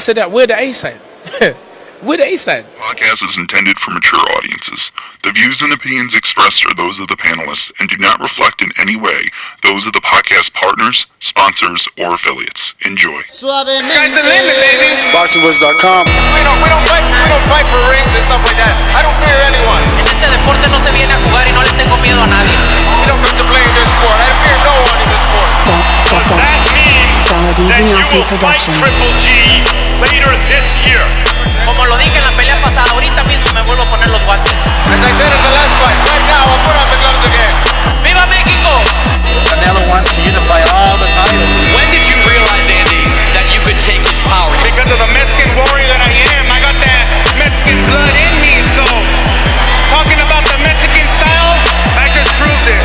said that. Where the ace at? Where the ace at? Podcast is intended for mature audiences. The views and opinions expressed are those of the panelists and do not reflect in any way those of the podcast partners, sponsors, or affiliates. Enjoy. Sky's the limit, baby. BoxingVoice.com. We don't fight for rings and stuff like that. I don't fear anyone. En este deporte no se viene a jugar y no le tengo miedo a nadie. We don't come to play in this sport. I fear no one in this sport. Does that mean that you will fight Triple G later this year? Como lo dije en la pelea pasada, ahorita mismo me vuelvo a poner los guantes. As I said in the last fight, right now I'll put on the gloves again. ¡Viva México! Canelo wants to unify all the titles. When did you realize, Andy, that you could take this power? Because of the Mexican warrior that I am, I got that Mexican blood in me, so talking about the Mexican style, I just proved it.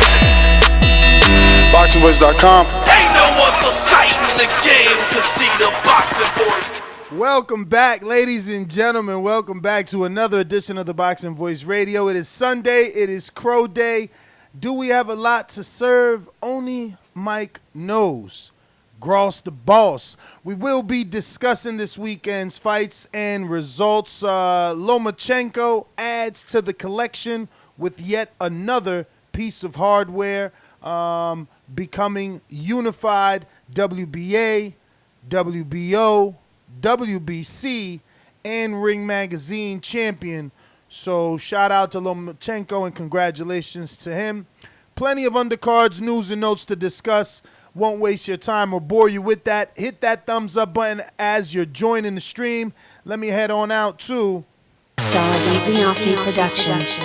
BoxingVoice.com. Ain't no other sight in the game can see the Boxing Voice. Welcome back, ladies and gentlemen. Welcome back to another edition of the Boxing Voice Radio. It is Sunday. It is Crow Day. Do we have a lot to serve? Only Mike knows. Gross the boss. We will be discussing this weekend's fights and results. Lomachenko adds to the collection with yet another piece of hardware, becoming unified WBA, WBO, WBC, and Ring Magazine champion. So shout out to Lomachenko and congratulations to him. Plenty of undercards, news, and notes to discuss. Won't waste your time or bore you with that. Hit that thumbs up button as you're joining the stream. Let me head on out to WBC Productions.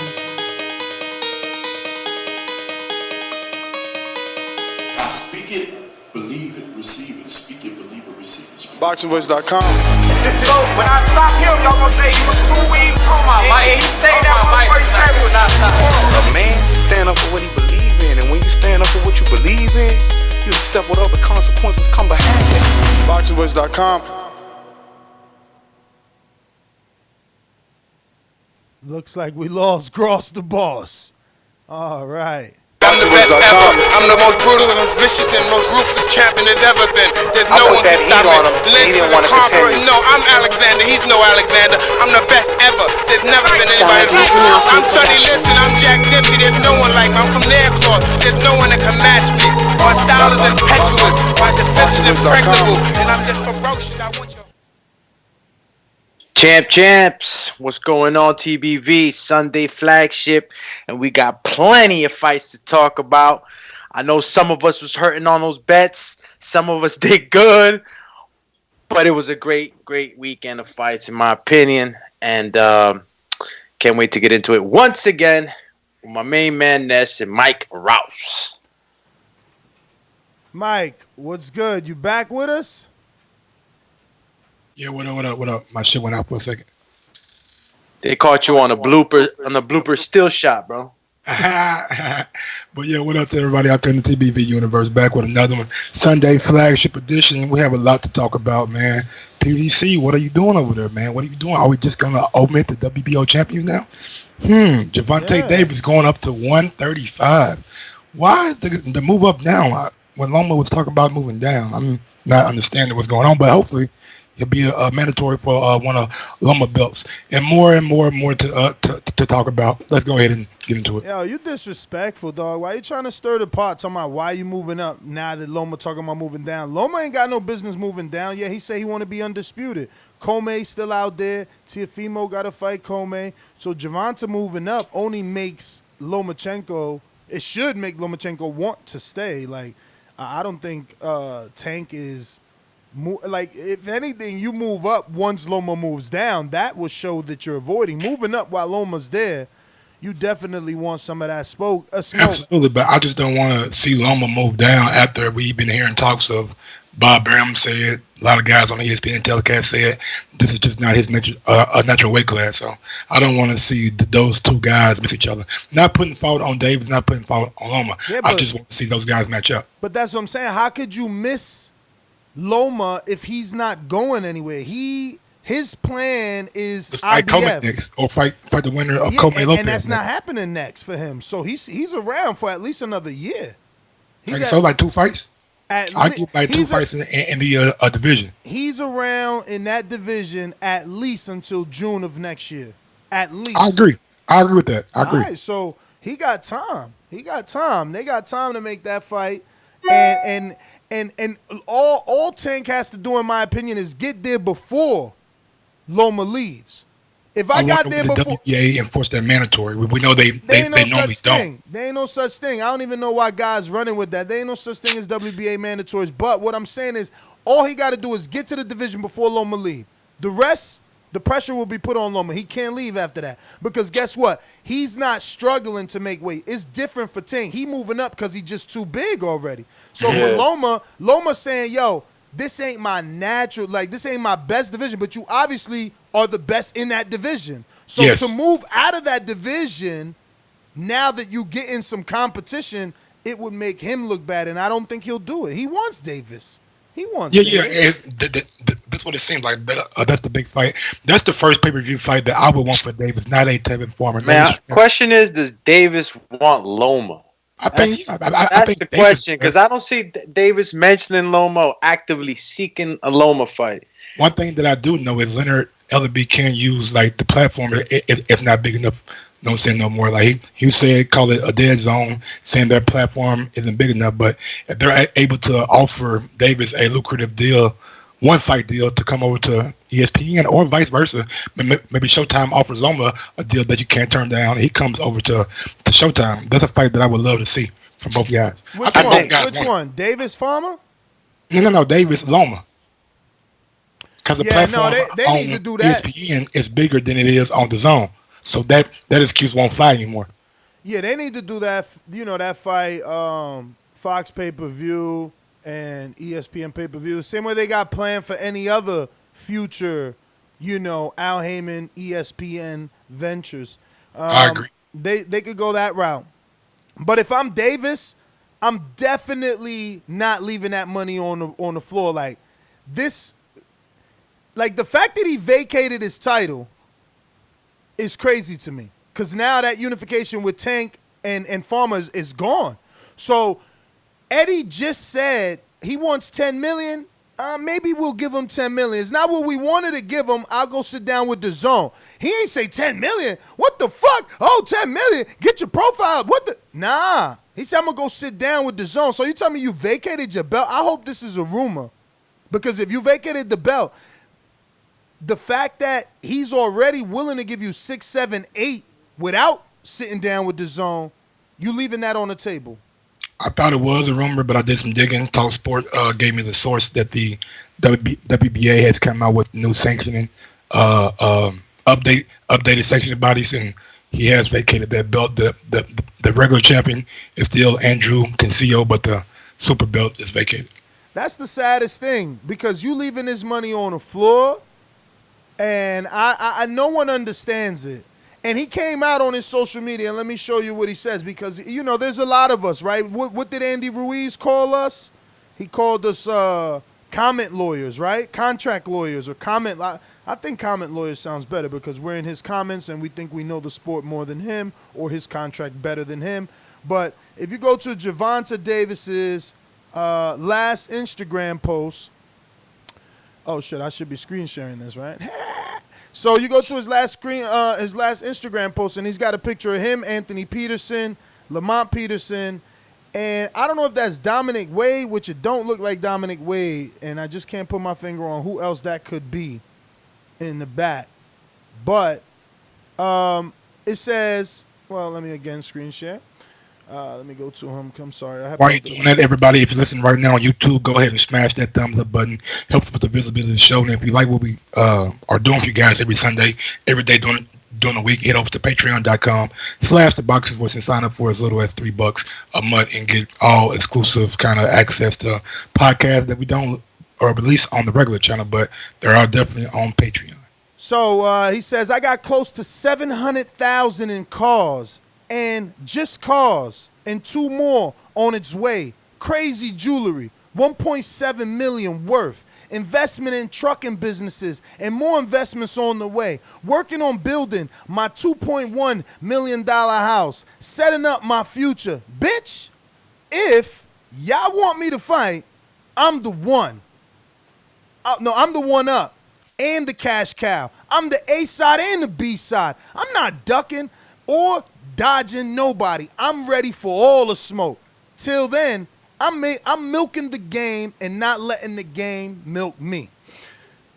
I speak it, believe it, receive it. Speak it, believe it, receive it. BoxingVoice.com. So when I stop him, y'all gonna say he was too weak. And he stayed at 147. A man stand up for what he believe in, and when you stand up for what you believe in, you accept whatever consequences come behind it. BoxingVoice.com. Looks like we lost Gross the boss. All right. I'm the best ever. I'm the most brutal and vicious and most ruthless champion there's ever been. There's no one can stop me. Lynch is a conqueror. No, I'm Alexander. He's no Alexander. I'm the best ever. There's never been anybody like me. I'm Sonny Liston. I'm Jack Dempsey. There's no one like me. I'm from their claw. There's no one that can match me. My style is impetuous. My defense is impregnable. And I'm just ferocious. I want your... Champs, what's going on? TBV Sunday flagship, and we got plenty of fights to talk about. I know some of us was hurting on those bets, some of us did good, but it was a great weekend of fights in my opinion, and can't wait to get into it once again with my main man Ness and Mike Rouse. Mike, what's good? You back with us? Yeah, what up? My shit went out for a second. They caught you on a blooper still shot, bro. But yeah, what up to everybody out there in the TBV universe? Back with another one. Sunday flagship edition. We have a lot to talk about, man. PVC, what are you doing over there, man? What are you doing? Are we just gonna omit the WBO champions now? Gervonta Davis going up to 135. Why is the move up now? When Loma was talking about moving down, I'm not understanding what's going on, but hopefully it'll be a mandatory for one of Loma belts, and more to talk about. Let's go ahead and get into it. Yo, you disrespectful, dog. Why you trying to stir the pot talking about why you moving up now that Loma talking about moving down? Loma ain't got no business moving down. Yeah, he said he want to be undisputed. Comey still out there. Teofimo got to fight Comey. So Gervonta moving up only makes Lomachenko, it should make Lomachenko want to stay. Like, I don't think Tank is... Like, if anything, you move up once Loma moves down. That will show that you're avoiding. Moving up while Loma's there, you definitely want some of that smoke. Absolutely, but I just don't want to see Loma move down after we've been hearing talks of Bob Bram said, a lot of guys on the ESPN telecast said, this is just not his natural weight class. So I don't want to see those two guys miss each other. Not putting fault on Davis, not putting fault on Loma. Yeah, I just want to see those guys match up. But that's what I'm saying. How could you miss Loma if he's not going anywhere? His plan is to fight IBF. Comey next, or fight the winner of Comey Lopez. And that's not happening next for him. So he's around for at least another year. So like 2 fights? I give like 2 fights in the division. He's around in that division at least until June of next year. At least. I agree with that. I agree. All right, so he got time. They got time to make that fight. And all Tank has to do, in my opinion, is get there before Loma leaves. If I got there before, the WBA enforced that mandatory. We know they normally don't. There ain't no such thing. I don't even know why guys running with that. There ain't no such thing as WBA mandatories. But what I'm saying is, all he got to do is get to the division before Loma leave. The rest, the pressure will be put on Loma. He can't leave after that because guess what? He's not struggling to make weight. It's different for Tank. He moving up because he's just too big already. So for Loma saying, "Yo, this ain't my natural, like this ain't my best division," but you obviously are the best in that division. So to move out of that division, now that you get in some competition, it would make him look bad, and I don't think he'll do it. He wants Davis. That's what it seems like. That's the big fight. That's the first pay-per-view fight that I would want for Davis, not a Tevin Farmer. Man, question is, does Davis want Loma? I think the question, because I don't see Davis mentioning Loma or actively seeking a Loma fight. One thing that I do know is Leonard Ellerby can use like the platform. It's not big enough. Don't say no more. Like he said, call it a dead zone, saying their platform isn't big enough. But if they're able to offer Davis a lucrative deal, one fight deal to come over to ESPN or vice versa, maybe Showtime offers Loma a deal that you can't turn down. He comes over to Showtime. That's a fight that I would love to see from both guys. Which one? Davis Farmer? No. Davis Loma. Because the platform they on need to do that. ESPN is bigger than it is on DAZN. So that excuse won't fly anymore. Yeah, they need to do that. You know, that fight, Fox pay-per-view and ESPN pay-per-view. Same way they got planned for any other future, Al Heyman, ESPN ventures. I agree. They could go that route. But if I'm Davis, I'm definitely not leaving that money on the floor. Like this, like the fact that he vacated his title is crazy to me. Because now that unification with Tank and Farmer is gone. So Eddie just said he wants $10 million. Maybe we'll give him $10 million. It's not what we wanted to give him. I'll go sit down with DAZN. He ain't say $10 million. What the fuck? Oh, $10 million. Get your profile. What the? Nah. He said, I'm going to go sit down with DAZN. So you tell me you vacated your belt? I hope this is a rumor. Because if you vacated the belt, the fact that he's already willing to give you 6, 7, 8 without sitting down with DAZN, you leaving that on the table? I thought it was a rumor, but I did some digging. Talk Sport gave me the source that the WBA has come out with new sanctioning, updated sanctioning bodies, and he has vacated that belt. The regular champion is still Andrew Cancio, but the super belt is vacated. That's the saddest thing, because you leaving this money on the floor, and I no one understands it. And he came out on his social media, and let me show you what he says, because, there's a lot of us, right? What did Andy Ruiz call us? He called us comment lawyers, right? Contract lawyers or comment. I think comment lawyers sounds better because we're in his comments and we think we know the sport more than him or his contract better than him. But if you go to Gervonta Davis's last Instagram post, oh, shit, I should be screen sharing this, right? So you go to his last Instagram post, and he's got a picture of him, Anthony Peterson, Lamont Peterson, and I don't know if that's Dominic Wade, which it don't look like Dominic Wade, and I just can't put my finger on who else that could be in the back. But it says, well, let me again screen share. Let me go to him. I'm sorry. While you're doing that, everybody, if you're listening right now on YouTube, go ahead and smash that thumbs up button. Helps with the visibility of the show. And if you like what we are doing for you guys every Sunday, every day during the week, head over to patreon.com/theboxingvoice and sign up for as little as $3 a month and get all exclusive kind of access to podcasts that we don't or release on the regular channel, but they're all definitely on Patreon. So he says, I got close to 700,000 in cars. And just cars, and 2 more on its way. Crazy jewelry, 1.7 million worth. Investment in trucking businesses, and more investments on the way. Working on building my $2.1 million house. Setting up my future. Bitch, if y'all want me to fight, I'm the one. No, I'm the one up and the cash cow. I'm the A side and the B side. I'm not ducking or dodging nobody. I'm ready for all the smoke. Till then, I'm milking the game and not letting the game milk me.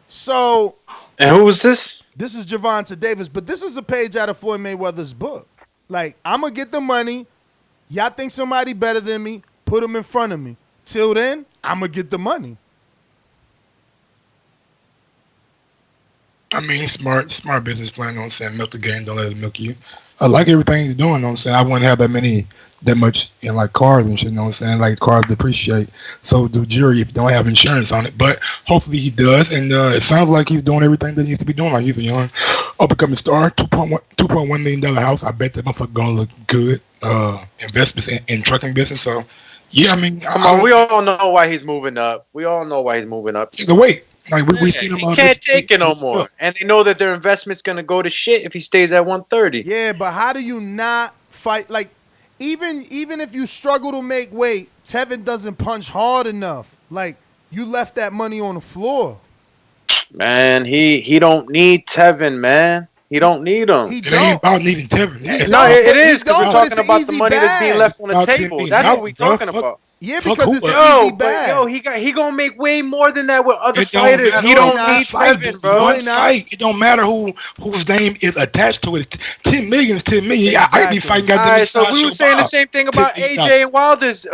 So. And who was this? This is Gervonta Davis, but this is a page out of Floyd Mayweather's book. Like, I'm going to get the money. Y'all think somebody better than me, put them in front of me. Till then, I'm going to get the money. I mean, smart business plan, you know what I'm saying? Milk the game, don't let it milk you. I like everything he's doing, you know what I'm saying? I wouldn't have that much in like cars and shit, you know what I'm saying? Like cars depreciate. So the jury if you don't have insurance on it. But hopefully he does. And it sounds like he's doing everything that he needs to be doing. Like he's a young up and coming star, $2.1 million house. I bet that motherfucker gonna look good. Investments in trucking business. So yeah, I mean we all know why he's moving up. We all know why he's moving up. The weight. Like we seen him he can't take it no more. And they know that their investment's gonna go to shit if he stays at 130. Yeah, but how do you not fight? Like, even if you struggle to make weight, Tevin doesn't punch hard enough. Like, you left that money on the floor. Man, he don't need Tevin, man. He don't need him. It ain't about needing Tevin. No, it is because we're talking about the money that's being left on the table. That's what we're talking about. Yeah, because it's an easy bag. But he gonna make way more than that with other fighters. He don't need Tevin, bro. It don't matter whose name is attached to it. 10 million is 10 million. Exactly. I be fighting. All right, so we were saying the same thing about AJ and Wilder's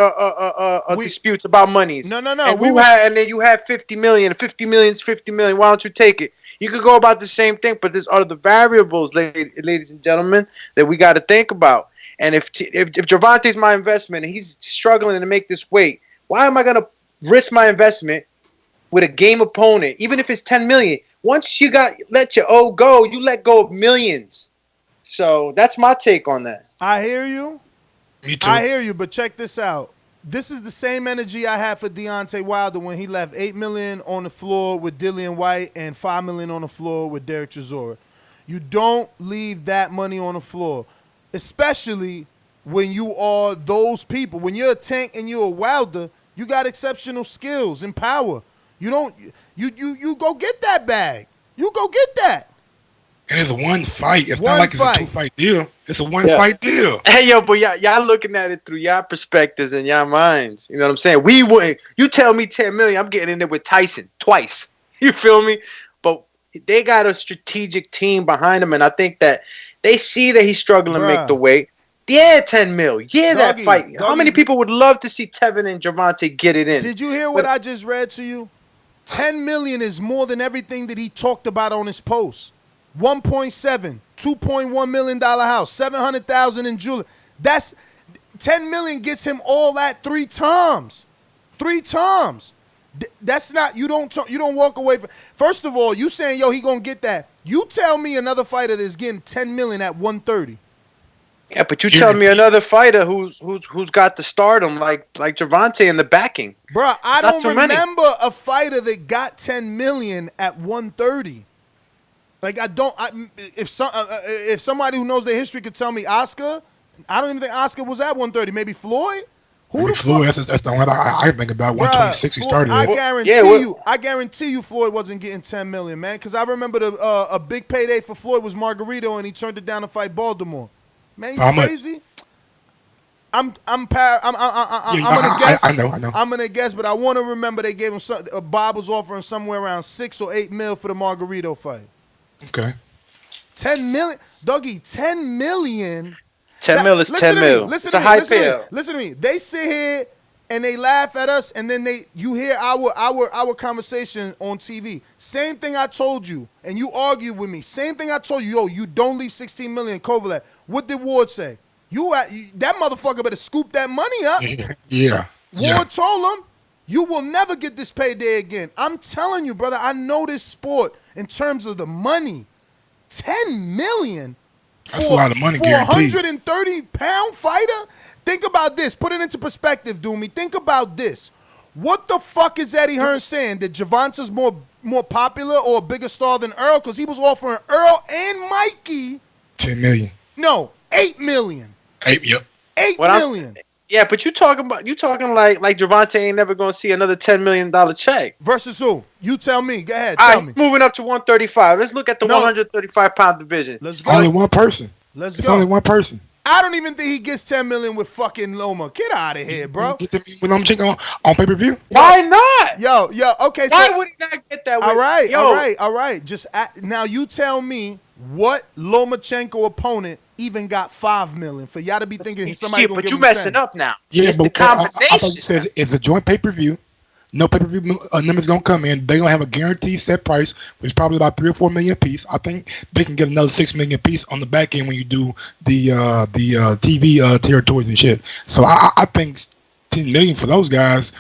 disputes about monies. No. And then you had 50 million. 50 million is 50 million. Why don't you take it? You could go about the same thing, but there's other variables, ladies and gentlemen, that we got to think about. And if Gervonta's my investment and he's struggling to make this weight, why am I going to risk my investment with a game opponent, even if it's 10 million? Once you let your O go, you let go of millions. So that's my take on that. I hear you. Me too. I hear you, but check this out. This is the same energy I had for Deontay Wilder when he left $8 million on the floor with Dillian White and $5 million on the floor with Derek Chisora. You don't leave that money on the floor. Especially when you are those people. When you're a Tank and you're a Wilder, you got exceptional skills and power. You don't you go get that bag. You go get that. And it's one fight. It's not like it's a 2-fight deal. It's a 1-fight deal. Hey, yo, but y'all looking at it through y'all perspectives and y'all minds. You know what I'm saying? We wouldn't. You tell me 10 million, I'm getting in there with Tyson twice. You feel me? But they got a strategic team behind them, and I think that they see that he's struggling to make the weight. Yeah, 10 mil. Yeah, that fight. How many people would love to see Tevin and Gervonta get it in? Did you hear what I just read to you? 10 million is more than everything that he talked about on his post. 1.7, $2.1 million house, 700,000 in jewelry. That's 10 million gets him all that 3 times. 3 times. That's not, you don't walk away from. First of all, you saying, yo, he gonna get that. You tell me another fighter that's getting 10 million at 130. Yeah, but you tell me another fighter who's got the stardom like Gervonta in the backing. Bro, I don't remember a fighter that got 10 million at 130. Like if somebody who knows the history could tell me Oscar, I don't even think Oscar was at 130. Maybe Floyd. Floyd? That's the one I think about. 126 he started. I guarantee you, Floyd wasn't getting 10 million, man. Because I remember a big payday for Floyd was Margarito, and he turned it down to fight Baltimore. Man, you crazy? I'm gonna guess. I know. I'm gonna guess, but I want to remember they gave him Bob was offering somewhere around 6 or 8 mil for the Margarito fight. Okay. 10 million, Dougie. 10 million. 10 mil is 10 mil. It's a high payout. Listen to me. They sit here and they laugh at us, and then you hear our conversation on TV. Same thing I told you, and you argue with me. Same thing I told you. Yo, you don't leave 16 million Kovalev. What did Ward say? That motherfucker better scoop that money up. Yeah. Ward told him, you will never get this payday again. I'm telling you, brother, I know this sport in terms of the money. 10 million? That's a lot of money, guaranteed. 430-pound fighter? Think about this. Put it into perspective, Doomy. Think about this. What the fuck is Eddie Hearn saying? That Gervonta's more popular or a bigger star than Earl? Because he was offering Earl and Mikey 10 million. No, 8 million. 8 million. Yeah, but you talking like Gervonta ain't never gonna see another $10 million check. Versus who? You tell me. Go ahead. All Tell right, me. moving up to 135. Let's look at the 135-pound division. Let's go. Only one person. Let's it's go. only one person. I don't even think he gets 10 million with fucking Loma. Get out of here, bro. Get them with Lomachenko on pay-per-view? Why not? Yo, okay. Why would he not get that? All right. Just now you tell me what Lomachenko opponent even got 5 million for y'all to be thinking somebody gonna give him 10. But you messing up now. Yeah, it's but the combination. I thought you said it's a joint pay-per-view. No pay-per-view numbers gonna come in. They're gonna have a guaranteed set price, which is probably about 3 or 4 million a piece. I think they can get another 6 million a piece on the back end when you do the TV territories and shit. So I think 10 million for those guys.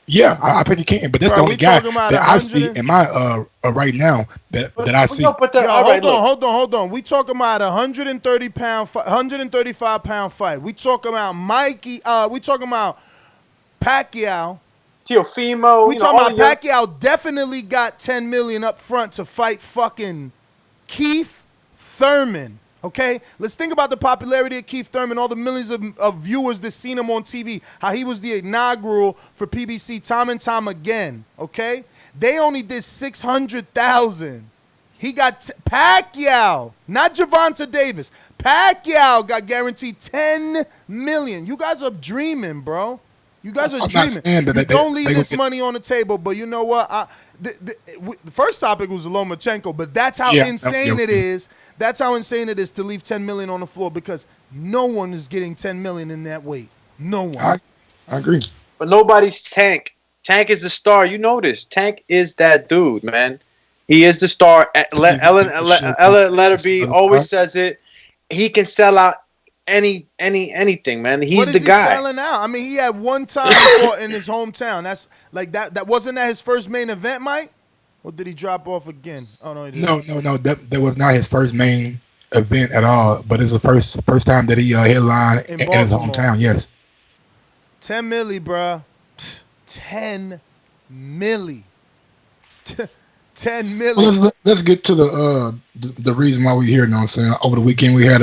Yeah, I think you can. But that's the only guy that I see in my right now that I see. Hold on. We talking about 135 pound fight. We talking about Mikey. We talking about Pacquiao. Teofimo. We talking about Pacquiao definitely got 10 million up front to fight fucking Keith Thurman. Okay? Let's think about the popularity of Keith Thurman, all the millions of viewers that seen him on TV, how he was the inaugural for PBC time and time again. Okay? They only did 600,000. He got Pacquiao, not Gervonta Davis. Pacquiao got guaranteed 10 million. You guys are dreaming, bro. You guys are dreaming. You don't leave this money on the table, but you know what? The first topic was Lomachenko, but that's how insane it is. That's how insane it is to leave 10 million on the floor because no one is getting 10 million in that weight. No one. I agree. But nobody's Tank. Tank is the star. You know this. Tank is that dude, man. He is the star. Ellen Letterby always says it. He can sell out anything, man. He's the guy. What is he selling out? I mean, he had one time before in his hometown. That's like that wasn't that his first main event, Mike? Or did he drop off again? Oh no, he didn't. No. That was not his first main event at all. But it's the first time that he headlined in his hometown. Yes. 10 milli, bruh. 10 milli. 10 milli. Well, let's get to the reason why we're here. You know what I'm saying? Over the weekend we had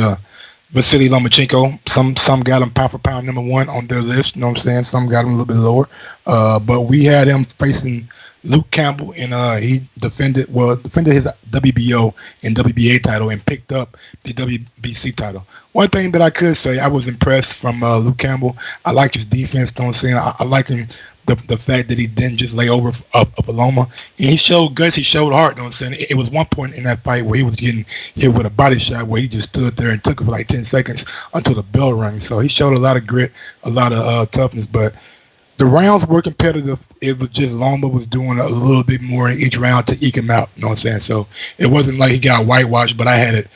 Vasiliy Lomachenko. Some got him pound for pound number 1 on their list. You know what I'm saying? Some got him a little bit lower. But we had him facing Luke Campbell, and he defended his WBO and WBA title and picked up the WBC title. One thing that I could say, I was impressed from Luke Campbell. I like his defense. You know what I'm saying? I like him. The fact that he didn't just lay over up Loma. And he showed guts, he showed heart, you know what I'm saying? It was one point in that fight where he was getting hit with a body shot where he just stood there and took it for like 10 seconds until the bell rang. So he showed a lot of grit, a lot of toughness. But the rounds were competitive. It was just Loma was doing a little bit more in each round to eke him out, you know what I'm saying? So it wasn't like he got whitewashed, but I had it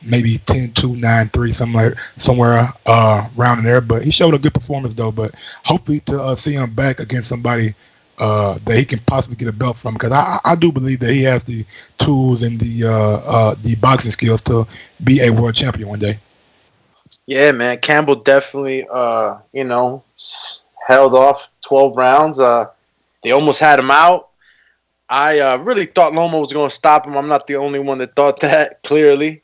maybe 10-2, 9-3, somewhere around in there. But he showed a good performance though. But hopefully to see him back against somebody that he can possibly get a belt from, because I do believe that he has the tools and the boxing skills to be a world champion one day. Yeah, man. Campbell definitely held off 12 rounds. They almost had him out. I really thought Loma was going to stop him. I'm not the only one that thought that, clearly.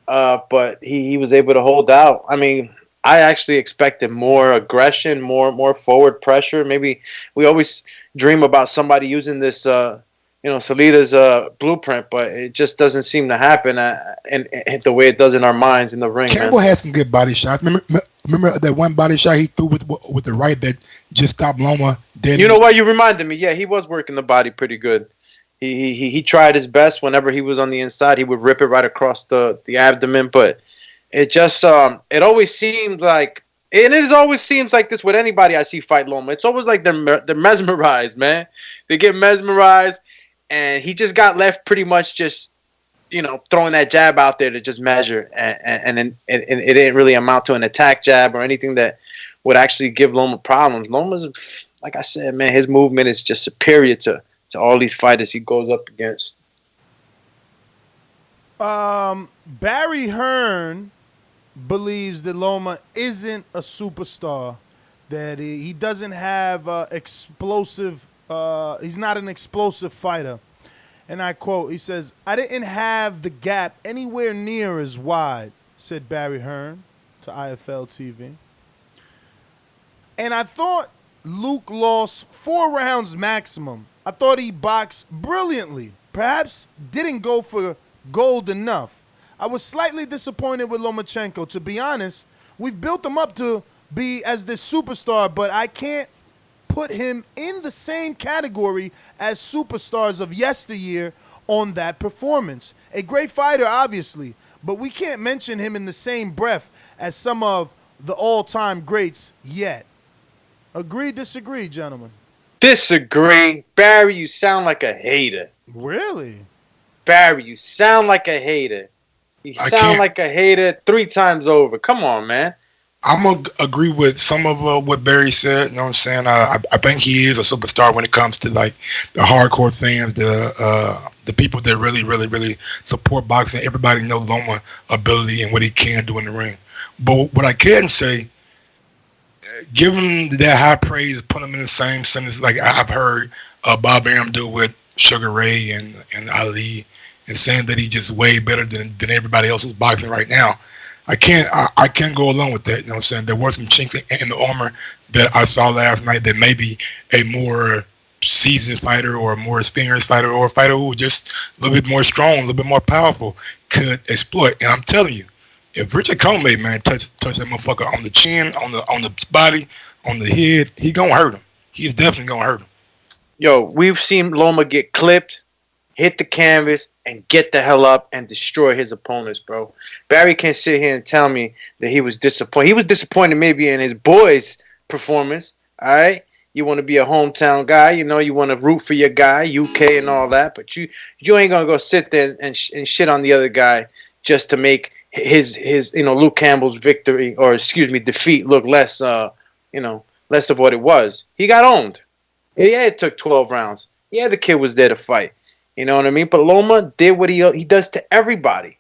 But he was able to hold out. I mean, I actually expected more aggression, more forward pressure. Maybe we always dream about somebody using this, Salida's blueprint, but it just doesn't seem to happen and the way it does in our minds in the ring. Campbell had some good body shots. Remember that one body shot he threw with the right that just stopped Loma dead? You know what? You reminded me. Yeah, he was working the body pretty good. He tried his best. Whenever he was on the inside, he would rip it right across the abdomen. But it just it always seems like, and it always seems like this with anybody I see fight Loma. It's always like they're mesmerized, man. They get mesmerized, and he just got left pretty much just throwing that jab out there to just measure, and it didn't really amount to an attack jab or anything that would actually give Loma problems. Loma's, like I said, man, his movement is just superior to all these fighters he goes up against. Barry Hearn believes that Loma isn't a superstar, that he doesn't have explosive, he's not an explosive fighter. And I quote, he says, "I didn't have the gap anywhere near as wide," said Barry Hearn to IFL TV. And I thought Luke lost 4 rounds maximum. I thought he boxed brilliantly. Perhaps didn't go for gold enough. I was slightly disappointed with Lomachenko. To be honest, we've built him up to be as this superstar, but I can't put him in the same category as superstars of yesteryear on that performance. A great fighter, obviously, but we can't mention him in the same breath as some of the all-time greats yet. Agree, disagree, gentlemen? Disagree. Barry, you sound like a hater. Really? Barry, you sound like a hater. You sound like a hater 3 times over. Come on, man. I'm going to agree with some of what Barry said. You know what I'm saying? I think he is a superstar when it comes to, like, the hardcore fans, the people that really, really, really support boxing. Everybody knows Loma ability and what he can do in the ring. But what I can say, given that high praise, put him in the same sentence like I've heard Bob Arum do with Sugar Ray and Ali, and saying that he's just way better than everybody else who's boxing right now. I can't go along with that. You know what I'm saying? There were some chinks in the armor that I saw last night that maybe a more seasoned fighter or a more experienced fighter or a fighter who was just a little bit more strong, a little bit more powerful could exploit. And I'm telling you, if Richard Comey, man, touch that motherfucker on the chin, on the body, on the head, he gonna hurt him. He's definitely gonna hurt him. Yo, we've seen Loma get clipped, hit the canvas, and get the hell up and destroy his opponents, bro. Barry can't sit here and tell me that he was disappointed. He was disappointed maybe in his boys' performance, all right? You want to be a hometown guy, you know, you want to root for your guy, UK and all that, but you ain't going to go sit there and shit on the other guy just to make his Luke Campbell's defeat look less, less of what it was. He got owned. Yeah, it took 12 rounds. Yeah, the kid was there to fight. You know what I mean? But Loma did what he does to everybody.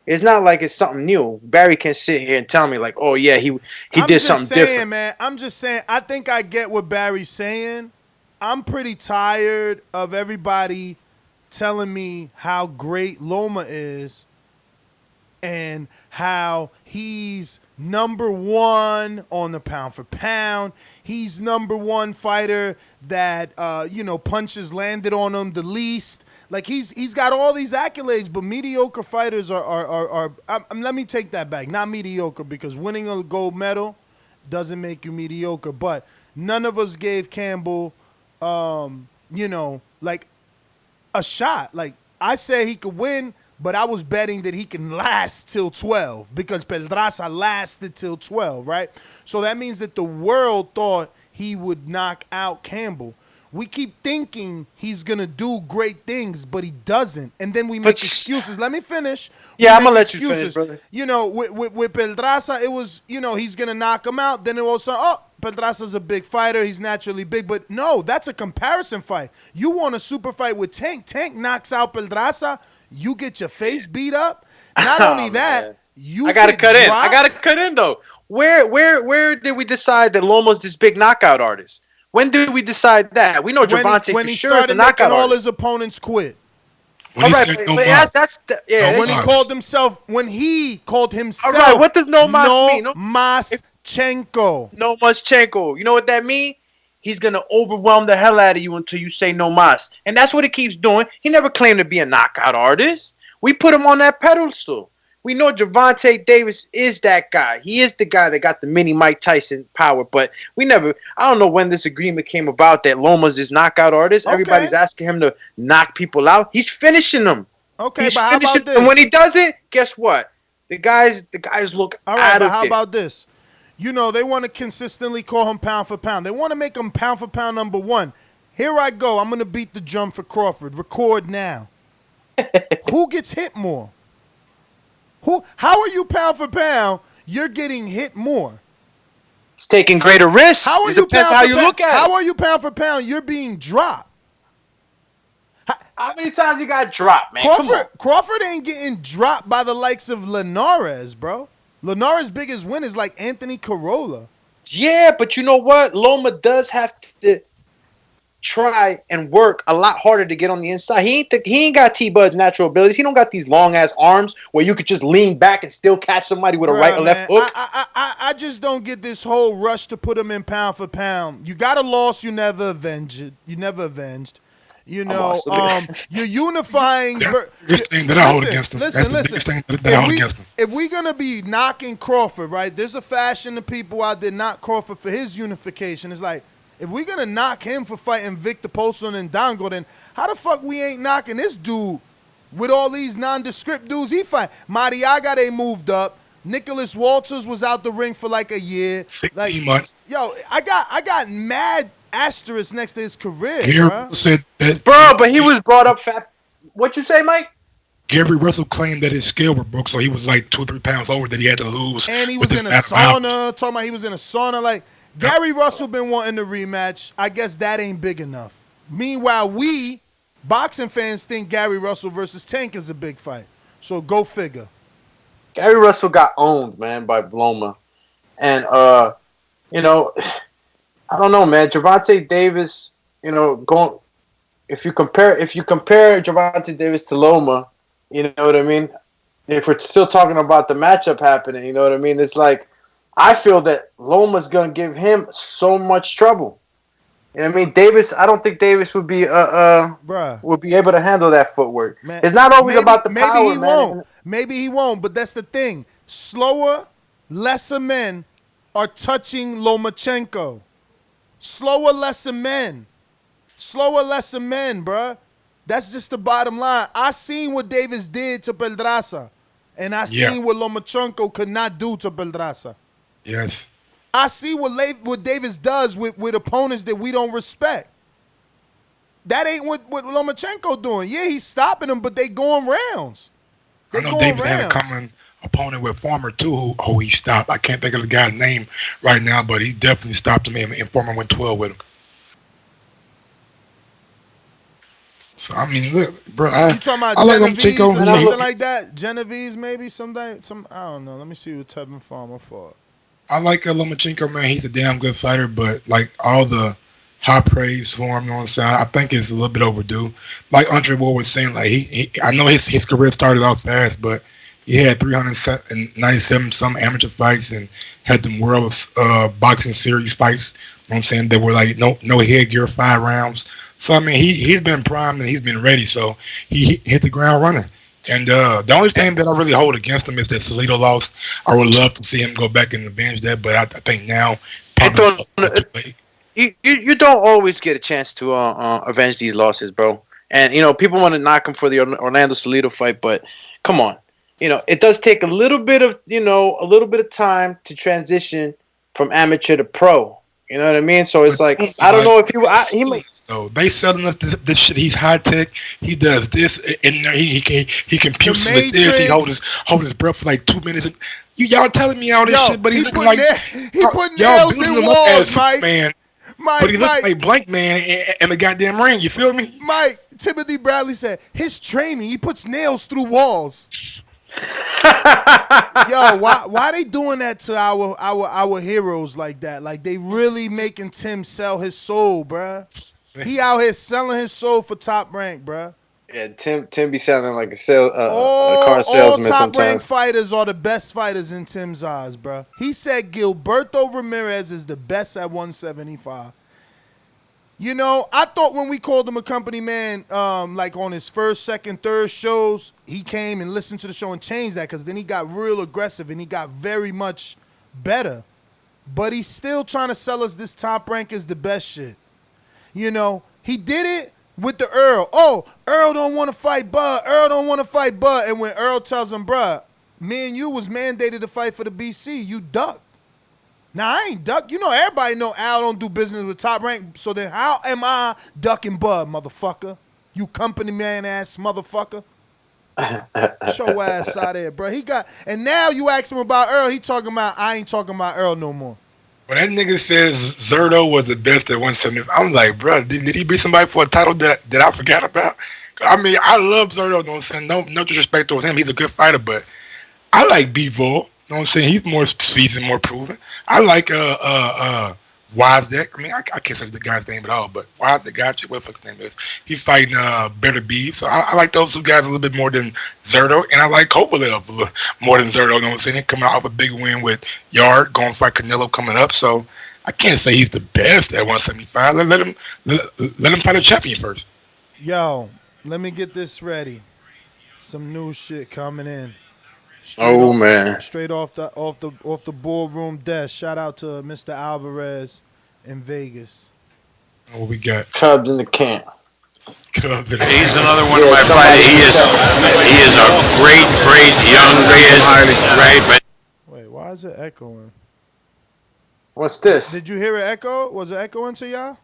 It's not like it's something new. Barry can sit here and tell me like, oh yeah, he did something different. Man, I'm just saying, I think I get what Barry's saying. I'm pretty tired of everybody telling me how great Loma is and how he's number 1 on the pound for pound. He's number 1 fighter that punches landed on him the least. Like he's got all these accolades, but mediocre fighters are let me take that back. Not mediocre, because winning a gold medal doesn't make you mediocre. But none of us gave Campbell, like a shot. Like I said he could win, but I was betting that he can last till 12 because Pedraza lasted till 12, right? So that means that the world thought he would knock out Campbell. We keep thinking he's going to do great things, but he doesn't. And then we make excuses. Let me finish. Yeah, I'm going to let you finish, brother. You know, with Pedraza, it was, he's going to knock him out. Then it was, Pedraza's a big fighter. He's naturally big. But no, that's a comparison fight. You want a super fight with Tank. Tank knocks out Pedraza. You get your face beat up. Not only that, I got to cut in. I got to cut in, though. Where did we decide that Loma's this big knockout artist? When did we decide that? We know Gervonta when he sure started making making all artist. his opponents quit. When he called himself. All right, what does no mas mean? Nomaschenko. Nomaschenko. You know what that means? He's gonna overwhelm the hell out of you until you say no mas, and that's what he keeps doing. He never claimed to be a knockout artist. We put him on that pedestal. We know Gervonta Davis is that guy. He is the guy that got the mini Mike Tyson power. But I don't know when this agreement came about that Loma's his knockout artist. Okay. Everybody's asking him to knock people out. He's finishing them. Okay, but how about this? And when he does it, guess what? The guys look all right, but how about this? They want to consistently call him pound for pound. They want to make him pound for pound number 1. Here I go. I'm going to beat the drum for Crawford. Record now. Who gets hit more? How are you pound for pound? You're getting hit more. He's taking greater risks. How are you pound for pound? You're being dropped. How many times he got dropped, man? Crawford ain't getting dropped by the likes of Linares, bro. Linares' biggest win is like Anthony Corolla. Yeah, but you know what? Loma does have to try and work a lot harder to get on the inside. He ain't got T-Bud's natural abilities. He don't got these long ass arms where you could just lean back and still catch somebody with a right or left hook. I just don't get this whole rush to put him in pound for pound. You got a loss you never avenged. You know, you're unifying. Biggest thing that I hold against him. That's the biggest thing that I hold against him. If we're gonna be knocking Crawford, right? There's a faction of people out there knock Crawford for his unification. It's like, if we're gonna knock him for fighting Victor Poston and Dango, then how the fuck we ain't knocking this dude with all these nondescript dudes he fight? Mariaga, they moved up. Nicholas Walters was out the ring for like a year. 16 months. Yo, I got mad asterisk next to his career, bro. But he was brought up fat. What you say, Mike? Gary Russell claimed that his scale were broke, so he was like 2 or 3 pounds over that he had to lose. And he was in a sauna. Talking about he was in a sauna. Like, Gary Russell been wanting the rematch. I guess that ain't big enough. Meanwhile, we boxing fans think Gary Russell versus Tank is a big fight. So go figure. Gary Russell got owned, man, by Loma, and you know. I don't know, man. Gervonta Davis, you know, if you compare Gervonta Davis to Loma, you know what I mean? If we're still talking about the matchup happening, you know what I mean? It's like, I feel that Loma's gonna give him so much trouble. You know what I mean? Davis, I don't think Davis would be able to handle that footwork. Man, it's not always about the power, maybe he won't. Maybe he won't, but that's the thing. Slower, lesser men are touching Lomachenko. Slower, lesser men. Slower, lesser men, bruh. That's just the bottom line. I seen what Davis did to Pedraza, and I seen what Lomachenko could not do to Pedraza. Yes. I see what Davis does with opponents that we don't respect. That ain't what Lomachenko doing. Yeah, he's stopping them, but they going rounds. I know Davis had a common opponent with Farmer too, who he stopped. I can't think of the guy's name right now, but he definitely stopped him, and Farmer went 12 with him. So I mean, look, bro, you talking about Genovese or something like that? Genovese, maybe someday. I don't know. Let me see what Tevin Farmer fought. I like Lomachenko, man. He's a damn good fighter, but like all the high praise for him, you know what I'm saying? I think it's a little bit overdue. Like Andre Ward was saying, like I know his career started off fast, but he had 397 some amateur fights and had them world boxing series fights. You know what I'm saying? That were like no headgear, 5 rounds. So I mean, he's been primed and he's been ready. So he hit the ground running. And the only thing that I really hold against him is that Salido lost. I would love to see him go back and avenge that, but I think now you don't always get a chance to avenge these losses, bro. And you know, people want to knock him for the Orlando Salido fight, but come on, you know, it does take a little bit of time to transition from amateur to pro. You know what I mean? So it's like, I don't know if he might. So they selling us this shit. He's high tech. He does this, and he can pierce with this. He hold his breath for like 2 minutes. Y'all telling me all this shit, but he looking like he put nails in walls, Mike. Man, but he looks like Blank Man in the goddamn ring. You feel me? Mike, Timothy Bradley said his training. He puts nails through walls. Yo, why they doing that to our heroes like that? Like they really making Tim sell his soul, bruh. He out here selling his soul for Top Rank, bruh. Yeah, Tim be sounding like a car salesman. All Top Rank sometimes. fighters are the best fighters in Tim's eyes, bruh. He said Gilberto Ramirez is the best at 175. You know, I thought when we called him a company man, like on his first, second, third shows, he came and listened to the show and changed that, because then he got real aggressive and he got very much better. But he's still trying to sell us this Top Rank is the best shit. You know, he did it with the Earl. Oh, Earl don't want to fight Bud. Earl don't want to fight Bud. And when Earl tells him, bruh, me and you was mandated to fight for the BC, you ducked. Now, I ain't duck. You know, everybody know Al don't do business with Top Rank. So then how am I ducking Bud, motherfucker? You company man ass motherfucker. Get your ass out of there, bro. And now you ask him about Earl. He talking about, I ain't talking about Earl no more. When that nigga says Zerto was the best at 170, I'm like, bro, did he beat somebody for a title that I forgot about? I mean, I love Zerto. No disrespect towards him. He's a good fighter, but I like Bivol. You know what I'm saying? He's more seasoned, more proven. I like Wozniak. I mean, I can't say the guy's name at all, but Wozniak, what the fuck his name is. He's fighting Better B. So I like those two guys a little bit more than Zerto, and I like Kovalev a little more than Zerto. You know what I'm saying? Coming off a big win with Yard, going to fight Canelo coming up. So I can't say he's the best at 175. Let him fight a champion first. Yo, let me get this ready. Some new shit coming in. Straight off the boardroom desk. Shout out to Mr. Alvarez in Vegas. What we got? Cubs in the camp. He's another one of my fighters. He is a great young man. Right, but wait, why is it echoing? What's this? Did you hear it echo? Was it echoing to y'all?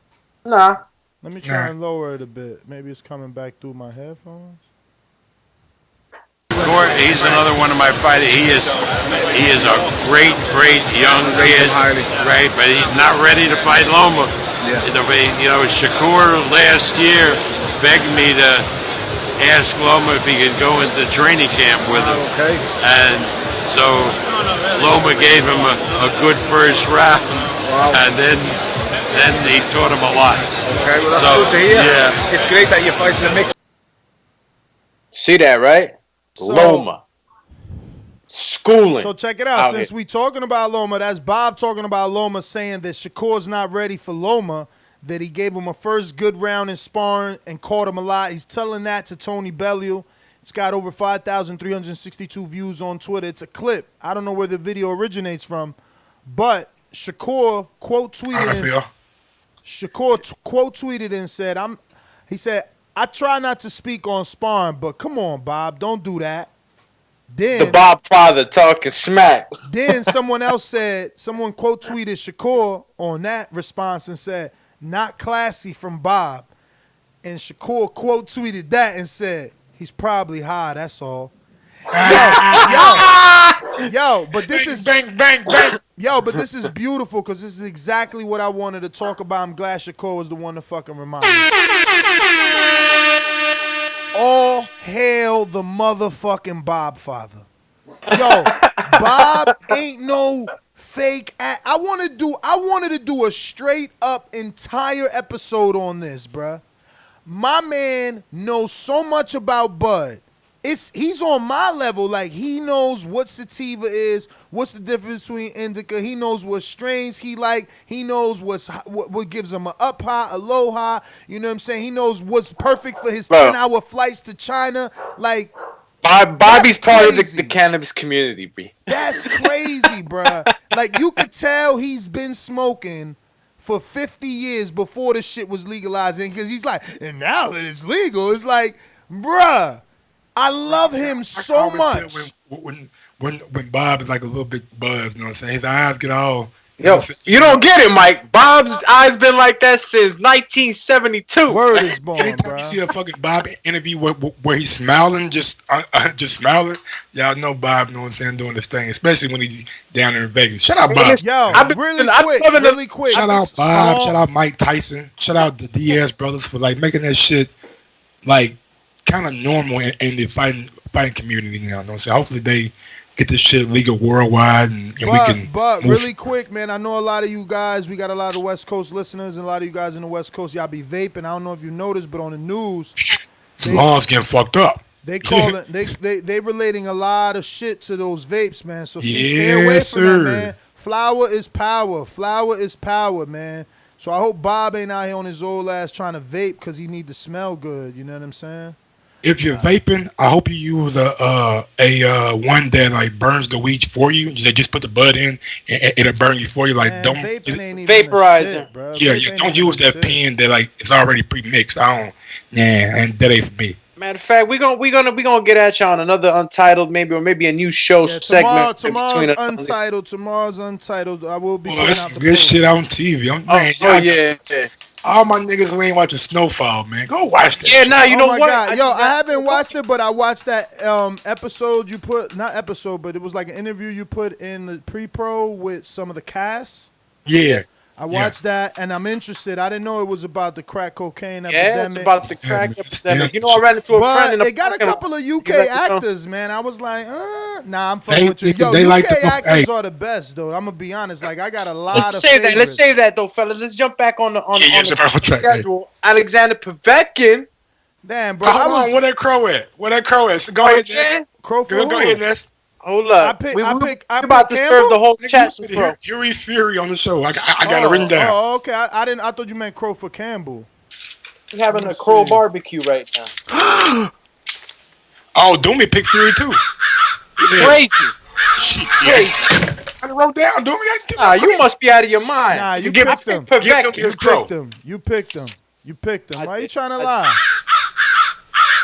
Nah. Let me try and lower it a bit. Maybe it's coming back through my headphones. He's another one of my fighters. He is a great young man. Right, but he's not ready to fight Loma. You know, Shakur last year begged me to ask Loma if he could go into training camp with him. Okay. And so Loma gave him a good first round. Wow. And then he taught him a lot. Okay, well that's good to hear. Yeah. It's great that you're fighting a mix. See that, right? Loma. Schooling. So check it out. Since we talking about Loma, that's Bob talking about Loma saying that Shakur's not ready for Loma, that he gave him a first good round in sparring and caught him a lot. He's telling that to Tony Bellew. It's got over 5,362 views on Twitter. It's a clip. I don't know where the video originates from, but Shakur quote tweeted and said, he said, I try not to speak on sparring, but come on, Bob, don't do that. Then the Bob father talking smack. Then someone quote tweeted Shakur on that response and said, not classy from Bob. And Shakur quote tweeted that and said, he's probably high, that's all. Yo, but this is bang. Yo, but this is beautiful because this is exactly what I wanted to talk about. I'm glad Shakur was the one to fucking remind me. All hail the motherfucking Bob father. Yo, Bob ain't no fake I wanted to do a straight up entire episode on this, bruh. My man knows so much about bud. He's on my level. Like, he knows what sativa is, what's the difference between indica. He knows what strains he like. He knows what gives him an up high, a low high. You know what I'm saying? He knows what's perfect for his 10-hour flights to China. Like, Bobby's part of the cannabis community, B. That's crazy, bruh. Like, you could tell he's been smoking for 50 years before this shit was legalized. Because he's like, and now that it's legal, it's like, bruh. I love him so much. When Bob is like a little bit buzzed, you know what I'm saying? His eyes get all. You don't get it, Mike. Bob's eyes been like that since 1972. Word is born, anytime bro. you see a fucking Bob interview where he's smiling, just smiling, y'all know Bob, you know what I'm saying, doing this thing, especially when he's down there in Vegas. Shout out Bob. Yo, really quick. Shout out Bob. Shout out Mike Tyson. Shout out the Diaz brothers for like making that shit like kind of normal in the fighting community now. You know what I'm saying? Hopefully they get this shit legal worldwide and we can. But really quick, man, I know a lot of you guys, we got a lot of West Coast listeners, and a lot of you guys in the West Coast, y'all be vaping. I don't know if you noticed, but on the news, lawns getting fucked up. They call it. They relating a lot of shit to those vapes, man. So stay away from that, man. Flower is power. Flower is power, man. So I hope Bob ain't out here on his old ass trying to vape because he need to smell good. You know what I'm saying? If you're vaping, I hope you use a one that like burns the weed for you. They just put the bud in, and it'll burn you for you. Like, man, don't vaporizer, bro. Yeah, don't use that pen that like it's already pre-mixed. And that ain't for me. Matter of fact, we gonna get at you on another Untitled, maybe a new show segment. Tomorrow's Untitled. I will be putting out the good shit on TV. Yeah. All my niggas who ain't watching Snowfall, man, go watch that. Yeah, nah, you know what? God. Yo, I haven't watched it, but I watched that episode you put, not episode, but it was like an interview you put in the pre-pro with some of the cast. Yeah. I watched that, and I'm interested. I didn't know it was about the crack cocaine epidemic. Yeah, it's about the crack epidemic. You know, I ran into a friend. They got a couple of UK actors, man. I was like, Nah, I'm fucking with you. Yo, they UK like to, actors are the best, though. I'm gonna be honest. Like, I got a lot of favorites. Let's save that though, fellas. Let's jump back on the schedule. Alexander Povetkin. Damn, bro. Hold on, where that crow at? Where that crow at? So go ahead, Ness. Crow for Go ahead, Ness. Hold up. I pick about to serve the whole chat some crow. Hughie Fury on the show. I got it written down. Oh, okay. I thought you meant crow for Campbell. We're having a crow barbecue right now. Oh, Doomy picked Fury too. Crazy. Shit, crazy. I wrote down Doomy. Nah, you must be out of your mind. Nah, you picked him. You picked him. Why are you trying to lie?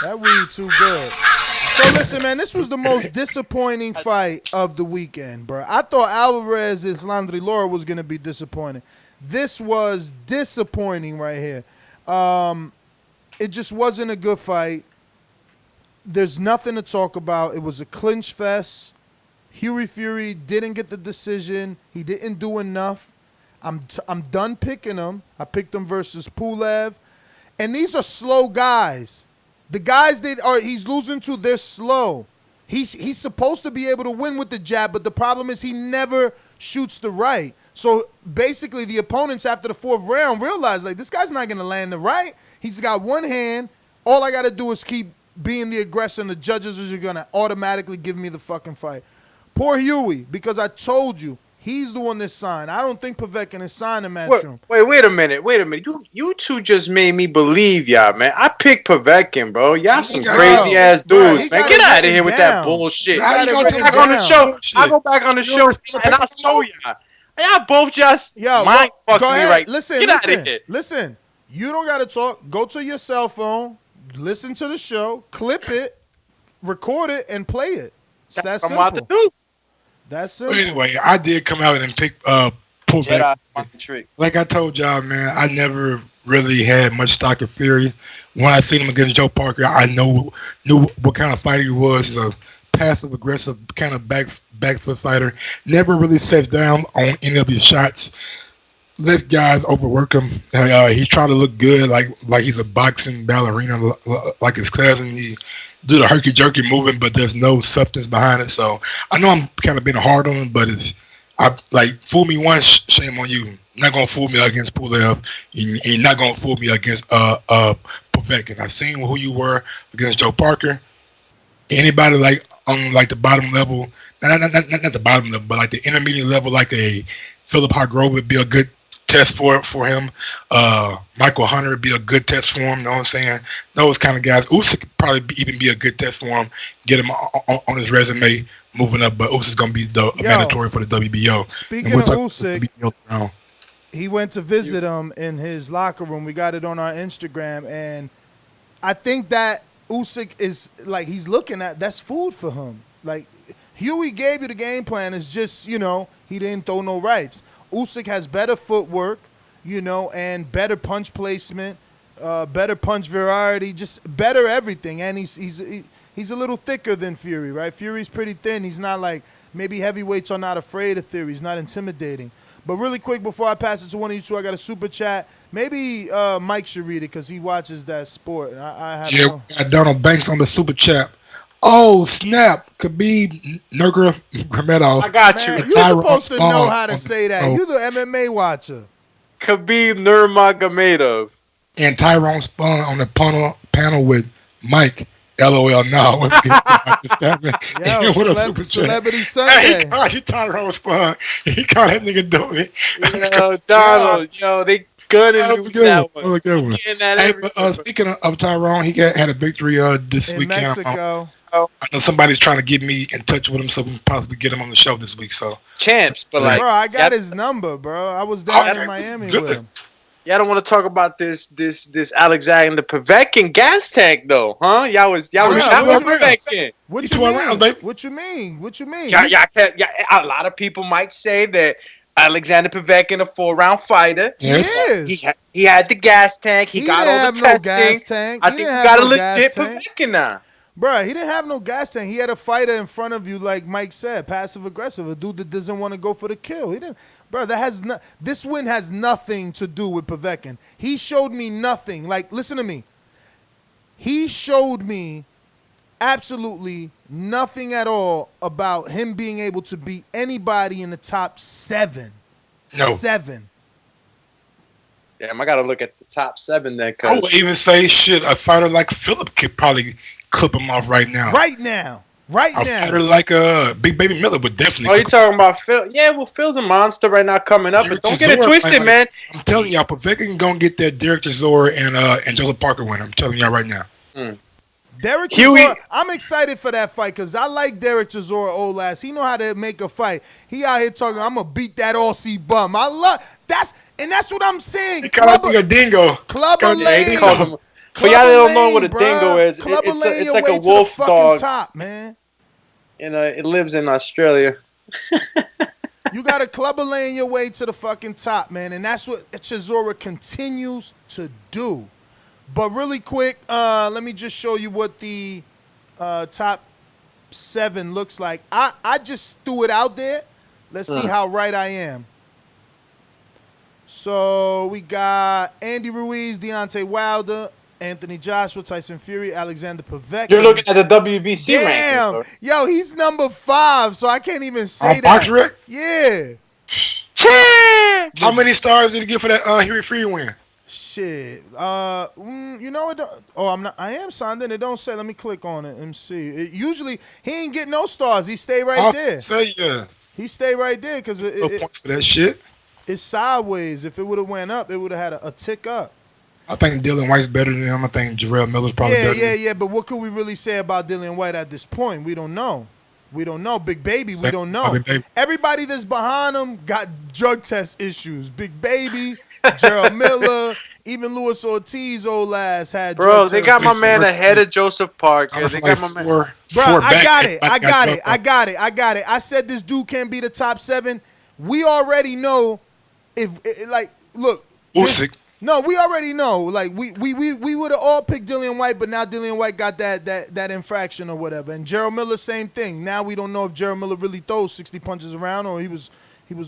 That weed too good. So listen, man, this was the most disappointing fight of the weekend, bro. I thought Alvarez Erislandy Lara was gonna be disappointing. This was disappointing right here. It just wasn't a good fight. There's nothing to talk about. It was a clinch fest. Hughie Fury didn't get the decision. He didn't do enough. I'm done picking him. I picked him versus Pulev. And these are slow guys. The guys he's losing to, they're slow. He's supposed to be able to win with the jab, but the problem is he never shoots the right. So basically the opponents after the fourth round realized, like, this guy's not going to land the right. He's got one hand. All I got to do is keep being the aggressor, and the judges are going to automatically give me the fucking fight. Poor Hughie, because I told you, he's the one that signed. I don't think Povetkin is signed in Matchroom. Wait a minute. You two just made me believe y'all, man. I picked Povetkin, bro. Y'all some crazy ass dudes, man. Get out of here with that bullshit. I go back on the show. I go back on the show and I'll show y'all. Y'all both just mind fucking me right. Get out of here. Listen, you don't got to talk. Go to your cell phone, listen to the show, clip it, record it, and play it. It's that simple. I'm about to do. That's simple. Well, anyway, I did come out and pick Povetkin. Like I told y'all, man, I never really had much stock in Fury. When I seen him against Joe Parker, I knew what kind of fighter he was. He's a passive aggressive kind of back foot fighter. Never really sets down on any of his shots. Let guys overwork him. He's trying to look good, like he's a boxing ballerina, like his cousin. He do the herky jerky movement, but there's no substance behind it. So I know I'm kind of being hard on him, but fool me once, shame on you. Not gonna fool me against Pulev. You're not gonna fool me against Povetkin. I've seen who you were against Joe Parker. Anybody on the bottom level, not the bottom level, but like the intermediate level, like a Philip Hargrove would be a good test for him. Michael Hunter would be a good test for him. You know what I'm saying? Those kind of guys. Usyk could probably even be a good test for him. Get him on his resume moving up. But Usyk's gonna be mandatory for the WBO. Speaking of Usyk, he went to visit him in his locker room. We got it on our Instagram, and I think that Usyk is like, he's looking at, that's food for him. Like, Hughie gave you the game plan. It's just, he didn't throw no rights. Usyk has better footwork, and better punch placement, better punch variety, just better everything. And he's a little thicker than Fury, right? Fury's pretty thin. He's not like, maybe heavyweights are not afraid of Fury. He's not intimidating. But really quick, before I pass it to one of you two, I got a super chat. Maybe Mike should read it because he watches that sport. We got Donald Banks on the super chat. Oh, snap. Khabib Nurmagomedov. I got you. Man, you're supposed to know how to say that. You're the MMA watcher. Khabib Nurmagomedov. And Tyrone Spahn on the panel with Mike. LOL, no. Let's get what a super Celebrity Sunday. He called you Tyrone Spahn. He called that nigga doing it. Yo, Donald, they gunning you with that one. Speaking of Tyrone, he had a victory this weekend. In Mexico. I know somebody's trying to get me in touch with him, so we can possibly get him on the show this week. So champs, but bro, I got his number, bro. I was down in Miami with him. Y'all don't want to talk about this Alexander Povetkin gas tank though, huh? Y'all was Povetkin. What you mean? A lot of people might say that Alexander Povetkin, a 4-round fighter. Yes. He had the gas tank. He got all the testing. Gas tank. I think he got a legit Povetkin now. Bro, he didn't have no gas tank. He had a fighter in front of you, like Mike said, passive aggressive, a dude that doesn't want to go for the kill. He didn't. Bro, this win has nothing to do with Povetkin. He showed me nothing. Like, listen to me. He showed me absolutely nothing at all about him being able to beat anybody in the top 7. No. 7. Damn, I gotta look at the top 7 then. I would even say, shit, a fighter like Phillip could probably clip him off right now. A fighter like Big Baby Miller would definitely. Oh, you talking about Phil? Yeah, well, Phil's a monster right now coming up. But don't get it twisted, man. I'm telling y'all, Povetkin gonna get that Derek Chisora and Joseph Parker win. I'm telling y'all right now. Derek Chisora, I'm excited for that fight because I like Derek Chisora old ass. He know how to make a fight. He out here talking, I'm gonna beat that Aussie bum. I love that's what I'm saying. He called a dingo. Clubber Lane. For y'all that don't know what a dingo is, it's like a wolf dog. Top, man. You know, it lives in Australia. You got to Clubber Lane your way to the fucking top, man, and that's what Chisora continues to do. But really quick, let me just show you what the top 7 looks like. I just threw it out there. Let's see how right I am. So we got Andy Ruiz, Deontay Wilder, Anthony Joshua, Tyson Fury, Alexander Povetkin. You're looking at the WBC Damn. rankings. Yo, he's number 5, so I can't even say that. Boxrec? Yeah. How many stars did he get for that Hughie Fury win? Shit. You know what? I am signed in. It don't say. Let me click on it and see. Usually, he ain't get no stars. He stay right there. Say yeah. He stay right there because no points for that shit. It's sideways. If it would have went up, it would have had a tick up. I think Dylan White's better than him. I think Jarrell Miller's probably better. Yeah. But what could we really say about Dylan White at this point? We don't know. Big Baby, we don't know. Everybody that's behind him got drug test issues. Big Baby, Gerald Miller, even Luis Ortiz, old ass had drug test issues. Bro, they got my man ahead of Joseph Parker. They got my man. Bro, I got it. I said this dude can't be the top 7. We already know look. No, we already know. Like we would have all picked Dillian White, but now Dillian White got that infraction or whatever. And Gerald Miller, same thing. Now we don't know if Gerald Miller really throws 60 punches around or he was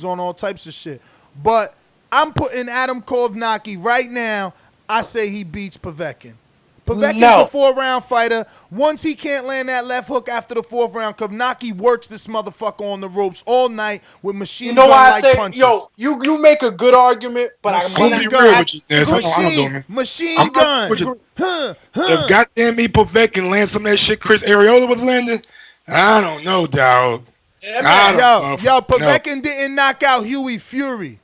on all types of shit. But I'm putting Adam Kovnacki right now. I say he beats Povetkin. Povetkin's a 4-round fighter. Once he can't land that left hook after the 4th round, Kovnacki works this motherfucker on the ropes all night with machine gun-like punches. Yo, you make a good argument, but machine gun. If goddamn me Povetkin land some of that shit Chris Arreola was landing, I don't know, dog. Povetkin didn't knock out Hughie Fury.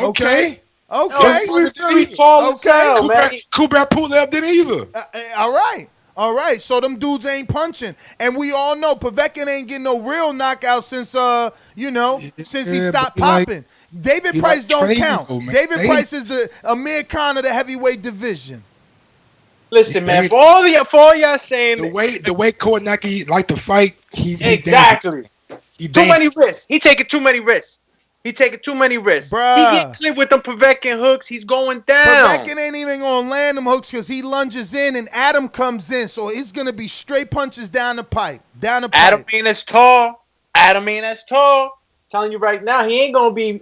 Okay. Kubrat Pulev didn't either. All right. So them dudes ain't punching, and we all know Povetkin ain't getting no real knockout since he stopped popping. David Price don't count. David Price is the Amir Khan of the heavyweight division. Listen, man, for all y'all saying the way Kovnacki like to fight, exactly. Too many risks. He taking too many risks. He taking too many risks. Bruh. He get clipped with them Povetkin hooks. He's going down. Povetkin ain't even going to land them hooks because he lunges in and Adam comes in. So it's going to be straight punches down the pipe. Adam ain't as tall. Telling you right now, he ain't going to be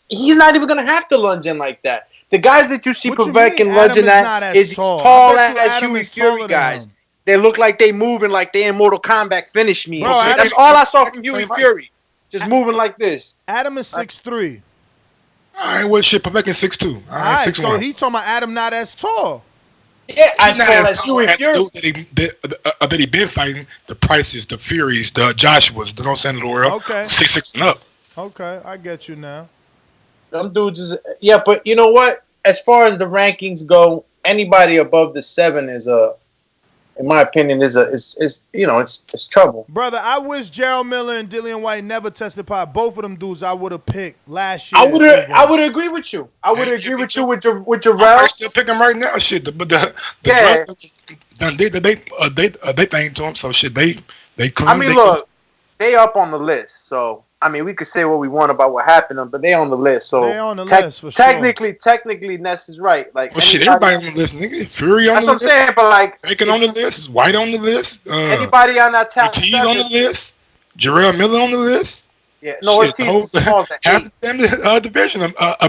he's not even going to have to lunge in like that. The guys that you see Povetkin lunging at is tall as Hughie Fury guys. They look like they moving like they in Mortal Kombat finish me. That's all I saw from Hughie Fury. Just moving like this. Adam is 6'3". All right, well, shit, Povetkin 6'2". All right, 6'1". So he's talking about Adam not as tall. Yeah, he's not as tall as that he been fighting. The Prices, the Furies, the Joshuas, the North Center of the world. Okay. 6'6" and up. Okay, I get you now. Them dudes is but you know what? As far as the rankings go, anybody above the 7 is in my opinion, it's trouble. Brother, I wish Gerald Miller and Dillian White never tested pot. Both of them dudes I would have picked last year. I would agree with you. I would agree with you with Jarrell. I still pick him right now. Shit, but they think to him. So shit, they clean. I mean, look, they up on the list. So I mean, we could say what we want about what happened, but they on the list. So they on the list for sure. Technically, Ness is right. Like, well, shit, everybody on the list, nigga. Fury on the list. That's what I'm saying, but like, Bacon on the list, White on the list. Anybody on that top 7 on the list. Jarrell Miller on the list. Yeah, no, shit, half the division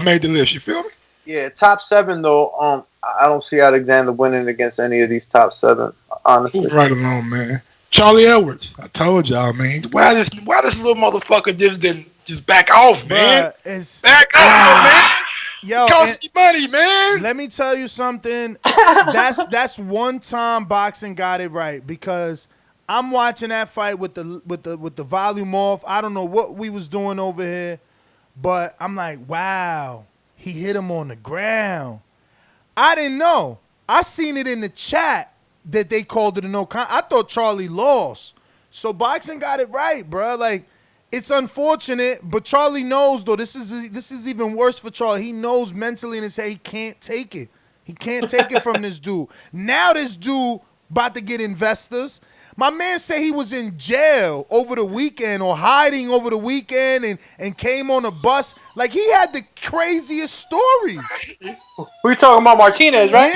made the list. You feel me? Yeah, top 7 though. I don't see Alexander winning against any of these top 7. Honestly, who's right along, man. Charlie Edwards. I told y'all, man. Why this little motherfucker just back off, man? Back off, man. Yo, it costs me money, man. Let me tell you something. That's one time boxing got it right, because I'm watching that fight with the volume off. I don't know what we was doing over here, but I'm like, wow, he hit him on the ground. I didn't know. I seen it in the chat that they called it a no con. I thought Charlie lost. So boxing got it right, bro. Like, it's unfortunate, but Charlie knows, though. This is even worse for Charlie. He knows mentally in his head he can't take it. He can't take it from this dude. Now this dude about to get investors. My man said he was in jail over the weekend or hiding over the weekend and came on a bus. Like, he had the craziest story. We talking about Martinez, right?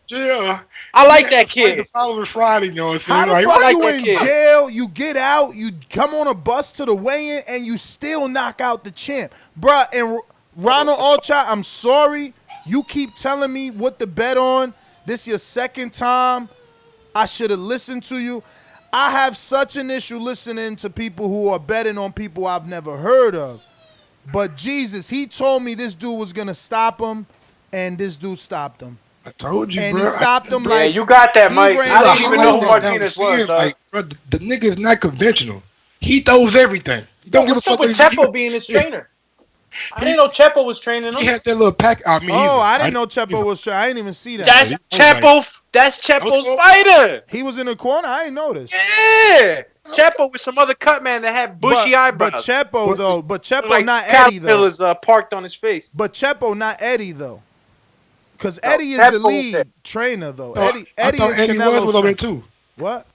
Yeah. I like that kid. The following Friday, you know what I'm saying? How the fuck you in jail, you get out, you come on a bus to the weigh-in, and you still knock out the champ? Bruh, and Ronald Alchai, I'm sorry. You keep telling me what to bet on. This your second time. I should have listened to you. I have such an issue listening to people who are betting on people I've never heard of. But Jesus, he told me this dude was going to stop him, and this dude stopped him. I told you, and bro. And he stopped him like... Yeah, you got that, Mike. I didn't even know who Martinez was, like, bro, the nigga is not conventional. He throws everything. He don't give a fuck. What's up with Chepo being his trainer? I didn't know Chepo was training him. He had that little pack. I didn't know Chepo was training. I didn't even see that. That's Chepo. That's Chepo's fighter. He was in the corner. I didn't know this. Yeah. Chepo with some other cut man that had bushy eyebrows. But Chepo like not Eddie though. Caterpillars parked on his face. But Chepo not Eddie though. Because Eddie is the lead trainer though. Eddie is Eddie was over there too. What?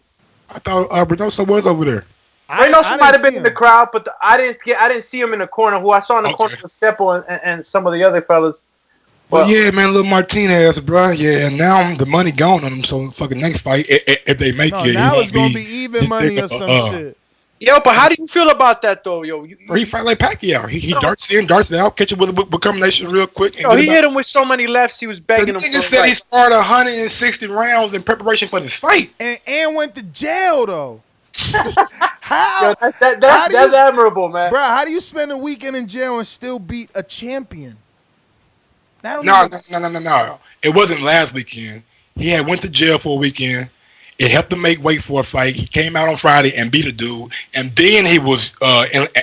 I thought Reynoso was over there. Reynoso might have been in the crowd, but I didn't see him in the corner. Who I saw in the corner was Chepo and some of the other fellas. Well, yeah, man, little Martinez, bro. Yeah, and now the money gone on him. So fucking next fight, if they make it, now it's gonna be even money or some shit. Yo, but how do you feel about that though, yo? He fight like Pacquiao. He darts in, darts out, catch it with combination real quick. Yo, he hit him with so many lefts. He was begging him. The nigga said he sparred 160 rounds in preparation for this fight, and went to jail though. How? Yo, that's admirable, man. Bro, how do you spend a weekend in jail and still beat a champion? No. It wasn't last weekend. He had went to jail for a weekend. It helped him make weight for a fight. He came out on Friday and beat a dude, and then he was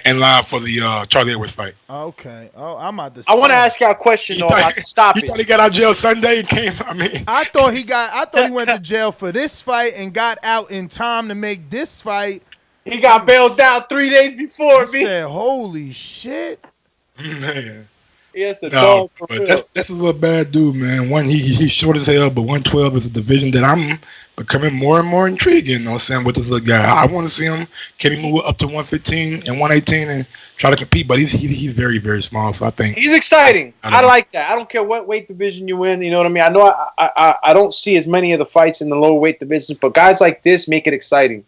in line for the Charlie Edwards fight. Okay. Oh, I'm about to. I want to ask you a question though. About stop you thought he got out of jail Sunday and came? I thought he went to jail for this fight and got out in time to make this fight. He got bailed out 3 days before me. Said, "Holy shit, man." Yes, dog for but that's a little bad dude, man. One, he's short as hell, but 112 is a division that I'm becoming more and more intrigued in. You know what I'm saying, with this little guy. I want to see him. Can he move up to 115 and 118 and try to compete? But he's very, very small, so I think he's exciting. I like that. I don't care what weight division you in. You know what I mean? I know I don't see as many of the fights in the lower weight divisions, but guys like this make it exciting.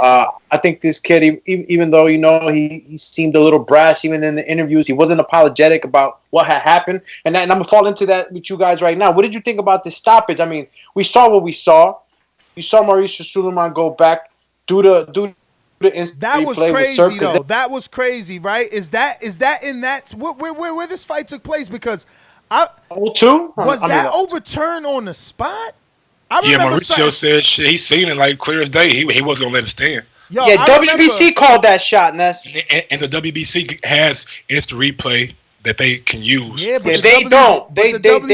I think this kid, even though, you know, he seemed a little brash, even in the interviews, he wasn't apologetic about what had happened. And I'm going to fall into that with you guys right now. What did you think about this stoppage? I mean, we saw what we saw. You saw Mauricio Suleiman go back, do the instant that was replay crazy, though. That was crazy, right? Is that in that where this fight took place? Because was that overturned on the spot? Mauricio said shit, he seen it like clear as day. He wasn't gonna let it stand. Yo, WBC called that shot, Ness. And the WBC has instant replay that they can use. Yeah, but they don't. They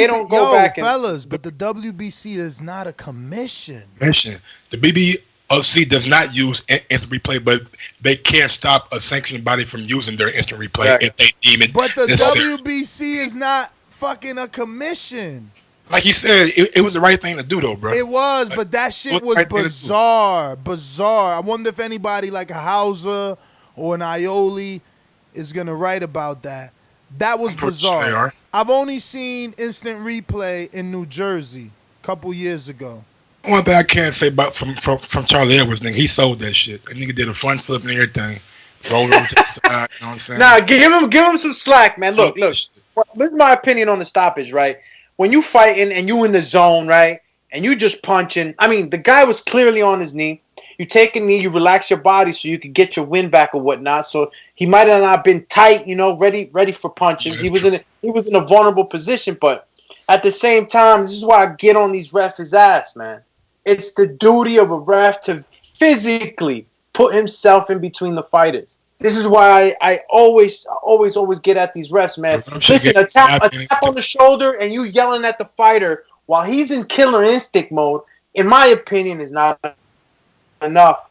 don't go back. Fellas, but the WBC is not a commission. The BBOC does not use instant replay, but they can't stop a sanctioned body from using their instant replay if they deem it. But the WBC is not fucking a commission. Like you said, it was the right thing to do, though, bro. It was, but that shit was bizarre. I wonder if anybody like a Hauser or an Aioli is going to write about that. That was bizarre. I've only seen instant replay in New Jersey a couple years ago. One thing I can't say about from Charlie Edwards, nigga, he sold that shit. That nigga did a front flip and everything. Rolled over to the side, you know what I'm saying? Nah, give him some slack, man. Look. This is my opinion on the stoppage, right? When you fighting and you in the zone, right, and you just punching, I mean, the guy was clearly on his knee. You take a knee, you relax your body so you can get your wind back or whatnot. So he might have not been tight, ready for punches. He was in a vulnerable position, but at the same time, this is why I get on these refs' ass, man. It's the duty of a ref to physically put himself in between the fighters. This is why I always get at these refs, man. Listen, a tap on the shoulder and you yelling at the fighter while he's in killer instinct mode, in my opinion, is not enough.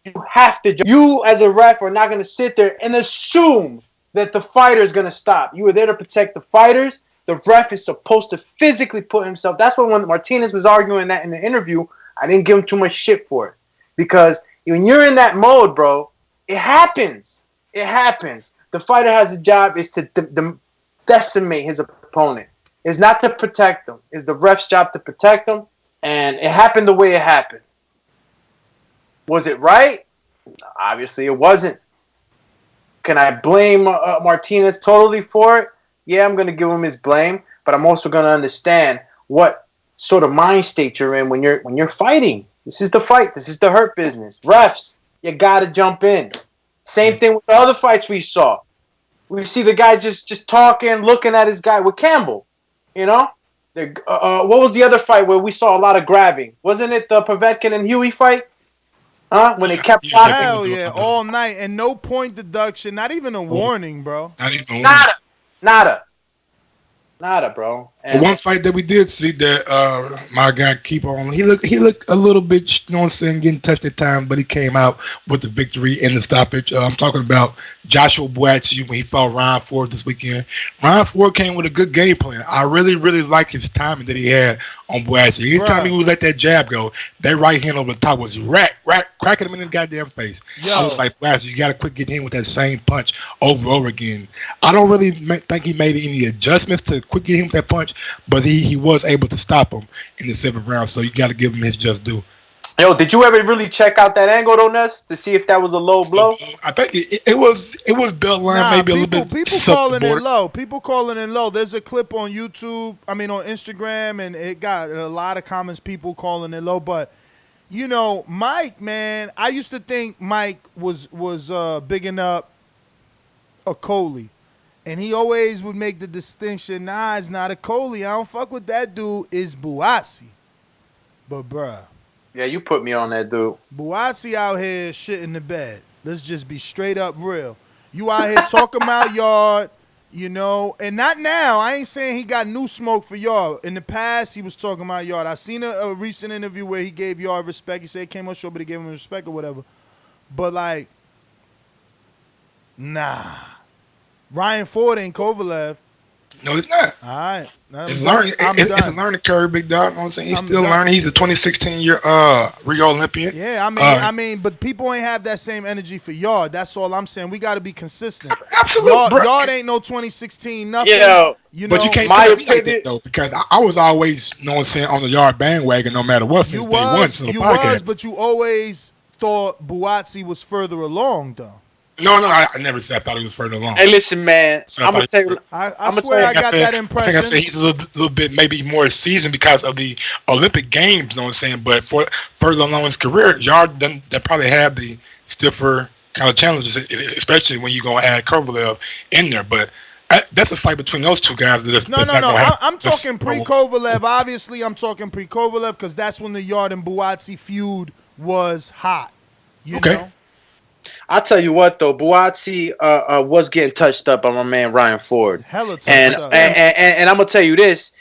You as a ref are not going to sit there and assume that the fighter is going to stop. You are there to protect the fighters. The ref is supposed to physically put himself. That's what when Martinez was arguing that in the interview, I didn't give him too much shit for it. Because when you're in that mode, bro, it happens. It happens. The fighter has a job is to decimate his opponent. It's not to protect them. It's the ref's job to protect them. And it happened the way it happened. Was it right? Obviously, it wasn't. Can I blame Martinez totally for it? Yeah, I'm going to give him his blame. But I'm also going to understand what sort of mind state you're in when you're fighting. This is the fight. This is the hurt business. Refs, you got to jump in. Same thing with the other fights we saw. We see the guy just talking, looking at his guy with Campbell. What was the other fight where we saw a lot of grabbing? Wasn't it the Povetkin and Hughie fight? When they kept talking? Hell yeah, all night. And no point deduction, not even a warning, bro. Not even Nada, bro. And one fight that we did see that my guy keep on. He looked a little bit, getting touched at time, but he came out with the victory in the stoppage. I'm talking about Joshua Buatsi when he fought Ryan Ford this weekend. Ryan Ford came with a good game plan. I really, really liked his timing that he had on Buatsi. Anytime he would let that jab go, that right hand over the top was cracking him in the goddamn face. I was like, Buatsi, you got to quit getting him with that same punch over and over again. I don't really think he made any adjustments to quit getting him with that punch, but he was able to stop him in the 7th round, so you got to give him his just due. Yo, did you ever really check out that angle, though, Ness, to see if that was a low blow? I think it was belt line, maybe a little bit. People calling it low. People calling it low. There's a clip on YouTube, on Instagram, and it got a lot of comments, people calling it low. But, Mike, man, I used to think Mike was bigging up a Coley. And he always would make the distinction, nah, it's not a Coley. I don't fuck with that dude. It's Buatsi. But, bruh. Yeah, you put me on that dude. Buatsi out here shit in the bed. Let's just be straight up real. You out here talking about yard, and not now. I ain't saying he got new smoke for yard. In the past, he was talking about yard. I seen a recent interview where he gave yard respect. He said he came on short, but he gave him respect or whatever. But, nah. Ryan Ford ain't Kovalev. No, it's not. All right. It's a learning curve, big dog. You know what I'm saying? He's still learning. He's a 2016 year Rio Olympian. Yeah, but people ain't have that same energy for yard. That's all I'm saying. We got to be consistent. Absolutely, yard ain't no 2016 nothing. But you can't tell me like that, though, because I was always, on the yard bandwagon no matter what since day one. You was, but you always thought Buatsi was further along, though. No, I never said I thought he was further along. Hey, listen, man. I'm gonna tell you. I swear I got that impression. I think I said he's a little bit maybe more seasoned because of the Olympic Games. You know what I'm saying? But for further along in his career, Yard they probably have the stiffer kind of challenges, especially when you're gonna add Kovalev in there. But that's a fight between those two guys. No. I'm talking pre-Kovalev. Obviously, I'm talking pre-Kovalev because that's when the Yard and Buatsi feud was hot. You know? I'll tell you what, though, Buatsi was getting touched up by my man Ryan Ford. Hella touched up. And I'm going to tell you this,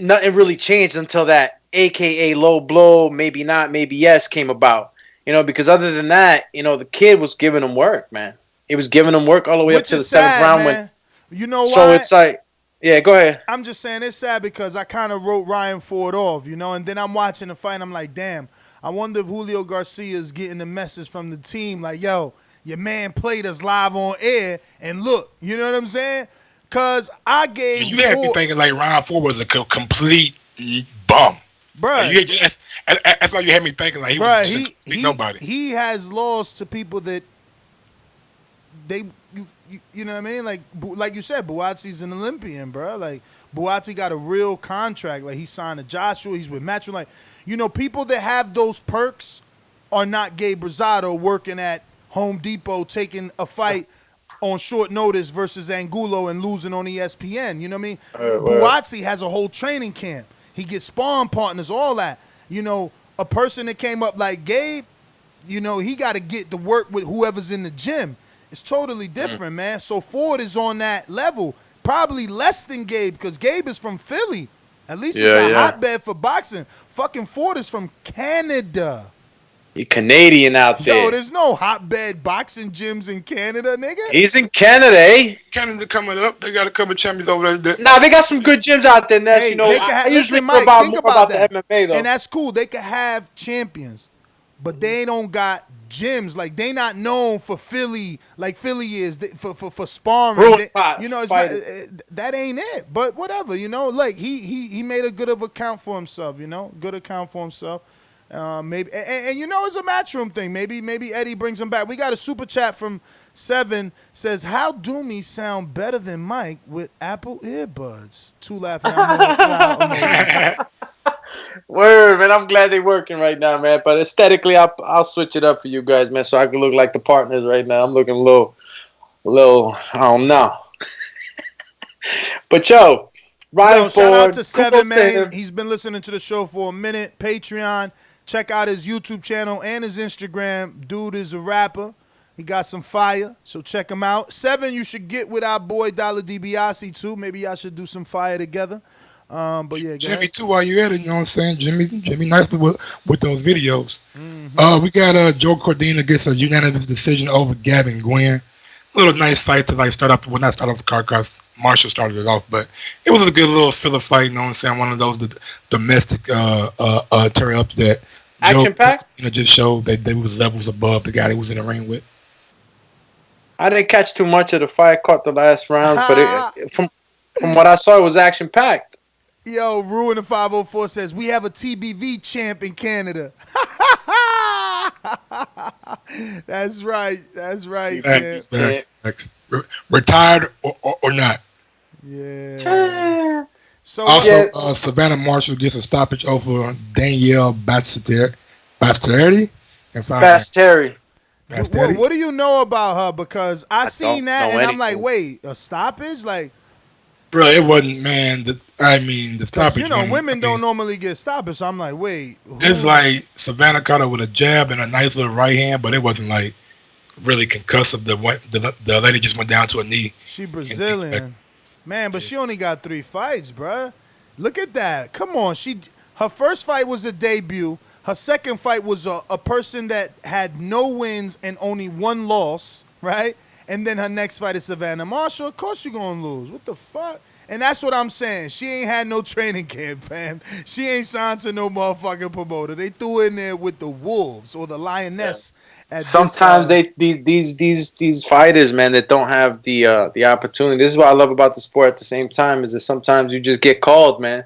nothing really changed until that AKA low blow, maybe not, maybe yes came about. Because other than that, the kid was giving him work, man. He was giving him work all the way up to the 7th round. Man. You know why? So it's like, yeah, go ahead. I'm just saying it's sad because I kind of wrote Ryan Ford off, and then I'm watching the fight and I'm like, damn, I wonder if Julio Garcia is getting the message from the team like, yo, your man played us live on air and look, you know what I'm saying? Because I gave you had me thinking like Ryan Ford was a complete bum. Bruh. That's why you had me thinking like he was just nobody. He has lost to people that you know what I mean? Like you said, Buatsi's an Olympian, bro. Like, Buatsi got a real contract. Like, he signed to Joshua. He's with Metro. Like, people that have those perks are not Gabe Rosado working at Home Depot taking a fight on short notice versus Angulo and losing on ESPN. You know what I mean? Butasi has a whole training camp. He gets sparring partners, all that. You know, a person that came up like Gabe, you know, he got to get to work with whoever's in the gym. It's totally different, man. So Ford is on that level, probably less than Gabe, because Gabe is from Philly. At least it's a hotbed for boxing. Fucking Ford is from Canada. He Canadian out there. Yo, there's no hotbed boxing gyms in Canada, nigga. He's in Canada, eh? Canada coming up. They got a couple champions over there. Nah, they got some good gyms out there, Ness. Hey, you know, I usually Mike, think about that. The MMA, though. And that's cool. They could have champions, but they don't got gyms. Like, they not known for Philly, like Philly is, for sparring. You know, it's not, that ain't it. But whatever, you know. Like, he made a good of account for himself, you know. Good account for himself. Maybe and you know, it's a matchroom thing. Maybe Eddie brings him back. We got a super chat from Seven, says, how do me sound better than Mike with Apple earbuds? Two laughing. Word, man. I'm glad they're working right now, man. But aesthetically, I'll switch it up for you guys, man, so I can look like the partners right now. I'm looking a little, I don't know. But yo, Ryan Ford, shout out to Seven, man. He's been listening to the show for a minute. Patreon. Check out his YouTube channel and his Instagram. Dude is a rapper. He got some fire, so check him out. Seven, you should get with our boy Dollar DiBiase too. Maybe y'all should do some fire together. But yeah, Jimmy too. While you at it, you know what I'm saying? Jimmy nice with those videos. We got Joe Cordina gets a unanimous decision over Gavin Gwynne. A little nice fight to start off. Well, not start off the card because Marshall started it off, but it was a good little filler fight. You know what I'm saying? One of those domestic turn ups that action packed. You know, just showed that they was levels above the guy that was in the ring with. I didn't catch too much of the fight. Caught the last rounds, but from what I saw, it was action packed. Yo, Ruin the 504 says we have a TBV champ in Canada. That's right. Retired or not. Yeah. So also, Savannah Marshall gets a stoppage over Danielle Basteri. Basteri. What do you know about her? Because I seen that and I'm like, wait, a stoppage? Like, bro, it wasn't, man. The stoppage. You know, women don't normally get stoppage, so I'm like, wait. It's like Savannah caught her with a jab and a nice little right hand, but it wasn't like really concussive. The lady just went down to a knee. She Brazilian. Man, but she only got 3 fights, bruh. Look at that. Come on. Her first fight was a debut. Her second fight was a person that had no wins and only 1 loss, right? And then her next fight is Savannah Marshall. Of course you're going to lose. What the fuck? And that's what I'm saying. She ain't had no training camp, fam. She ain't signed to no motherfucking promoter. They threw her in there with the Wolves or the Lioness. Sometimes these fighters, man, that don't have the opportunity. This is what I love about the sport. At the same time, is that sometimes you just get called, man,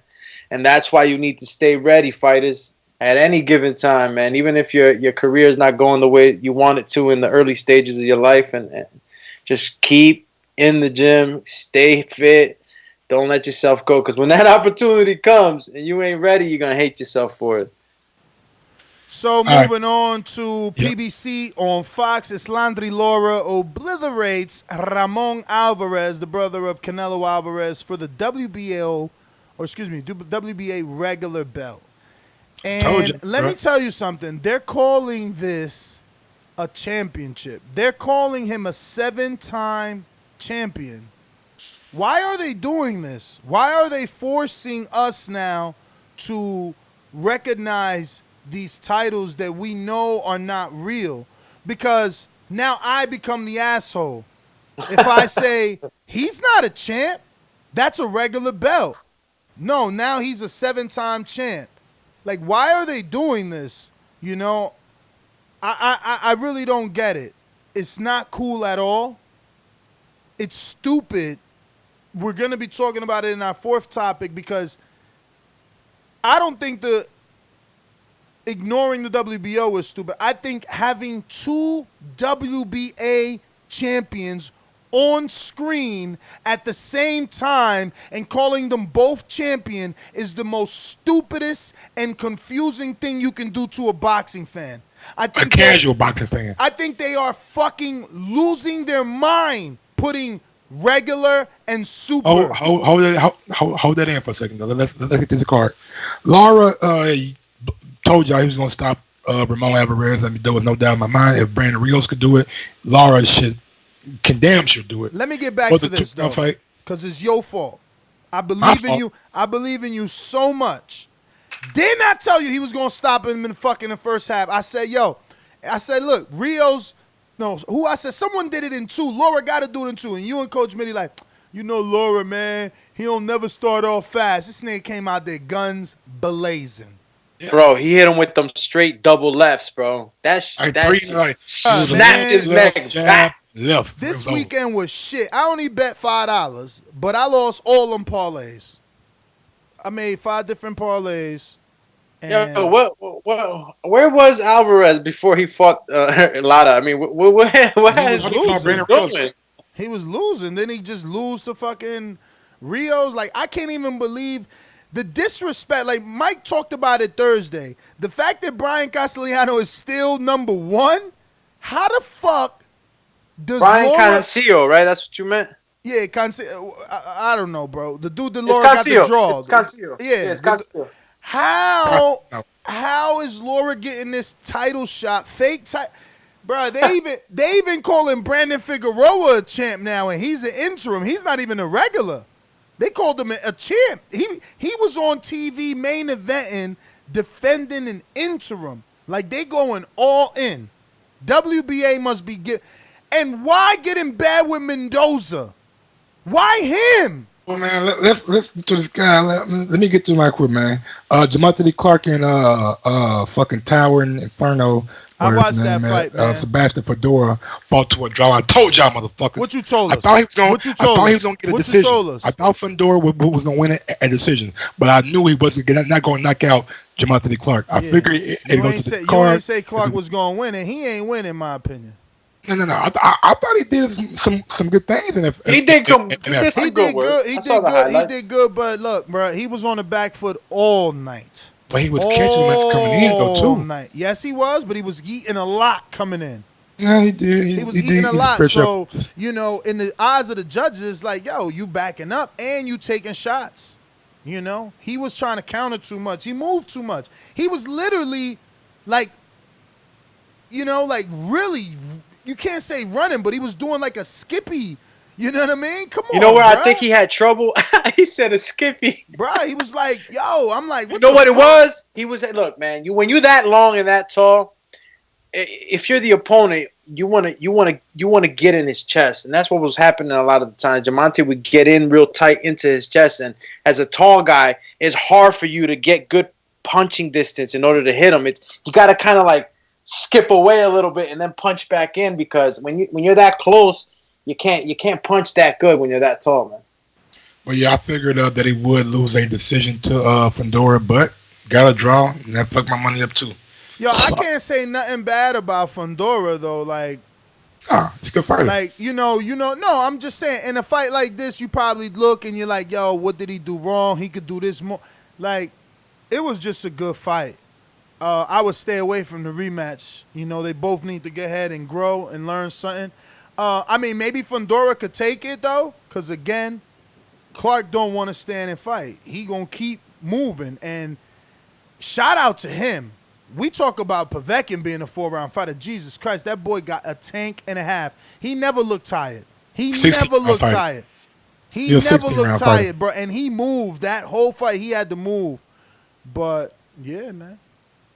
and that's why you need to stay ready, fighters, at any given time, man. Even if your career is not going the way you want it to in the early stages of your life, and just keep in the gym, stay fit. Don't let yourself go, because when that opportunity comes and you ain't ready, you're gonna hate yourself for it. So moving on to PBC on Fox, Lara obliterates Ramon Alvarez, the brother of Canelo Alvarez, for the WBA regular belt. And let me tell you something. They're calling this a championship. They're calling him a 7-time champion. Why are they doing this? Why are they forcing us now to recognize these titles that we know are not real? Because now I become the asshole. If I say, he's not a champ, that's a regular belt. No, now he's a 7-time champ. Like, why are they doing this? You know, I really don't get it. It's not cool at all. It's stupid. We're going to be talking about it in our 4th topic, because I don't think ignoring the WBO is stupid. I think having 2 WBA champions on screen at the same time and calling them both champion is the most stupidest and confusing thing you can do to a boxing fan. I think a casual boxing fan. I think they are fucking losing their mind putting regular and super. Hold that in for a second. Though. Let's get to the card. Lara told y'all he was gonna stop Ramon Alvarez. I mean, there was no doubt in my mind. If Brandon Rios could do it, Lara can damn sure do it. Let me get back to this though, because it's your fault. I believe in you. I believe in you so much. Didn't I tell you he was gonna stop him in the first half? I said, look, Rios. No, I said someone did it in 2. Lara got to do it in 2, and you and Coach Mitty like, Lara, man, he don't never start off fast. This nigga came out there guns blazing. Yeah. Bro, he hit him with them straight double lefts, bro. That snapped his neck back. Left. This weekend was shit. I only bet $5, but I lost all them parlays. I made 5 different parlays. And where was Alvarez before he fought Lara? I mean, what he was losing. He was losing. Then he just lose to fucking Rios. Like, I can't even believe the disrespect. Like, Mike talked about it Thursday. The fact that Brian Castellano is still number 1, how the fuck does Brian Cancillo, right? That's what you meant? Yeah, Cancillo. I don't know, bro. The dude that Lara got the draw. It's Cancillo. Yeah, it's Cancillo. How is Lara getting this title shot? Fake title. Bro, they even calling Brandon Figueroa a champ now, and he's an interim. He's not even a regular. They called him a champ. He was on TV main eventing, defending an interim. Like, they going all in. WBA must be good. And why get in bad with Mendoza? Why him? Well, man, let's to this guy. Let me get to my quick, man. Jamontay Clark and fucking Tower and Inferno. I watched that fight, man. Sebastían Fundora fought to a draw. I told y'all, motherfuckers. What you told us? I thought he was going to get a decision. I thought Fundora was going to win a decision, but I knew he wasn't not going to knock out Jamontay Clark. I figured it goes to the card. You ain't say Clark was going to win, and he ain't winning, in my opinion. No. I thought he did some good things. He did good. He did good. But look, bro, he was on the back foot all night. But he was catching what's coming in though too. Night. Yes, he was, but he was eating a lot coming in. Yeah, he did. He was eating a lot. So in the eyes of the judges, it's like, yo, you backing up and you taking shots. He was trying to counter too much. He moved too much. He was literally like, really. You can't say running, but he was doing like a skippy. You know what I mean? Come on, You know where I think he had trouble? He said a skippy. Bro, he was like, yo, I'm like, what it was? He was, look, man, when you that long and that tall, if you're the opponent, you want to get in his chest. And that's what was happening a lot of the time. Jamontay would get in real tight into his chest. And as a tall guy, it's hard for you to get good punching distance in order to hit him. You got to kind of like skip away a little bit and then punch back in, because when you're that close, you can't punch that good when you're that tall, man. Well, yeah, I figured that he would lose a decision to Fundora, but got a draw, and that fucked my money up too. Yo, I can't say nothing bad about Fundora though. Like, it's a good fighter. Like, no, I'm just saying, in a fight like this, you probably look and you're like, yo, what did he do wrong? He could do this more. Like, it was just a good fight. I would stay away from the rematch. They both need to get ahead and grow and learn something. I mean, maybe Fundora could take it, though, because, again, Clark don't want to stand and fight. He going to keep moving. And shout out to him. We talk about Povetkin being a 4-round fighter. Jesus Christ, that boy got a tank and a half. He never looked tired. He never looked tired. He never looked tired, bro. And he moved that whole fight. He had to move. But, yeah, man.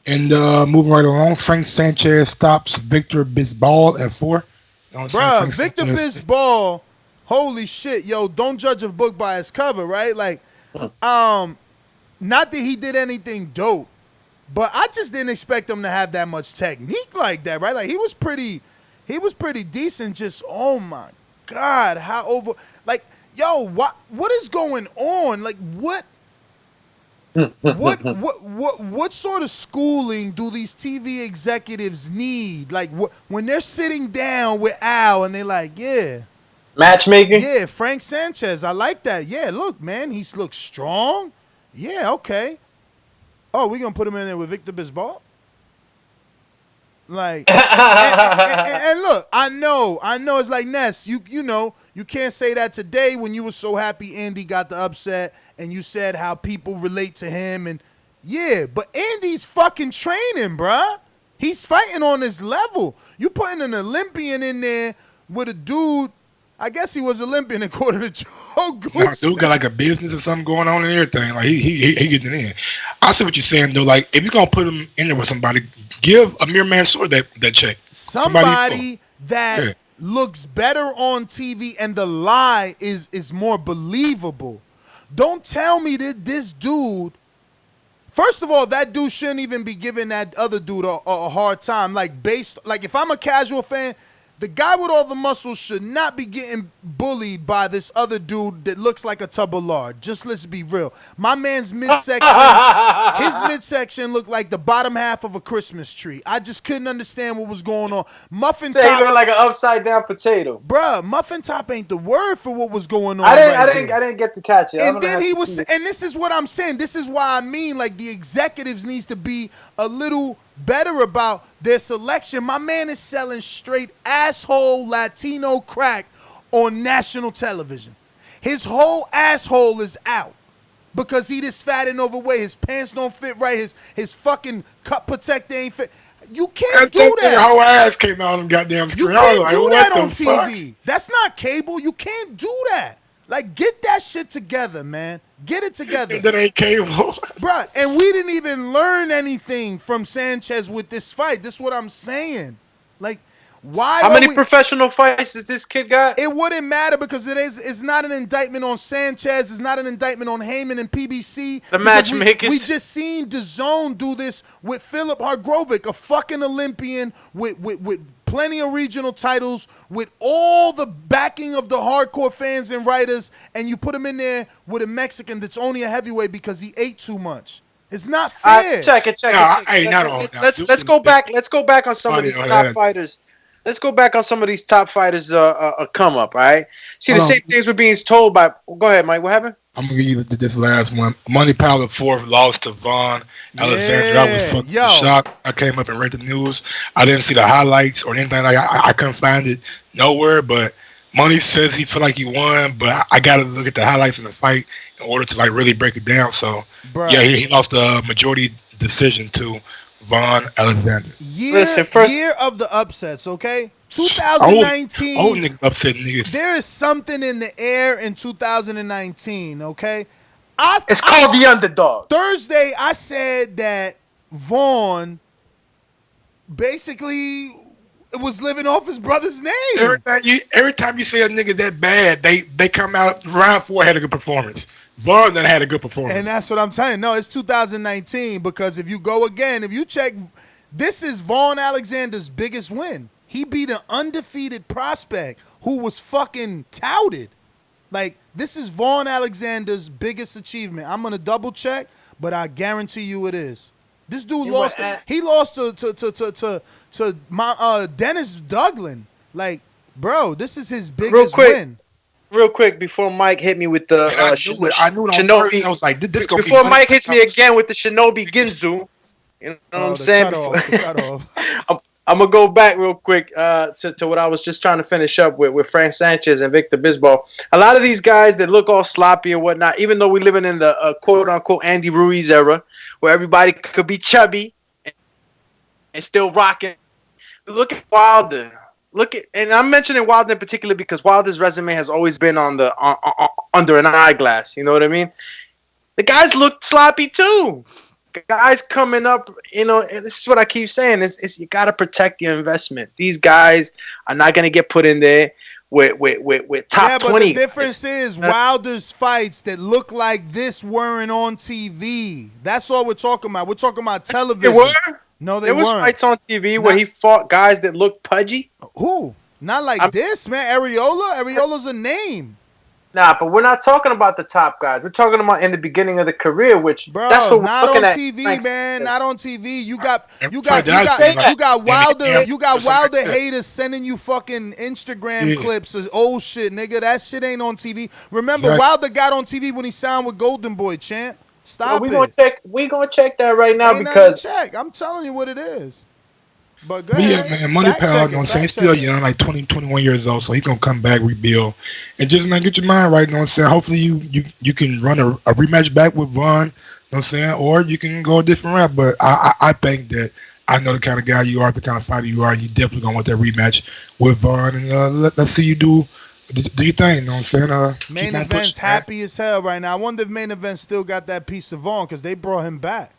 And moving right along, Frank Sanchez stops Victor Bisbal at 4. Bruh, Victor Bisbal, holy shit, yo, don't judge a book by its cover, right? Like, not that he did anything dope, but I just didn't expect him to have that much technique like that, right? Like, he was pretty decent, just, oh my God, how over, like, yo, what is going on? Like, what sort of schooling do these TV executives need? Like, when they're sitting down with Al and they're like, yeah. Matchmaking? Yeah, Frank Sanchez. I like that. Yeah, look, man, he looks strong. Yeah, okay. Oh, we going to put him in there with Victor Bisbal? Like, and look, I know, it's like Ness. You know, you can't say that today when you were so happy Andy got the upset, and you said how people relate to him, and yeah, but Andy's fucking training, bruh. He's fighting on this level. You putting an Olympian in there with a dude. I guess he was Olympian according to Joe Goose. Dude got like a business or something going on and everything. Like he getting in. I see what you're saying though. Like if you're gonna put him in there with somebody, give Amir Mansour that check. Somebody that looks better on TV and the lie is more believable. Don't tell me that this dude. First of all, that dude shouldn't even be giving that other dude a hard time. Like if I'm a casual fan. The guy with all the muscles should not be getting bullied by this other dude that looks like a tub of lard. Just let's be real. My man's midsection, his midsection looked like the bottom half of a Christmas tree. I just couldn't understand what was going on. Muffin top. He looked like an upside down potato. Bruh, muffin top ain't the word for what was going on. I didn't get to catch it. And then he was, and this is what I'm saying. This is why I mean, like the executives needs to be a little better about their selection. My man is selling straight asshole Latino crack on national television. His whole asshole is out because he this fat and overweight. His pants don't fit right. His fucking cup protector ain't fit. You can't do that. Your whole ass came out on goddamn screen. You can't do that on TV. That's not cable. You can't do that. Like, get that shit together, man. Get it together. That ain't cable. Bruh, and we didn't even learn anything from Sanchez with this fight. This is what I'm saying. Like, why? How many professional fights does this kid got? It wouldn't matter because it's not an indictment on Sanchez. It's not an indictment on Heyman and PBC. The matchmakers. We just seen DAZN do this with Philip Hargrovic, a fucking Olympian with plenty of regional titles, with all the backing of the hardcore fans and writers, and you put him in there with a Mexican that's only a heavyweight because he ate too much. It's not fair. Check it. Let's go back. Let's go back on some of these top fighters. Let's go back on some of these top fighters. Come up, all right? See, the same things were being told by. Go ahead, Mike. What happened? I'm gonna give you this last one. Money Powell, the fourth, lost to Vaughn. Alexander, I was fucking shocked. I came up and read the news. I didn't see the highlights or anything. Like I couldn't find it nowhere. But Money says he feel like he won, but I got to look at the highlights in the fight in order to like really break it down. So yeah, he lost a majority decision to Vaughn Alexander. Year of the upsets. Okay, 2019. Old niggas upset niggas. There is something in the air in 2019. Okay. It's called the underdog. Thursday, I said that Vaughn basically was living off his brother's name. Every time you say a nigga that bad, they come out. Round 4 had a good performance. Vaughn then had a good performance. And that's what I'm telling you. No, it's 2019 because if you go again, if you check, this is Vaughn Alexander's biggest win. He beat an undefeated prospect who was fucking touted. Like, this is Vaughn Alexander's biggest achievement. I'm going to double check, but I guarantee you it is. This dude lost. He lost to Dennis Douglin. Like, bro, this is his biggest win. Real quick, before Mike hit me with the I knew Shinobi. I was like, this gonna before Mike hits me again with the Shinobi Ginzu. You know what I'm saying? I'm gonna go back real quick to what I was just trying to finish up with Frank Sanchez and Victor Bisbal. A lot of these guys that look all sloppy and whatnot, even though we're living in the quote unquote Andy Ruiz era, where everybody could be chubby and still rocking. Look at Wilder. And I'm mentioning Wilder in particular because Wilder's resume has always been on the under an eyeglass. You know what I mean? The guys look sloppy too. Guys coming up, you know, and this is what I keep saying: is you got to protect your investment. These guys are not going to get put in there with top 20. Yeah, but the difference is Wilder's fights that look like this weren't on TV. That's all we're talking about. We're talking about television. They were? No, they weren't. There was fights on TV where he fought guys that looked pudgy. Who? Not like this, man. Ariola's a name. Nah, but we're not talking about the top guys. We're talking about in the beginning of the career, which that's what not we're looking on at. TV, man. Not on TV. You got Wilder. You got Wilder haters sending you fucking Instagram clips of old shit, nigga. That shit ain't on TV. Remember, Wilder got on TV when he signed with Golden Boy, champ. Stop it. We gonna check that right now ain't because check. I'm telling you what it is. But go Yeah, ahead. man, Money Fact Pal, check you it, know what I'm saying? fact Still check it. young, like 20, 21 years old, so he's gonna come back, rebuild, and just man, get your mind right. You know what I'm saying? Hopefully, you can run a rematch back with Vaughn. You know what I'm saying? Or you can go a different route. But I think that I know the kind of guy you are, the kind of fighter you are. You definitely gonna want that rematch with Vaughn, and let's see you do your thing. You know what I'm saying? Main Event's happy as hell right now. I wonder if Main Event still got that piece of Vaughn because they brought him back.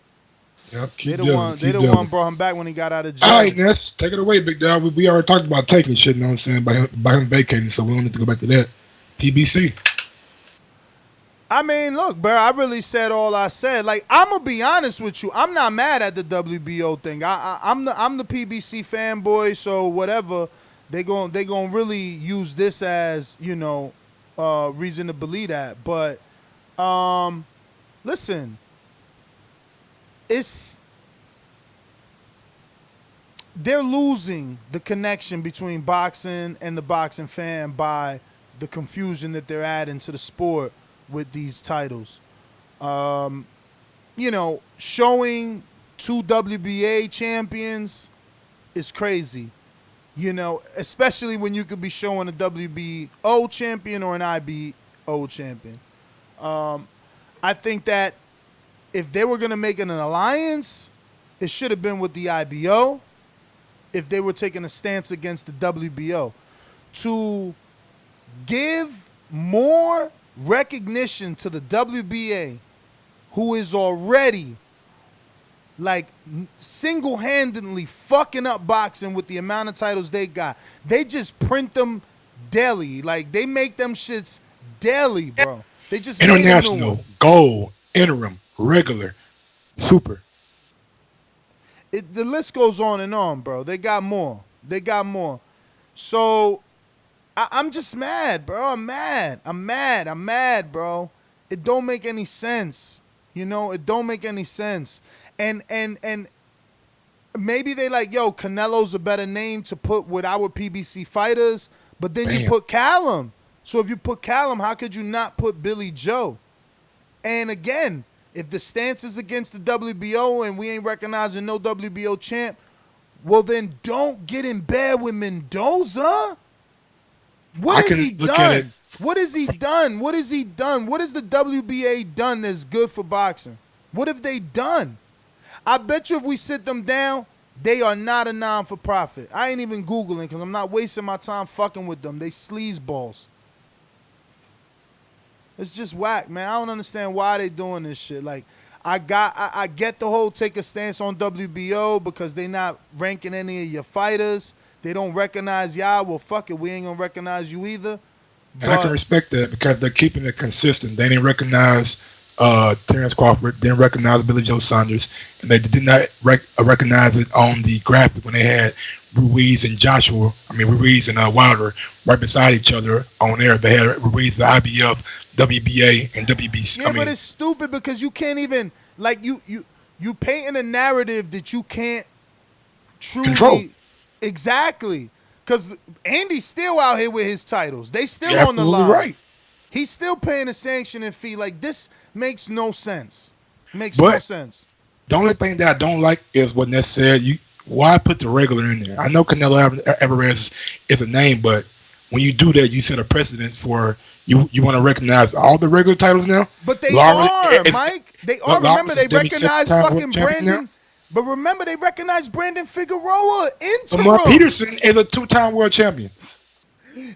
Yep, They the one brought him back when he got out of jail. All right, Ness, take it away, big dog. We already talked about taking shit, you know what I'm saying, by him vacating, so we don't need to go back to that. PBC. I mean, look, bro, I really said all I said. Like, I'm gonna be honest with you. I'm not mad at the WBO thing. I'm the PBC fanboy, so whatever. They gon' really use this as, reason to believe that. But listen. They're losing the connection between boxing and the boxing fan by the confusion that they're adding to the sport with these titles. Showing 2 WBA champions is crazy. Especially when you could be showing a WBO champion or an IBO champion. I think that if they were going to make an alliance, it should have been with the IBO if they were taking a stance against the WBO. To give more recognition to the WBA, who is already, like, single-handedly fucking up boxing with the amount of titles they got. They just print them daily. Like, they make them shits daily, bro. They just International, gold, interim, regular, super. The list goes on and on, bro. They got more. So I'm just mad, bro. I'm mad, bro. It don't make any sense. It don't make any sense. And maybe they like, yo, Canelo's a better name to put with our PBC fighters, but then you put Callum. So if you put Callum, how could you not put Billy Joe? And again, if the stance is against the WBO and we ain't recognizing no WBO champ, well then don't get in bed with Mendoza. What has he done? What has he done? What has he done? What has the WBA done that's good for boxing? What have they done? I bet you if we sit them down, they are not a non-for-profit. I ain't even Googling because I'm not wasting my time fucking with them. They sleazeballs. It's just whack, man. I don't understand why they doing this shit. Like, I get the whole take a stance on WBO because they not ranking any of your fighters. They don't recognize y'all. Well, fuck it. We ain't going to recognize you either. And I can respect that because they're keeping it consistent. They didn't recognize Terrence Crawford, didn't recognize Billy Joe Saunders, and they did not recognize it on the graphic when they had Ruiz and Wilder right beside each other on there. They had Ruiz, the IBF, WBA, and WBC. Yeah, but it's stupid because you can't even, like, you painting a narrative that you can't truly control. Exactly. Because Andy's still out here with his titles. They still on the absolutely line. Right. He's still paying a sanctioning fee. Like, this makes no sense. No sense. The only thing that I don't like is what Ness said. Why put the regular in there? I know Canelo Alvarez is a name, but when you do that, you set a precedent for you want to recognize all the regular titles now. But they are, Mike. They are. Remember, they recognize fucking Brandon. But remember, they recognize Brandon Figueroa interim. Lamar Peterson is a 2-time world champion.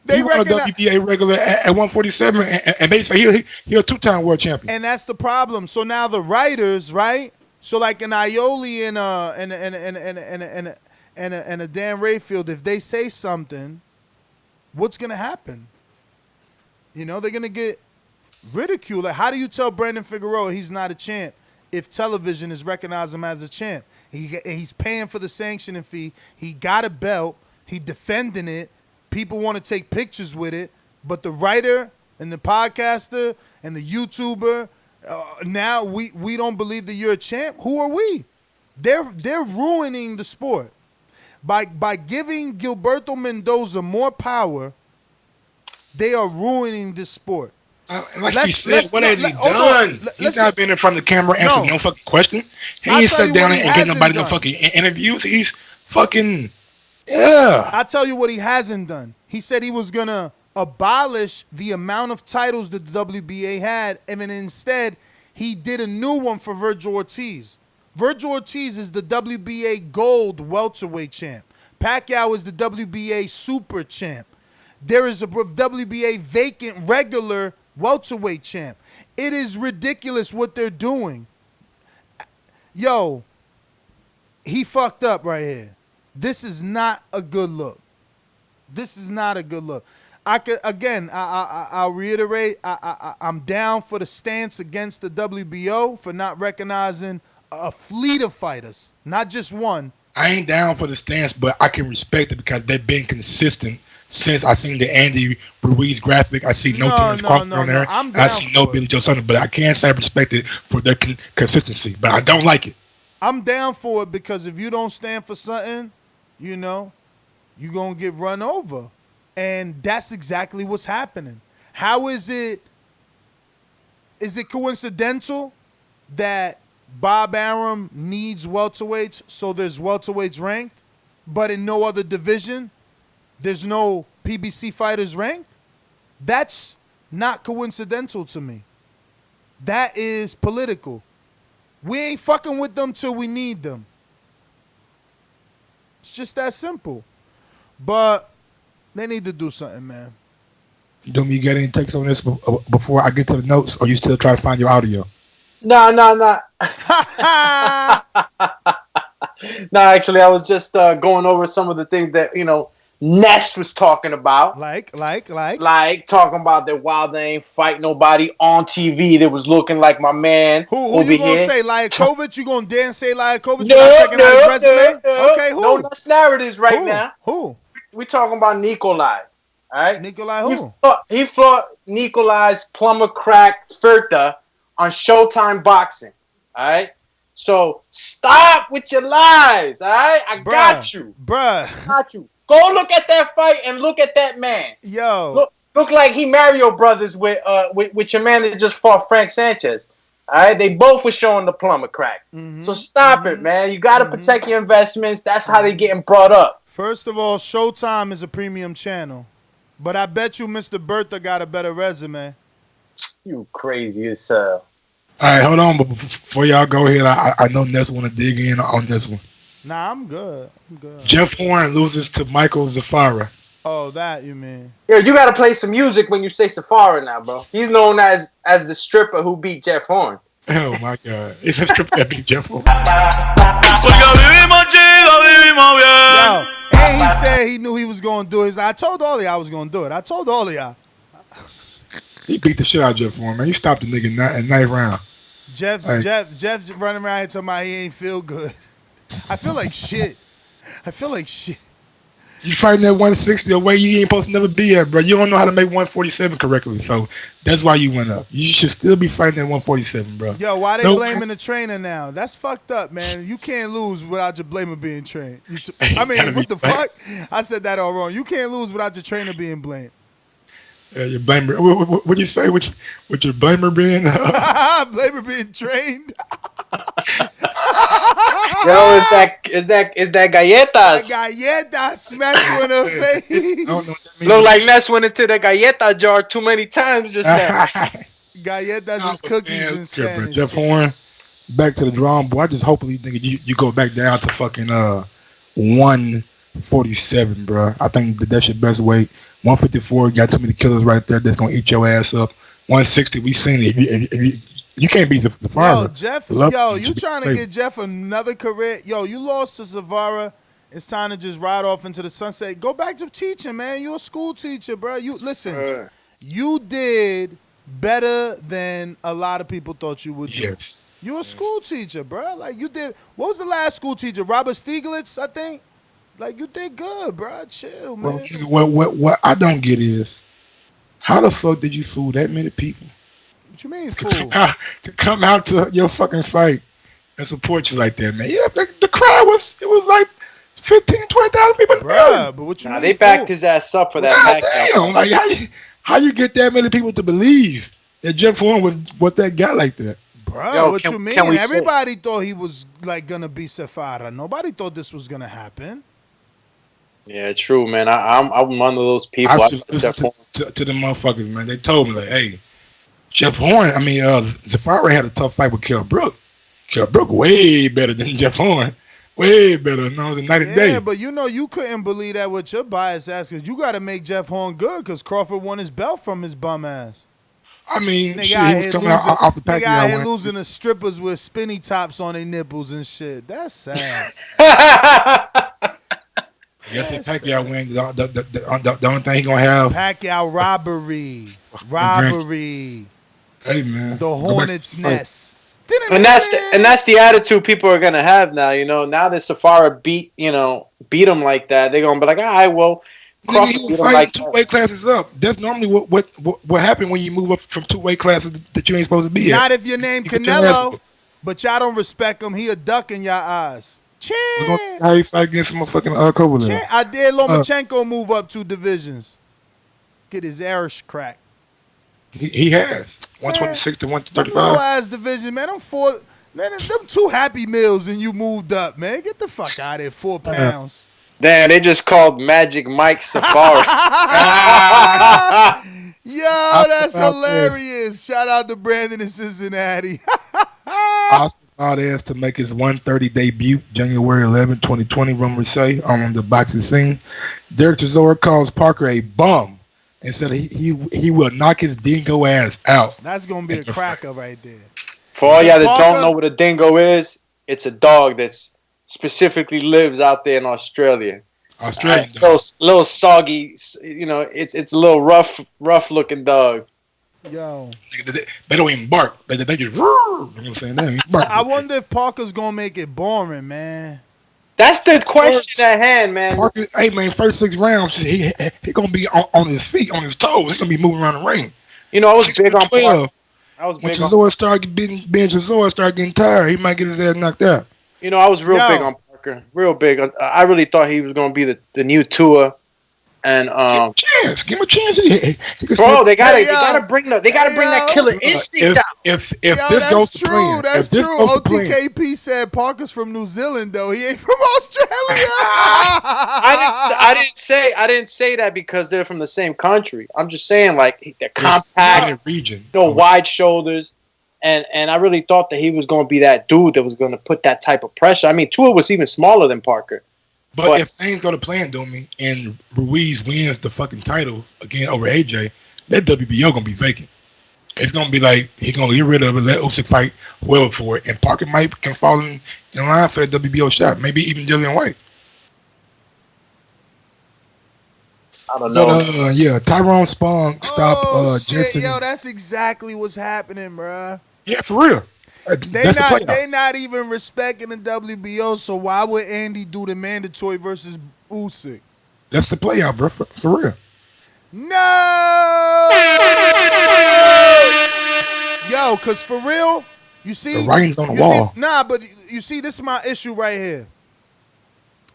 They won a WBA regular at 147, and they say he's a 2-time world champion. And that's the problem. So now the writers, right? So like an Ioli and a Dan Rayfield, if they say something, what's gonna happen? They're gonna get ridiculed. Like, how do you tell Brandon Figueroa he's not a champ if television is recognizing him as a champ? He's paying for the sanctioning fee. He got a belt. He defending it. People want to take pictures with it, but the writer and the podcaster and the YouTuber, now we don't believe that you're a champ. Who are we? They're ruining the sport by giving Gilberto Mendoza more power. They are ruining this sport. Like he said, what has he done? He's not been in front of the camera answering no fucking question. He ain't sat down and get nobody no fucking interviews. Fucking, yeah. I'll tell you what he hasn't done. He said he was going to abolish the amount of titles that the WBA had, and then instead he did a new one for Virgil Ortiz. Virgil Ortiz is the WBA Gold welterweight champ. Pacquiao is the WBA Super champ. There is a WBA vacant regular welterweight champ. It is ridiculous what they're doing. Yo, he fucked up right here. This is not a good look. This is not a good look. I'll reiterate, I'm down for the stance against the WBO for not recognizing a fleet of fighters, not just one. I ain't down for the stance, but I can respect it because they've been consistent since I seen the Andy Ruiz graphic. I see no Terrence Crawford on there. I see no Billy Joe Saunders, but I can't say I respect it for their consistency. But I don't like it. I'm down for it because if you don't stand for something, you know, you're going to get run over. And that's exactly what's happening. How is it coincidental that Bob Arum needs welterweights, so there's welterweights ranked, but in no other division, there's no PBC fighters ranked? That's not coincidental to me. That is political. We ain't fucking with them till we need them. It's just that simple. But they need to do something, man. Do you get any takes on this before I get to the notes, or you still try to find your audio? No. No, actually, I was just going over some of the things that, you know, Ness was talking about. Like talking about that Wilder ain't fight nobody on TV that was looking like my man. Who you gonna say? Liakovic? You gonna dare say Liakovic? No, checking out his resume? Okay, who? No less narratives now. Who? We talking about Nikolai. All right? Nikolai who? He fought Nikolai's plumber crack Furta on Showtime Boxing. All right? So stop with your lies. All right? I got you. Got you. Go look at that fight and look at that man. Yo. Look like he Mario Brothers with your man that just fought Frank Sanchez. All right? They both were showing the plumber crack. Mm-hmm. So stop it, man. You got to protect your investments. That's how they getting brought up. First of all, Showtime is a premium channel. But I bet you Mr. Bertha got a better resume. You crazy as hell. All right, hold on. But before y'all go ahead, I know Ness want to dig in on this one. Nah, I'm good. Jeff Horn loses to Michael Zafara. Oh, that you mean? Yeah, you got to play some music when you say Zafara now, bro. He's known as the stripper who beat Jeff Horn. Oh, my God. It's a stripper that beat Jeff Horn. Yo, and he said he knew he was going to do it. I told all of y'all I was going to do it. I told all of y'all. He beat the shit out of Jeff Horn, man. You stopped the nigga in ninth round. Jeff running around here talking about he ain't feel good. I feel like shit. You fighting at 160 a way you ain't supposed to never be at, bro. You don't know how to make 147 correctly, so that's why you went up. You should still be fighting at 147, bro. Yo, why they blaming the trainer now? That's fucked up, man. You can't lose without your blamer being trained. I mean, what the fuck? I said that all wrong. You can't lose without your trainer being blamed. Yeah, your blamer. What do you say with your blamer being? Blamer being trained. Yo, is that galletas? Galletas smack you in the face. Look like Ness went into the galleta jar too many times just now. Galletas is cookies in Spanish. Jeff Horn, back to the drawing board. I just hope you go back down to fucking 147, bro. I think that's your best weight. 154, got too many killers right there that's gonna eat your ass up. 160, we seen it. If you can't beat the farmer. Yo, Jeff, you trying to get Jeff another career? Yo, you lost to Zavara. It's time to just ride off into the sunset. Go back to teaching, man. You're a school teacher, bro. You listen. You did better than a lot of people thought you would do. Yes. You're a school teacher, bro. Like you did. What was the last school teacher? Robert Stieglitz, I think. Like you did good, bro. Chill, man. Well, what I don't get is how the fuck did you fool that many people? What you mean, fool? To come out to your fucking fight and support you like that, man. Yeah, the crowd was like 15,000, 20,000 people. Bruh, but what you mean? They backed his ass up for that. Damn, like how you get that many people to believe that Jeff Horn was what that guy like that? Bruh, Bro, what you mean? Everybody thought he was like gonna be Safara. Nobody thought this was gonna happen. Yeah, true, man. I'm one of those people. I listen to the motherfuckers, man. They told me like, hey, Jeff Horn. I mean, Safari had a tough fight with Kell Brook. Kell Brook way better than Jeff Horn. Way better. No, the night and day. Yeah, but you couldn't believe that with your bias ass, because you got to make Jeff Horn good, because Crawford won his belt from his bum ass. I mean, shit, he was coming out off the Pacquiao. They got here losing to strippers with spinny tops on their nipples and shit. That's sad. Yes, the Pacquiao win. The only thing he gonna have. Pacquiao robbery. Hey man, the Hornet's nest. And that's the attitude people are gonna have now. Now that Safara beat him like that, they're gonna be like, all right, well, he was fighting 2 weight classes up. That's normally what happened when you move up from 2 weight classes that you ain't supposed to be Not if you're named Canelo, but y'all don't respect him. He a duck in your eyes. How you fight against motherfucking Kovalev? I did Lomachenko move up 2 divisions. Get his Irish crack. He has 126 to 135. Low ass division, man. Them 2 Happy Meals and you moved up, man. Get the fuck out of here, 4 pounds. Damn, they just called Magic Mike Safari. Yo, that's hilarious. Shout out to Brandon in Cincinnati. Oscar Valdez to make his 130 debut January 11, 2020, rumors say, on the boxing scene. Derek Chisora calls Parker a bum and said he will knock his dingo ass out. That's going to be a cracker right there. For all y'all that don't know what a dingo is, it's a dog that's specifically lives out there in Australia. Little soggy, it's a little rough looking dog. Yo, they don't even bark. They just you know what I'm saying? I wonder if Parker's gonna make it boring, man. That's the question at hand, man. Parker, hey man, first 6 rounds, he gonna be on his feet, on his toes. He's gonna be moving around the ring. I was big on Parker. When Chisora started getting Chisora started getting tired, he might get his ass knocked out. I was real big on Parker. Real big. I really thought he was going to be the new Tua. And give him a chance. Bro, they gotta bring that killer instinct out. If this goes to plan, that's true. OTKP said Parker's from New Zealand, though. He ain't from Australia. I didn't say that because they're from the same country. I'm just saying like they're compact, region, wide shoulders. And I really thought that he was going to be that dude that was going to put that type of pressure. I mean, Tua was even smaller than Parker. But if things go to plan, Domi, and Ruiz wins the fucking title again over AJ, that WBO going to be vacant. It's going to be like he's going to get rid of it, let Usyk fight whoever for it, and Parker can fall in line for that WBO shot, maybe even Dillian White. I don't know. But, Tyrone Spong stopped Jensen. Yo, that's exactly what's happening, bruh. Yeah, for real. They not even respecting the WBO, so why would Andy do the mandatory versus Usyk? That's the play out, bro. For real. No! Yo, because for real, you see... The writing's on the wall. But you see, this is my issue right here.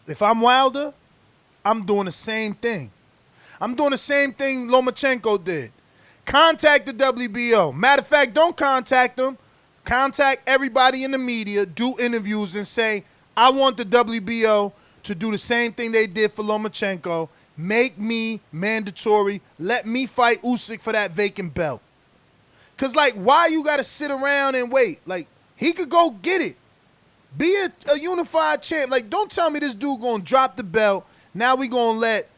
If I'm Wilder, I'm doing the same thing. I'm doing the same thing Lomachenko did. Contact the WBO. Matter of fact, don't contact them. Contact everybody in the media, do interviews, and say, I want the WBO to do the same thing they did for Lomachenko. Make me mandatory. Let me fight Usyk for that vacant belt. Because, why you got to sit around and wait? He could go get it. Be a unified champ. Don't tell me this dude going to drop the belt. Now we going to let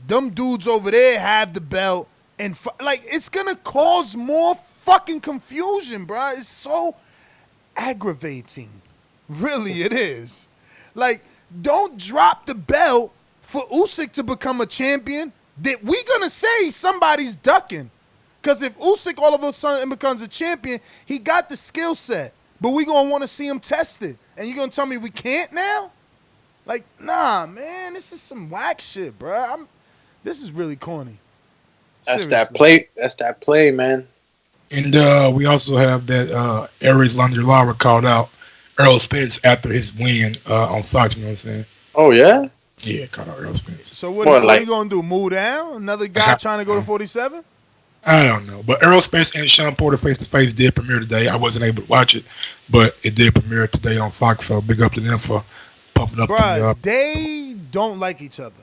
them dudes over there have the belt. And, it's going to cause more fucking confusion, bro. It's so aggravating. Really, it is. Don't drop the belt for Usyk to become a champion. That we going to say somebody's ducking. Because if Usyk all of a sudden becomes a champion, he got the skill set. But we going to want to see him tested. And you going to tell me we can't now? Nah, man. This is some whack shit, bro. This is really corny. That's that play. That's that play, man. And we also have that Erislandy Lara called out Earl Spence after his win on Fox. You know what I'm saying? Oh, yeah? Yeah, called out Earl Spence. So what are you going to do? Move down? Another guy trying to go to 47? I don't know. But Errol Spence and Sean Porter face-to-face did premiere today. I wasn't able to watch it, but it did premiere today on Fox, so big up to them for pumping up Bruh, they don't like each other.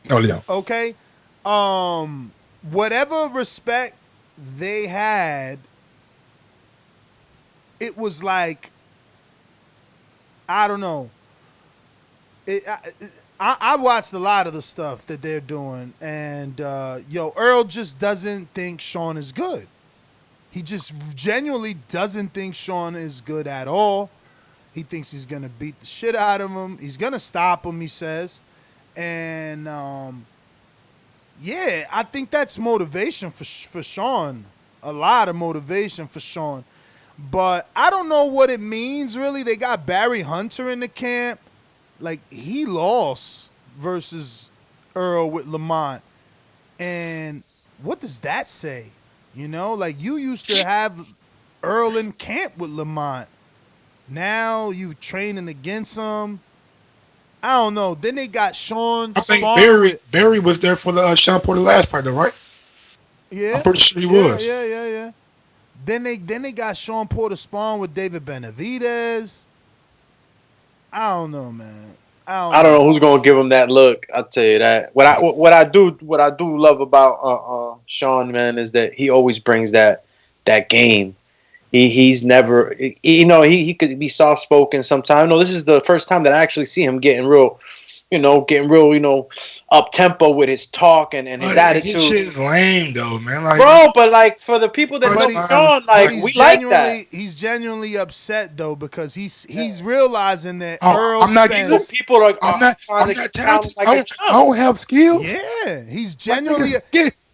No, they don't. Okay? Whatever respect they had, it was like, I don't know. I watched a lot of the stuff that they're doing, and Earl just doesn't think Sean is good. He just genuinely doesn't think Sean is good at all. He thinks he's gonna beat the shit out of him. He's gonna stop him, he says, and I think that's motivation for Sean. A lot of motivation for Sean, but I don't know what it means really. They got Barry Hunter in the camp. Like, he lost versus Earl with Lamont. And what does that say? You know, like, you used to have Earl in camp with Lamont. Now you training against him. I don't know. Then they got Sean. I think Barry was there for the Sean Porter last fight, though, right? Yeah. I'm pretty sure he was. Yeah. Then they got Sean Porter spawn with David Benavidez. I don't know, man. I don't know who's gonna give him that look. I'll tell you that. What I do love about Sean, man, is that he always brings that game. He's never, he could be soft spoken sometimes. No, this is the first time that I actually see him getting real up tempo with his talk and his attitude. His shit is lame though, man. Like, bro, but like for the people that know Sean, like we like that. He's genuinely upset though because he's realizing that I'm not talented. I don't have skills. Yeah, he's genuinely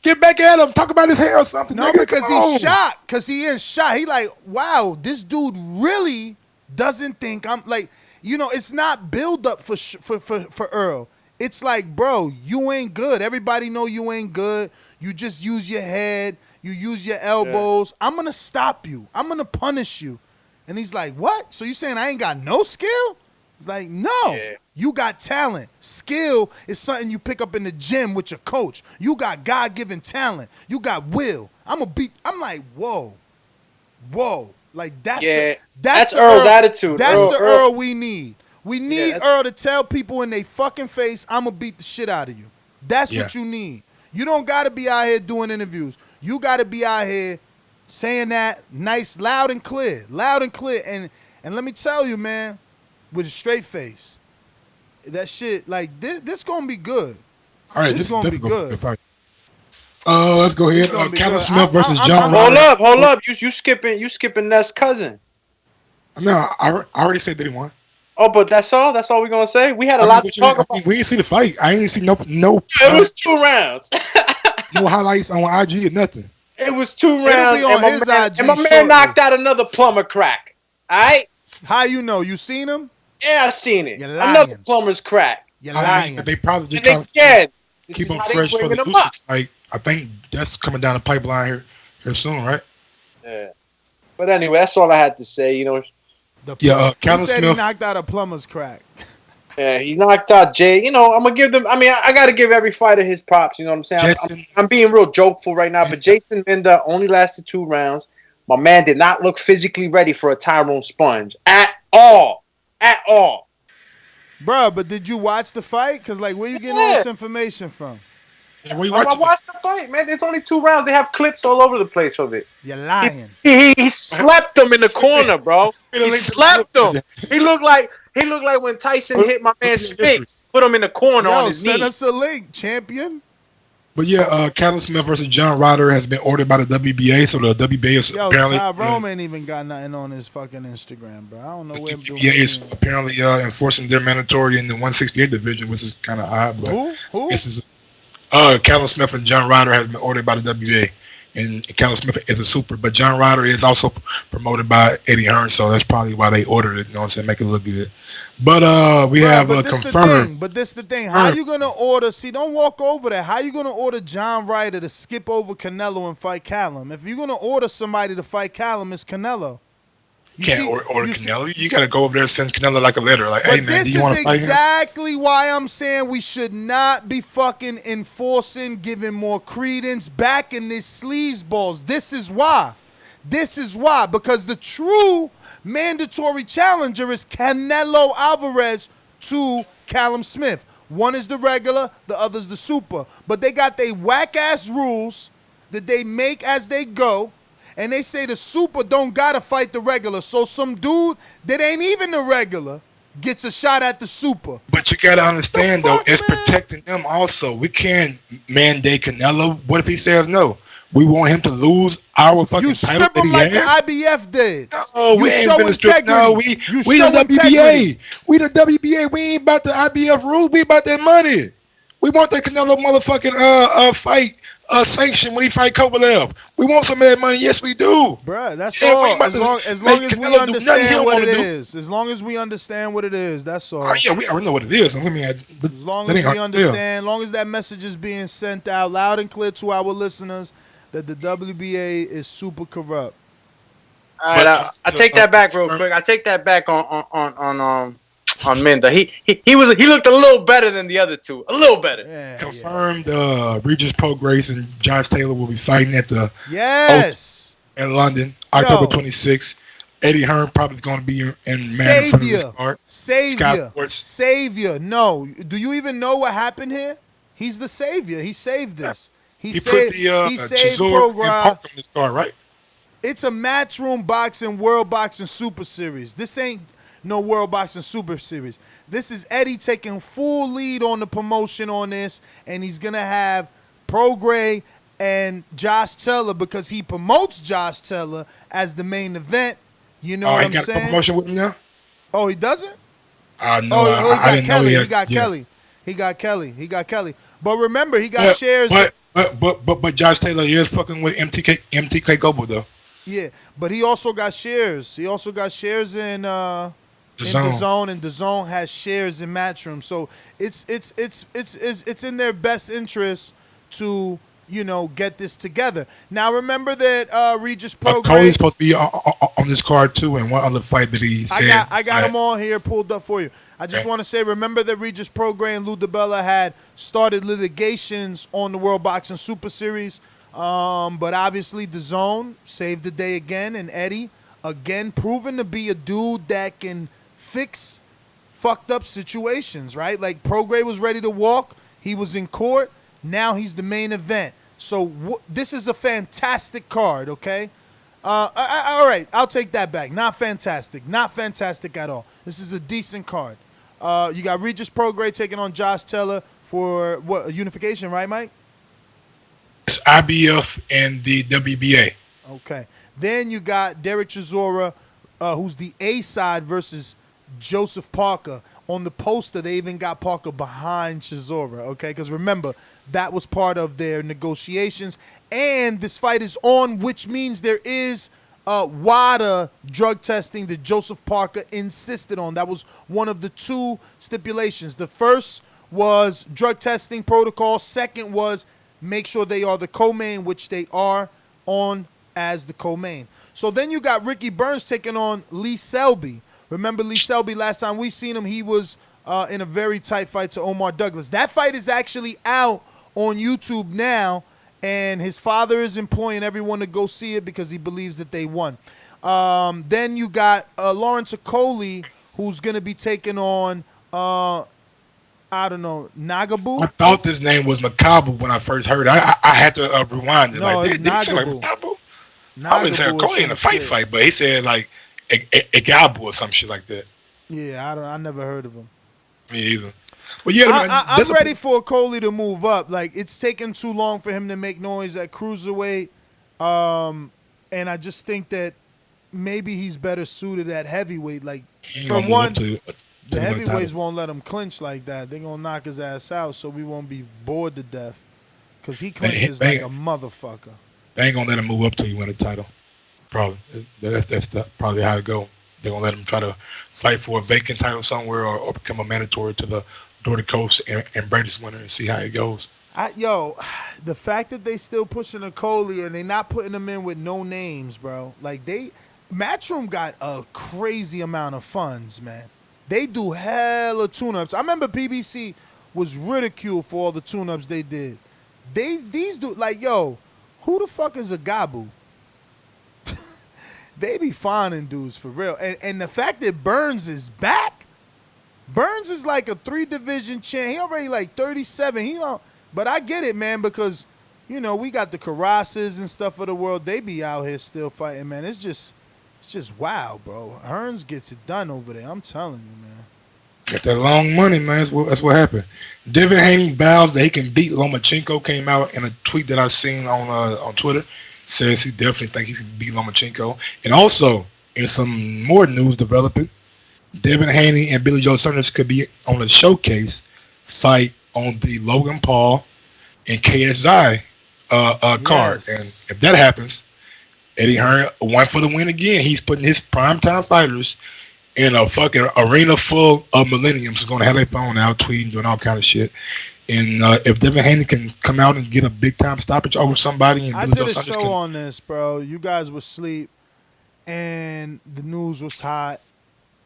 get back at him. Talk about his hair or something. No, because he's shocked. Because he is shocked. He like, wow, this dude really doesn't think I'm like. It's not build up for Earl. It's like, bro, you ain't good. Everybody know you ain't good. You just use your head. You use your elbows. Yeah. I'm going to stop you. I'm going to punish you. And he's like, what? So you saying I ain't got no skill? He's like, no. Yeah. You got talent. Skill is something you pick up in the gym with your coach. You got God-given talent. You got will. I'm like, whoa. Like, that's Earl's attitude. That's the Earl we need. We need Earl to tell people in their fucking face, I'm going to beat the shit out of you. That's what you need. You don't got to be out here doing interviews. You got to be out here saying that nice, loud and clear. And let me tell you, man, with a straight face, that shit, like, this going to be good. All right, this going to be good. Let's go ahead. Callum Smith versus John. Hold up. You skipping Ness' cousin. No, I already said that he won. Oh, but that's all we're gonna say. We had a lot to talk about. We didn't see the fight. I ain't see no. It was 2 rounds. No highlights on IG or nothing. It was 2 rounds. And my man knocked out another plumber crack. All right. How you know? You seen him? Yeah, I seen it. Another plumber's crack. You're lying. They probably just trying to keep them fresh for the Usyk fight. I think that's coming down the pipeline here soon, right? Yeah. But anyway, that's all I had to say. Callum Smith. He knocked out a plumber's crack. Yeah, he knocked out Jay. I'm gonna give them. I mean, I gotta give every fighter his props. You know what I'm saying? I'm being real jokeful right now, but Jason Minda only lasted 2 rounds. My man did not look physically ready for a Tyrone Sponge at all. Bruh, but did you watch the fight? Because, like, where you getting all this information from? I watched the fight, man. There's only 2 rounds. They have clips all over the place of it. You're lying. He slept him in the corner, bro. He slept him. He looked like when Tyson hit my man's face, put him in the corner on his knee. Send us a link, champion. But yeah, Callum Smith versus John Ryder has been ordered by the WBA, so the WBA is apparently. Tyrone ain't even got nothing on his fucking Instagram, bro. I don't know where the WBA is apparently enforcing their mandatory in the 168 division, which is kind of odd. But who? This is Callum Smith and John Ryder has been ordered by the WBA, and Callum Smith is a super. But John Ryder is also promoted by Eddie Hearn, so that's probably why they ordered it. You know what I'm saying? Make it look good. But we have confirmed. But this the thing. How you gonna order? See, don't walk over there. How you gonna order John Ryder to skip over Canelo and fight Callum? If you're gonna order somebody to fight Callum, it's Canelo. Or Canelo. You got to go over there and send Canelo like a letter. Like, hey, man, do you want to fight him? This is exactly why I'm saying we should not be fucking enforcing, giving more credence, backing this sleazeballs. This is why. Because the true mandatory challenger is Canelo Alvarez to Callum Smith. One is the regular, the other's the super. But they got they whack-ass rules that they make as they go, and they say the super don't gotta fight the regular. So some dude that ain't even the regular gets a shot at the super. But you gotta understand, though, it's protecting them also. We can't mandate Canelo. What if he says no? We want him to lose our fucking title. You strip him like the IBF did. No, we ain't finna strip. No, we the WBA. We the WBA. We ain't about the IBF rules. We about that money. We want that Canelo motherfucking fight sanction when he fight Kovalev. We want some of that money. Yes, we do. Bruh, that's all. As long as we understand what it is. As long as we understand what it is, that's all. Oh, yeah, we already know what it is. I mean, as long as we understand, as long as that message is being sent out loud and clear to our listeners that the WBA is super corrupt. All right, I take that back real quick. I take that back on Minda. He looked a little better than the other two. A little better. Yeah, confirmed. Regis Prograis and Josh Taylor will be fighting at the in London, October 26th. Eddie Hearn probably going to be in man in front of this card. Savior. No, do you even know what happened here? He's the savior. He saved this. He put the Chisora and Park on this card, right? It's a Matchroom Boxing World Boxing Super Series. This ain't no World Boxing Super Series. This is Eddie taking full lead on the promotion on this, and he's going to have Prograis and Josh Taylor because he promotes Josh Taylor as the main event. You know what I'm saying? Oh, he got a promotion with him now? Oh, he doesn't? No, I didn't know he had. He got Kelly. But remember, he got shares. But Josh Taylor is fucking with MTK Global though. Yeah, but he also got shares. He also got shares in the zone, and the zone has shares in Matchroom. So it's in their best interest to get this together. Now remember that Regis Prograis. Cody's supposed to be on this card too, and one other fight that he said. I got them all here pulled up for you. I just want to say, remember that Regis Prograis and Lou DiBella had started litigations on the World Boxing Super Series, but obviously the zone saved the day again, and Eddie again proven to be a dude that can fix fucked up situations, right? Like Prograis was ready to walk, he was in court. Now he's the main event. So this is a fantastic card, okay? All right, I'll take that back. Not fantastic. Not fantastic at all. This is a decent card. You got Regis Prograis taking on Josh Taylor for what, unification, right, Mike? It's IBF and the WBA. Okay. Then you got Derek Chisora, who's the A side versus Joseph Parker. On the poster, they even got Parker behind Chisora, okay? Because remember, that was part of their negotiations. And this fight is on, which means there is WADA drug testing that Joseph Parker insisted on. That was one of the two stipulations. The first was drug testing protocol. Second was make sure they are the co-main, which they are on as the co-main. So then you got Ricky Burns taking on Lee Selby. Remember Lee Selby, last time we seen him, he was in a very tight fight to Omar Douglas. That fight is actually out on YouTube now, and his father is employing everyone to go see it because he believes that they won. Then you got Lawrence Okoli, who's going to be taking on, I don't know, Nagabu? I thought this name was Macabre when I first heard it. I had to rewind it. No, like, it's Nagabu. I was saying Okoli in a fight, but he said like Igabu or some shit like that. Yeah, I never heard of him. Me either. But yeah, I'm ready for Coley to move up. Like, it's taken too long for him to make noise at cruiserweight, and I just think that maybe he's better suited at heavyweight. Like, for one, the heavyweights won't let him clinch like that. They're gonna knock his ass out, so we won't be bored to death. Cause he clinches like a motherfucker. They ain't gonna let him move up till you win a title. Probably that's probably how it go. They're gonna let him try to fight for a vacant title somewhere or become a mandatory to the Dordy Coast and British winner and see how it goes. The fact that they still pushing a Coley and they not putting him in with no names, bro. Like Matchroom got a crazy amount of funds, man. They do hella tune-ups. I remember PBC was ridiculed for all the tune-ups they did. These do like, yo, who the fuck is a Gabu? They be finding dudes for real. And the fact that Burns is back, Burns is like a 3-division champ. He already like 37. But I get it, man, because, you know, we got the Karasas and stuff of the world. They be out here still fighting, man. It's just wow, bro. Hearns gets it done over there. I'm telling you, man. Got that long money, man. That's what happened. Devin Haney vows that he can beat Lomachenko. Came out in a tweet that I seen on Twitter. Says he definitely thinks he can beat Lomachenko. And also, in some more news developing, Devin Haney and Billy Joe Saunders could be on a showcase fight on the Logan Paul and KSI card. And if that happens, Eddie Hearn won for the win again. He's putting his primetime fighters in a fucking arena full of millenniums, going to have their phone out, tweeting, doing all kind of shit. And if Devin Haney can come out and get a big time stoppage over somebody, and I did a show on this, bro. You guys were asleep, and the news was hot,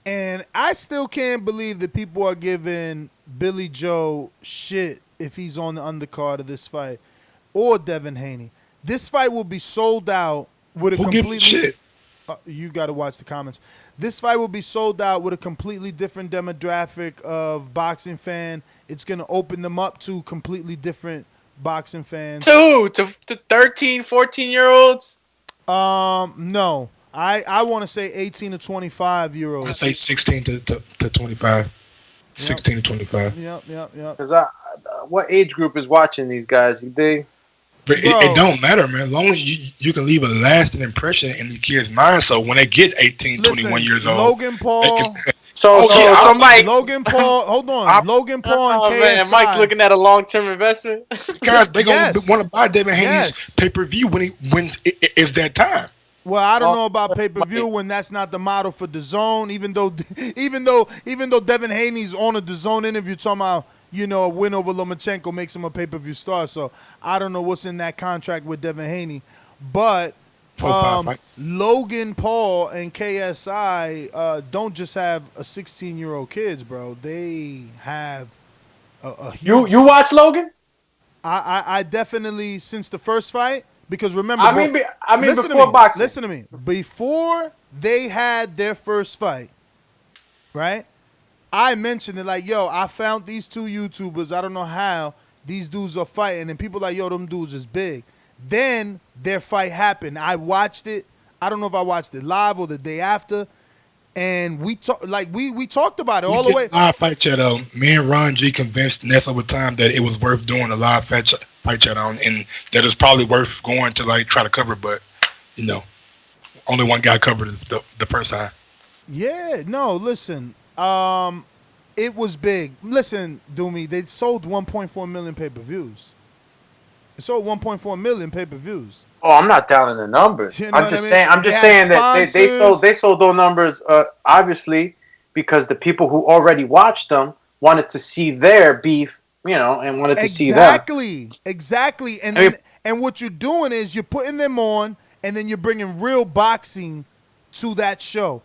and I still can't believe that people are giving Billy Joe shit if he's on the undercard of this fight, or Devin Haney. This fight will be sold out with a completely shit. You got to watch the comments. This fight will be sold out with a completely different demographic of boxing fan. It's going to open them up to completely different boxing fans. To 13, 14-year-olds? No. I want to say 18 to 25-year-olds. I say 16 to 25. 16 to 25. Yep. Because what age group is watching these guys? You dig? But it don't matter, man. As long as you can leave a lasting impression in the kids' mind, so when they get 18, 21 years old, Logan Paul. Logan Paul. Hold on. Logan Paul and KSI. Man, Mike's looking at a long-term investment. Guys, they gonna want to buy Devin Haney's pay-per-view when it's that time. Well, I don't know about pay-per-view when that's not the model for DAZN. Even though Devin Haney's on a DAZN interview talking about, you know, a win over Lomachenko makes him a pay-per-view star. So I don't know what's in that contract with Devin Haney. But Logan Paul and KSI don't just have a 16-year-old kids, bro. They have a huge... You watch Logan? I definitely, since the first fight, because remember... I mean before boxing. Listen to me. Before they had their first fight, right? I mentioned it like, yo, I found these two YouTubers. I don't know how these dudes are fighting. And people like, yo, them dudes is big. Then their fight happened. I watched it. I don't know if I watched it live or the day after. And we talked about it all the way. Live fight chat on. Me and Ron G convinced Ness over time that it was worth doing a live fight chat on, and that it's probably worth going to like try to cover, but you know, only one guy covered it the first time. Yeah, no, listen. It was big. Listen, Doomy, they sold 1.4 million pay-per-views. They sold 1.4 million pay-per-views. Oh, I'm not down in the numbers. You know I'm just saying that they sold those numbers obviously because the people who already watched them wanted to see their beef, you know, and wanted to see that. Exactly. And what you're doing is you're putting them on, and then you're bringing real boxing to that show.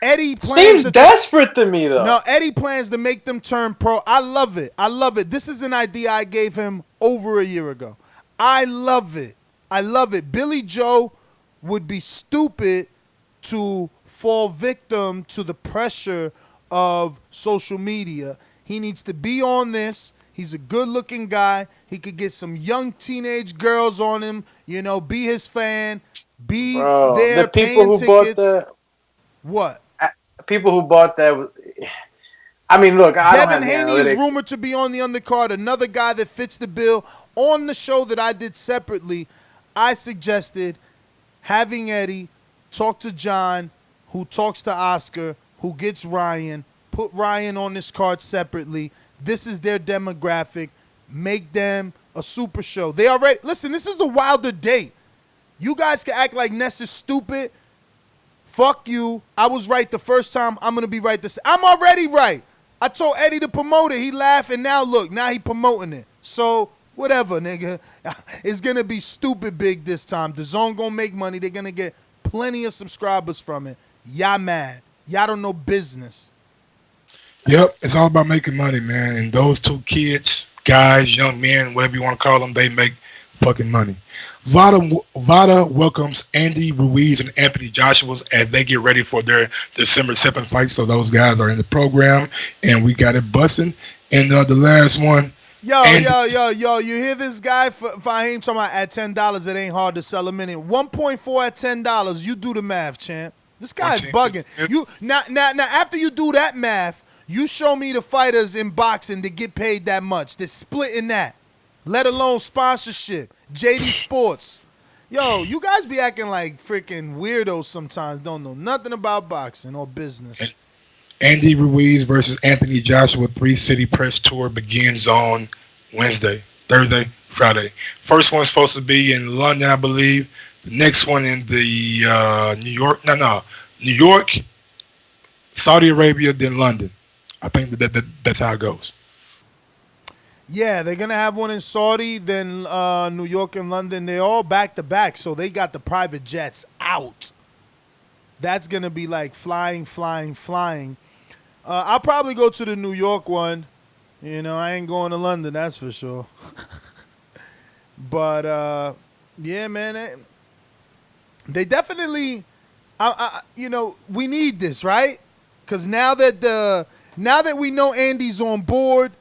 Eddie plans seems desperate to me, though. No, Eddie plans to make them turn pro. I love it. This is an idea I gave him over a year ago. I love it. Billy Joe would be stupid to fall victim to the pressure of social media. He needs to be on this. He's a good-looking guy. He could get some young teenage girls on him, you know, be his fan, be there the people paying who tickets. Bought what? People who bought that. I mean, look, Devin Haney is rumored to be on the undercard. Another guy that fits the bill. On the show that I did separately, I suggested having Eddie talk to John, who talks to Oscar, who gets Ryan, put Ryan on this card separately. This is their demographic. Make them a super show. They already... Listen, this is the Wilder date. You guys can act like Ness is stupid. Fuck you. I was right the first time. I'm going to be right this. I'm already right. I told Eddie to promote it. He laughed, and now look. Now he promoting it. So, whatever, nigga. It's going to be stupid big this time. DAZN going to make money. They're going to get plenty of subscribers from it. Y'all mad. Y'all don't know business. Yep, it's all about making money, man. And those two kids, guys, young men, whatever you want to call them, they make fucking money. Vada welcomes Andy Ruiz and Anthony Joshua as they get ready for their December 7th fight. So those guys are in the program, and we got it busting. And the last one. Yo, you hear this guy, Fahim, talking about at $10, it ain't hard to sell a minute. 1.4 at $10, you do the math, champ. This guy's bugging. You now after you do that math, you show me the fighters in boxing that get paid that much. They're splitting that. Let alone sponsorship. JD Sports. Yo, you guys be acting like freaking weirdos sometimes. Don't know nothing about boxing or business. Andy Ruiz versus Anthony Joshua 3-City Press Tour begins on Wednesday, Thursday, Friday. First one's supposed to be in London, I believe. The next one in the New York, Saudi Arabia, then London. I think that's how it goes. Yeah, they're going to have one in Saudi, then New York and London. They're all back-to-back, so they got the private jets out. That's going to be like flying. I'll probably go to the New York one. You know, I ain't going to London, that's for sure. But, yeah, man, they definitely, we need this, right? Because now that we know Andy's on board,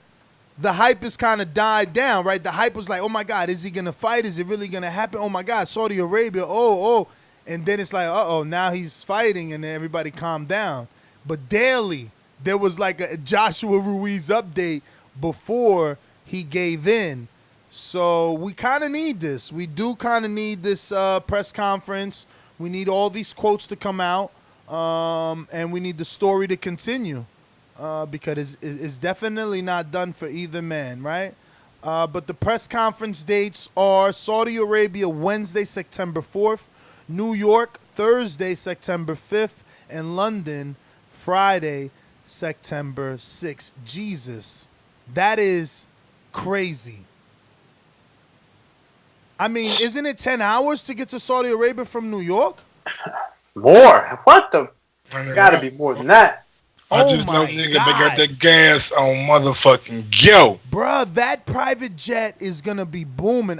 the hype has kind of died down, right? The hype was like, oh, my God, is he going to fight? Is it really going to happen? Oh, my God, Saudi Arabia, oh. And then it's like, uh-oh, now he's fighting, and then everybody calmed down. But daily, there was like a Joshua Ruiz update before he gave in. So we kind of need this. We do kind of need this press conference. We need all these quotes to come out, and we need the story to continue because it's definitely not done for either man, right? But the press conference dates are Saudi Arabia, Wednesday, September 4th, New York, Thursday, September 5th, and London, Friday, September 6th. Jesus, that is crazy. I mean, isn't it 10 hours to get to Saudi Arabia from New York? More? What the? Gotta be more than that. I just know nigga, they got that gas on motherfucking go. Bruh, that private jet is gonna be booming.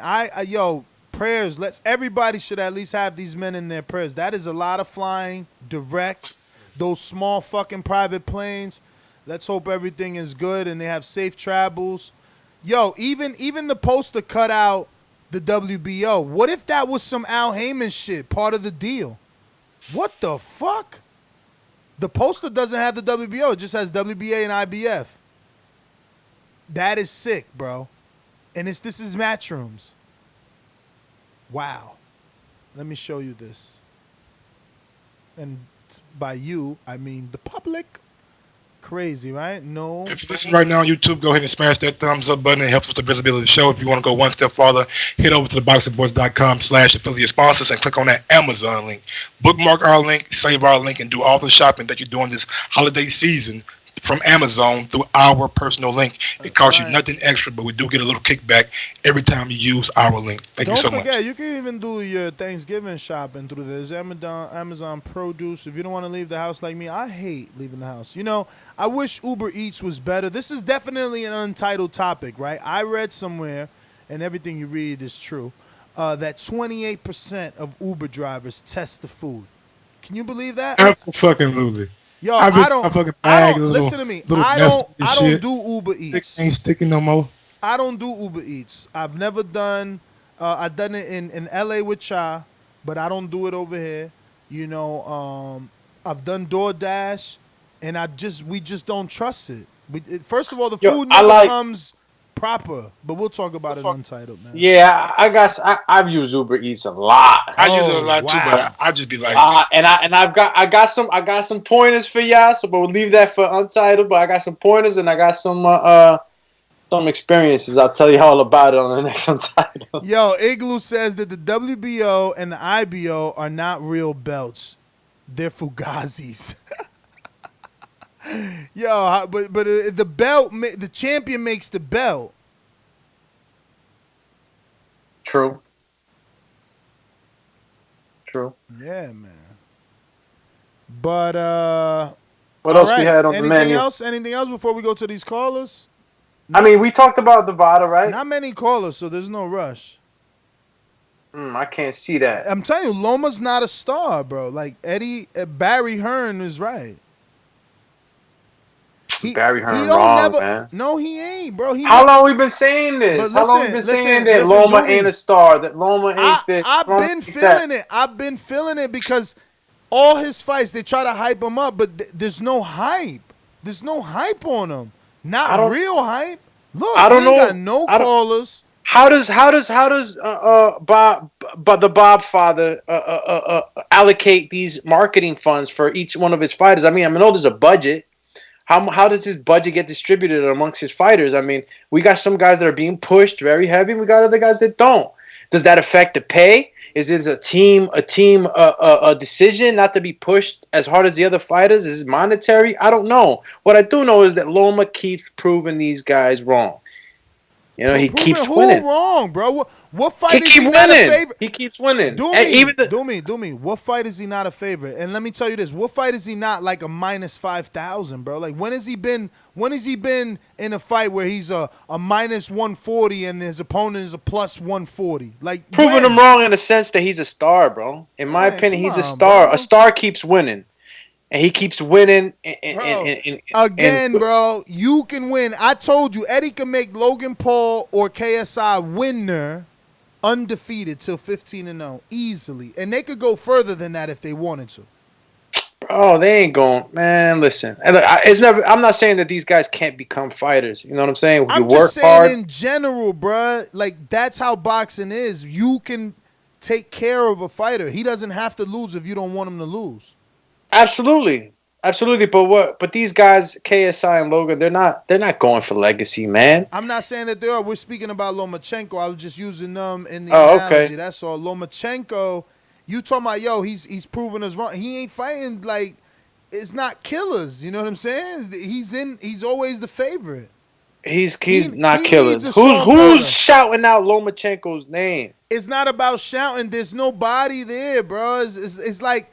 Prayers. Everybody should at least have these men in their prayers. That is a lot of flying direct. Those small fucking private planes. Let's hope everything is good and they have safe travels. Yo, even the poster cut out the WBO. What if that was some Al Heyman shit, part of the deal? What the fuck? The poster doesn't have the WBO. It just has WBA and IBF. That is sick, bro. And this is Matchrooms. Wow. Let me show you this. And by you, I mean the public. Crazy, right? No. If you listen right now on YouTube, go ahead and smash that thumbs up button. It helps with the visibility of the show. If you want to go one step farther, head over to theboxingboys.com/affiliate sponsors and click on that Amazon link. Bookmark our link, save our link, and do all the shopping that you're doing this holiday season from Amazon through our personal link. It costs you nothing extra, but we do get a little kickback every time you use our link. Thank you so much. Don't forget, you can even do your Thanksgiving shopping through this Amazon produce. If you don't want to leave the house like me, I hate leaving the house. You know, I wish Uber Eats was better. This is definitely an untitled topic, right? I read somewhere, and everything you read is true, that 28% of Uber drivers test the food. Can you believe that? Absolutely. Yo, I don't listen to me. I don't do Uber Eats. Ain't sticking no more. I don't do Uber Eats. I've never done. I've done it in LA with Cha, but I don't do it over here. You know, I've done DoorDash, and we just don't trust it. First of all, the food never comes proper, but we'll talk about it untitled, man. Yeah, I've used Uber Eats a lot. I use it a lot too, but I just be like, I got some pointers for y'all. So, but we'll leave that for untitled. But I got some pointers and I got some experiences. I'll tell you all about it on the next untitled. Yo, Igloo says that the WBO and the IBO are not real belts; they're fugazis. Yo, but the belt, the champion makes the belt. True. True. Yeah, man. But what else we had on the menu? Anything else before we go to these callers? I mean, we talked about Nevada, right? Not many callers, so there's no rush. I can't see that. I'm telling you, Loma's not a star, bro. Like Barry Hearn is right. Barry Hearn wrong, man. No, he ain't, bro. How long we been saying this? How long we been saying that Loma ain't a star? That Loma ain't this? I've been feeling it. I've been feeling it because all his fights, they try to hype him up, but there's no hype. There's no hype on him. Not real hype. Look, I don't know. Got no callers. How does Bob, the Bob father, allocate these marketing funds for each one of his fighters? I know there's a budget. How does his budget get distributed amongst his fighters? I mean, we got some guys that are being pushed very heavy. We got other guys that don't. Does that affect the pay? Is it a team decision not to be pushed as hard as the other fighters? Is it monetary? I don't know. What I do know is that Loma keeps proving these guys wrong. You know, he keeps winning. Who wrong, bro? What fight is he not a favorite? He keeps winning. Do me. What fight is he not a favorite? And let me tell you this: what fight is he not like a minus 5,000, bro? Like when has he been in a fight where he's a minus 140 and his opponent is a plus 140? Like proving him wrong in the sense that he's a star, bro. In my opinion, he's a star. Bro. A star keeps winning. And he keeps winning. Bro, you can win. I told you, Eddie can make Logan Paul or KSI winner undefeated till 15-0 easily. And they could go further than that if they wanted to. Bro, they ain't going. Man, listen. I'm not saying that these guys can't become fighters. You know what I'm saying? I'm just saying in general, bro. Like, that's how boxing is. You can take care of a fighter. He doesn't have to lose if you don't want him to lose. Absolutely. But these guys, KSI and Logan, they're not going for legacy, man. I'm not saying that they are. We're speaking about Lomachenko. I was just using them in the analogy. Okay. That's all. Lomachenko, you talking about, he's proving us wrong. He ain't fighting like it's not killers. You know what I'm saying? He's always the favorite. He's not killers. Who's shouting out Lomachenko's name? It's not about shouting. There's nobody there, bro. It's like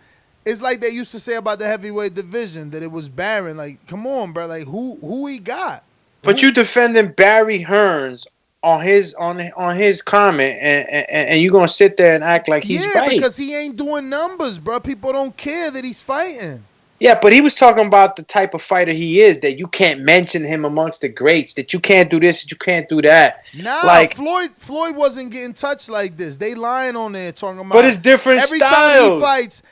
they used to say about the heavyweight division that it was barren. Like, come on, bro. Like, who he got? But you defending Barry Hearns on his comment, and you gonna sit there and act like he's right? Yeah, because he ain't doing numbers, bro. People don't care that he's fighting. Yeah, but he was talking about the type of fighter he is, that you can't mention him amongst the greats, that you can't do this, that you can't do that. Nah, like, Floyd wasn't getting touched like this. They lying on there talking about. But it's different every styles. Time he fights.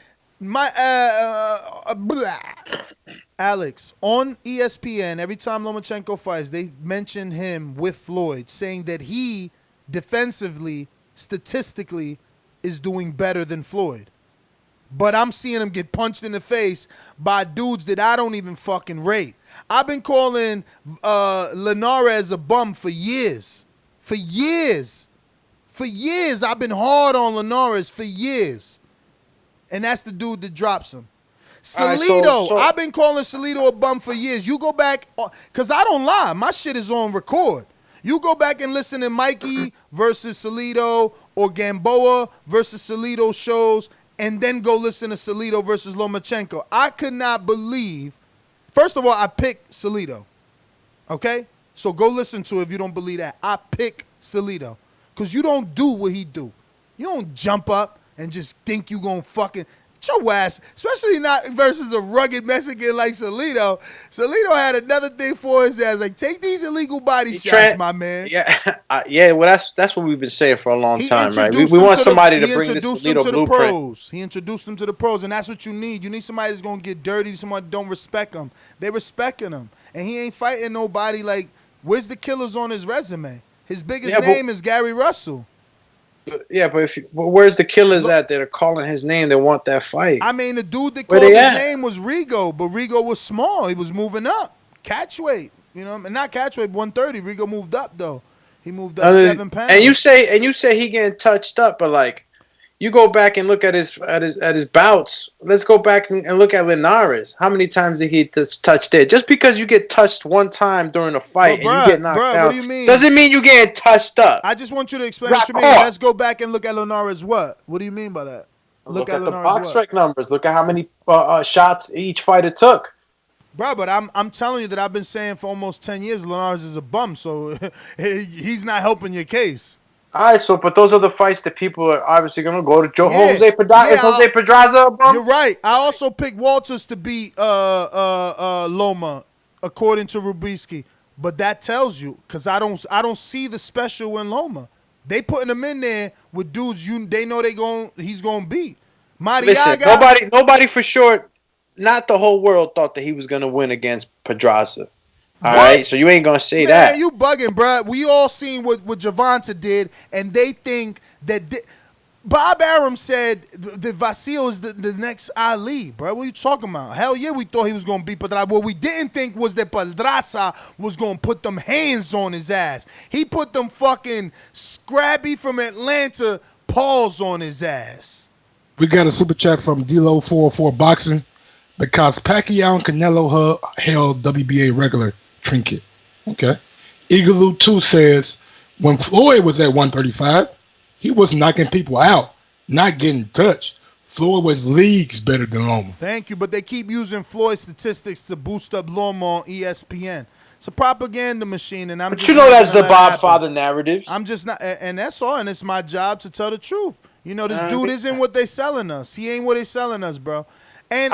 Alex, on ESPN, every time Lomachenko fights, they mention him with Floyd, saying that he defensively, statistically, is doing better than Floyd. But I'm seeing him get punched in the face by dudes that I don't even fucking rate. I've been calling Linares a bum for years. For years. I've been hard on Linares for years. And that's the dude that drops him. Salido, I've been calling Salido a bum for years. You go back, because I don't lie. My shit is on record. You go back and listen to Mikey versus Salido or Gamboa versus Salido shows, and then go listen to Salido versus Lomachenko. I could not believe. First of all, I picked Salido. Okay? So go listen to it if you don't believe that. I pick Salido. Because you don't do what he do. You don't jump up and just think you gonna fucking your ass, especially not versus a rugged Mexican like Salido. Salido had another thing for his ass, like, take these illegal body shots, my man. Yeah, well, that's what we've been saying for a long time, right? We want somebody to bring this Salido blueprint. He introduced them to the pros, and that's what you need. You need somebody that's gonna get dirty, somebody that don't respect him. They respecting him, and he ain't fighting nobody. Like, where's the killers on his resume? His biggest name is Gary Russell. Yeah, but where's the killers at that are calling his name that want that fight? I mean, the dude that called his name was Rigo, but Rigo was small. He was moving up. Catch weight. You know, not catch weight, 130. Rigo moved up, though. He moved up 7 pounds. And you say he getting touched up, but like, you go back and look at his bouts. Let's go back and look at Linares. How many times did he touched it? Just because you get touched one time during a fight and you get knocked out, what do you mean? Doesn't mean you getting touched up. I just want you to explain to me. Let's go back and look at Linares. What do you mean by that? Look at the box strike numbers. Look at how many shots each fighter took. Bro, but I'm telling you that I've been saying for almost 10 years Linares is a bum, so he's not helping your case. All right, but those are the fights that people are obviously going to go to. Jose Pedraza. Is Jose Pedraza a bum? You're right. I also picked Walters to beat Loma, according to Rubisky. But that tells you, because I don't see the special in Loma. They putting him in there with dudes they know he's gonna beat. Mariaga. Listen, nobody for sure. Not the whole world thought that he was gonna win against Pedraza. All right, so you ain't gonna say that. Man, you bugging, bro. We all seen what Gervonta did, and they think that Bob Arum said that Vasiliy is the next Ali, bro. What are you talking about? Hell yeah, we thought he was gonna beat Pedraza. What we didn't think was that Pedraza was gonna put them hands on his ass. He put them fucking Scrabby from Atlanta paws on his ass. We got a super chat from D-Lo 404 Boxing because Pacquiao and Canelo held WBA regular trinket. Okay. Eagaloo 2 says when Floyd was at 135, he was knocking people out, not getting touched. Floyd was leagues better than Loma. Thank you, but they keep using Floyd statistics to boost up Loma on ESPN. It's a propaganda machine, and But you know that's the Bobfather narratives. I'm just not, and that's all, and it's my job to tell the truth. You know, this dude isn't what they selling us. He ain't what they selling us, bro. And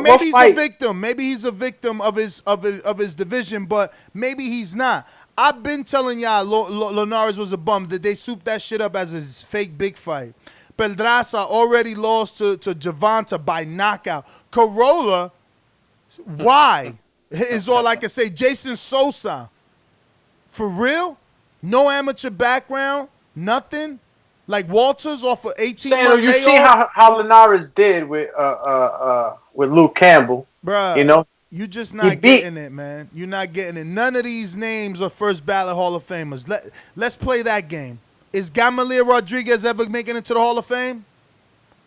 maybe he's a victim. Maybe he's a victim of his division, but maybe he's not. I've been telling y'all Linares was a bum, that they souped that shit up as a fake big fight. Pedraza already lost to Gervonta by knockout. Corolla, why? Is all I can say. Jason Sosa, for real? No amateur background? Nothing? Like Walters off of 18-month You see how Linares did with Luke Campbell. Bruh. You know? You just not getting it, man. You're not getting it. None of these names are first ballot Hall of Famers. Let's play that game. Is Gamaliel Rodriguez ever making it to the Hall of Fame?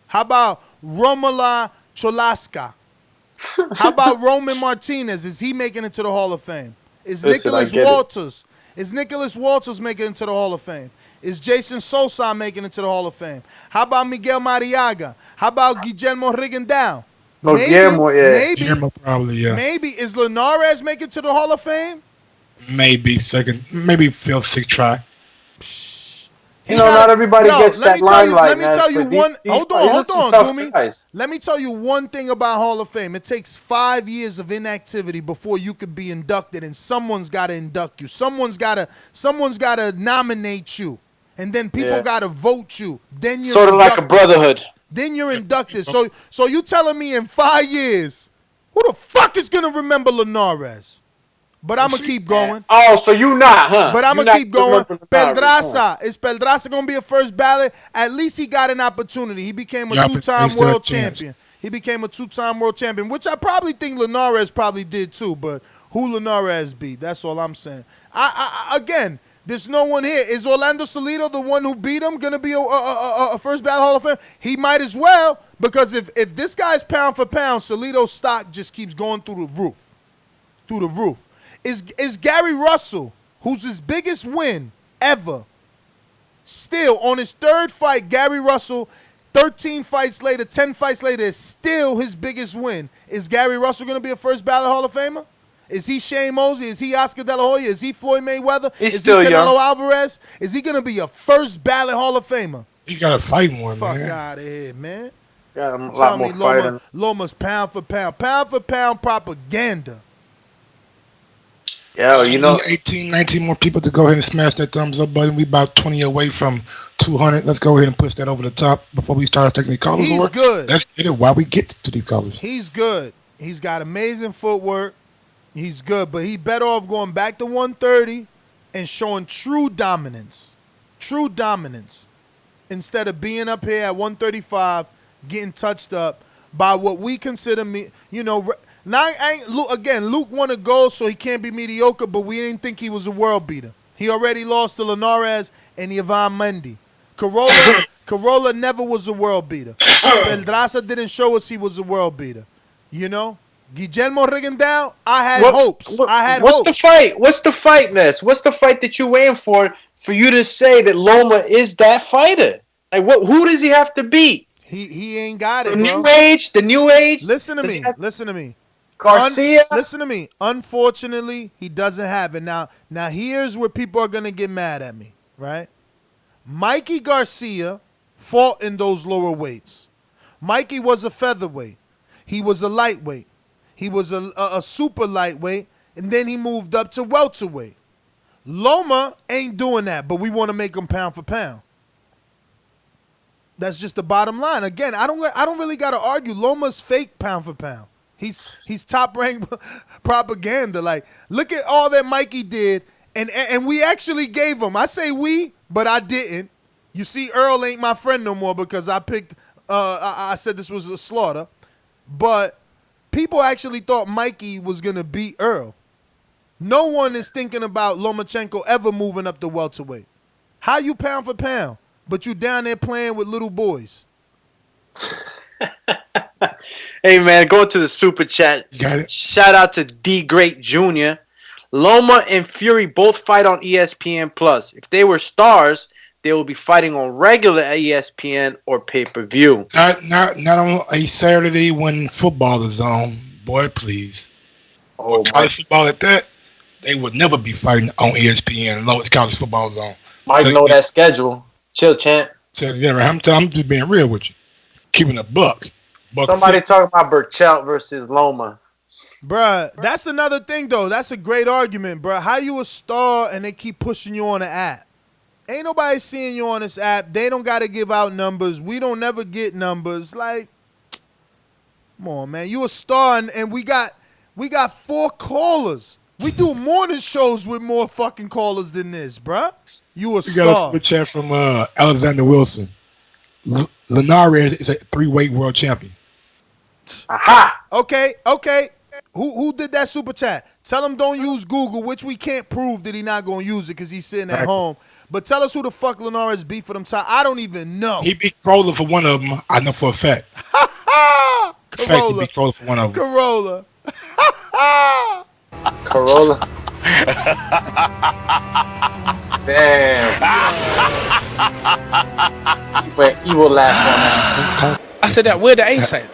How about Romela Cholaska? How about Roman Martinez? Is he making it to the Hall of Fame? Is Nicholas Walters? Is Nicholas Walters making it to the Hall of Fame? Is Jason Sosa making it to the Hall of Fame? How about Miguel Mariaga? How about Guillermo Rigondeaux? Guillermo probably, yeah. Maybe. Is Linares making it to the Hall of Fame? Maybe second, maybe fifth, sixth try. Not everybody gets that limelight. Let me tell you one. Hold on, Gumi. Let me tell you one thing about Hall of Fame. It takes 5 years of inactivity before you could be inducted, and someone's got to induct you. Someone's got to nominate you, and then people got to vote you. Then you're sort of like a brotherhood. Then you're inducted. So you telling me in 5 years, who the fuck is gonna remember Linares? But I'm going to keep going. Oh, so you not, huh? But I'm going to keep going. Pedraza. Is Pedraza going to be a first ballot? At least he got an opportunity. He became a two-time world champion. He became a two-time world champion, which I probably think Linares probably did too. But who Linares beat? That's all I'm saying. Again, there's no one here. Is Orlando Salido, the one who beat him, going to be a first ballot Hall of Fame? He might as well, because if this guy's pound for pound, Salido's stock just keeps going through the roof. Through the roof. Is Gary Russell, who's his biggest win ever, still on his third fight, Gary Russell, 13 fights later, 10 fights later, is still his biggest win. Is Gary Russell going to be a first ballot Hall of Famer? Is he Shane Mosley? Is he Oscar De La Hoya? Is he Floyd Mayweather? Is he Canelo Alvarez? Is he going to be a first ballot Hall of Famer? You got to fight more, man. Fuck out of here, man. Tell me Loma's pound for pound propaganda. Yeah, you know, 18, 19 more people to go ahead and smash that thumbs up button. We about 20 away from 200. Let's go ahead and push that over the top before we start taking the callers. He's good. Let's get it while we get to these callers. He's good. He's got amazing footwork. He's good, but he better off going back to 130 and showing true dominance. True dominance. Instead of being up here at 135, getting touched up by what we consider Luke won a gold, so he can't be mediocre, but we didn't think he was a world beater. He already lost to Linares and Ivan Mendy. Corolla never was a world beater. Pedraza didn't show us he was a world beater. You know? Guillermo Rigondeaux, I had hopes. What's the fight? What's the fight, Ness? What's the fight that you're waiting for you to say that Loma is that fighter? Like, who does he have to beat? He ain't got it, The bro. new age. Listen to me. Listen to me. Garcia. Listen to me. Unfortunately, he doesn't have it. Now here's where people are gonna get mad at me, right? Mikey Garcia fought in those lower weights. Mikey was a featherweight. He was a lightweight. He was a super lightweight, and then he moved up to welterweight. Loma ain't doing that, but we want to make him pound for pound. That's just the bottom line. Again, I don't really got to argue. Loma's fake pound for pound. He's top ranked propaganda. Like, look at all that Mikey did, and we actually gave him. I say we, but I didn't. You see, Earl ain't my friend no more because I picked. I said this was a slaughter, but people actually thought Mikey was gonna beat Earl. No one is thinking about Lomachenko ever moving up to welterweight. How you pound for pound, but you down there playing with little boys? Hey, man, going to the super chat. Shout out to D Great Jr. Loma and Fury both fight on ESPN Plus. If they were stars, they will be fighting on regular ESPN or pay-per-view. Not on a Saturday when football is on. Boy, please. Oh, college football at that, they would never be fighting on ESPN as long as college football is on. Might know that schedule. Chill, champ. So, yeah, I'm just being real with you. Keeping a buck. Somebody talking about Burchelt versus Loma. Bruh, that's another thing, though. That's a great argument, bruh. How you a star and they keep pushing you on the app? Ain't nobody seeing you on this app. They don't got to give out numbers. We don't never get numbers. Like, come on, man. You a star, and we got 4 callers. We do morning shows with more fucking callers than this, bruh. You a star. We got a super chat from Alexander Wilson. Linares is a 3-weight world champion. Aha! Okay. Who did that super chat? Tell him don't use Google, which we can't prove that he not going to use it because he's sitting at home. But tell us who the fuck Linares beat for them time. I don't even know. He beat Corolla for one of them. I know for a fact. Corolla. He beat Corolla for one of them. Corolla. Corolla. Damn. But evil laugh on that. I said that. Where the ace at?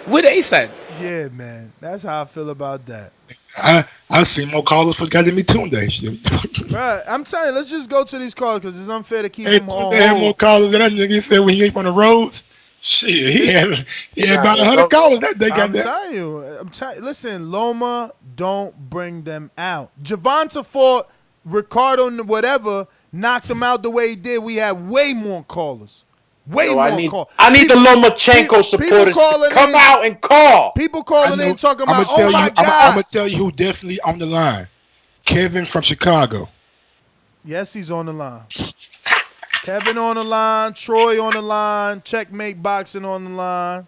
Where the ace at? Yeah, man. That's how I feel about that. I've seen more callers for goddamn me Tunde. Right. I'm telling you, let's just go to these calls because it's unfair to keep them on. They had more callers than that nigga said when he ain't on the roads. Shit, he had about 100 callers that day. I'm telling you. Listen, Loma, don't bring them out. Gervonta fought Ricardo, whatever, knocked him out the way he did. We had way more callers. I need the Lomachenko supporters to come out and call. People calling in talking about, oh my God. I'm going to tell you who definitely on the line. Kevin from Chicago. Yes, he's on the line. Kevin on the line. Troy on the line. Checkmate Boxing on the line.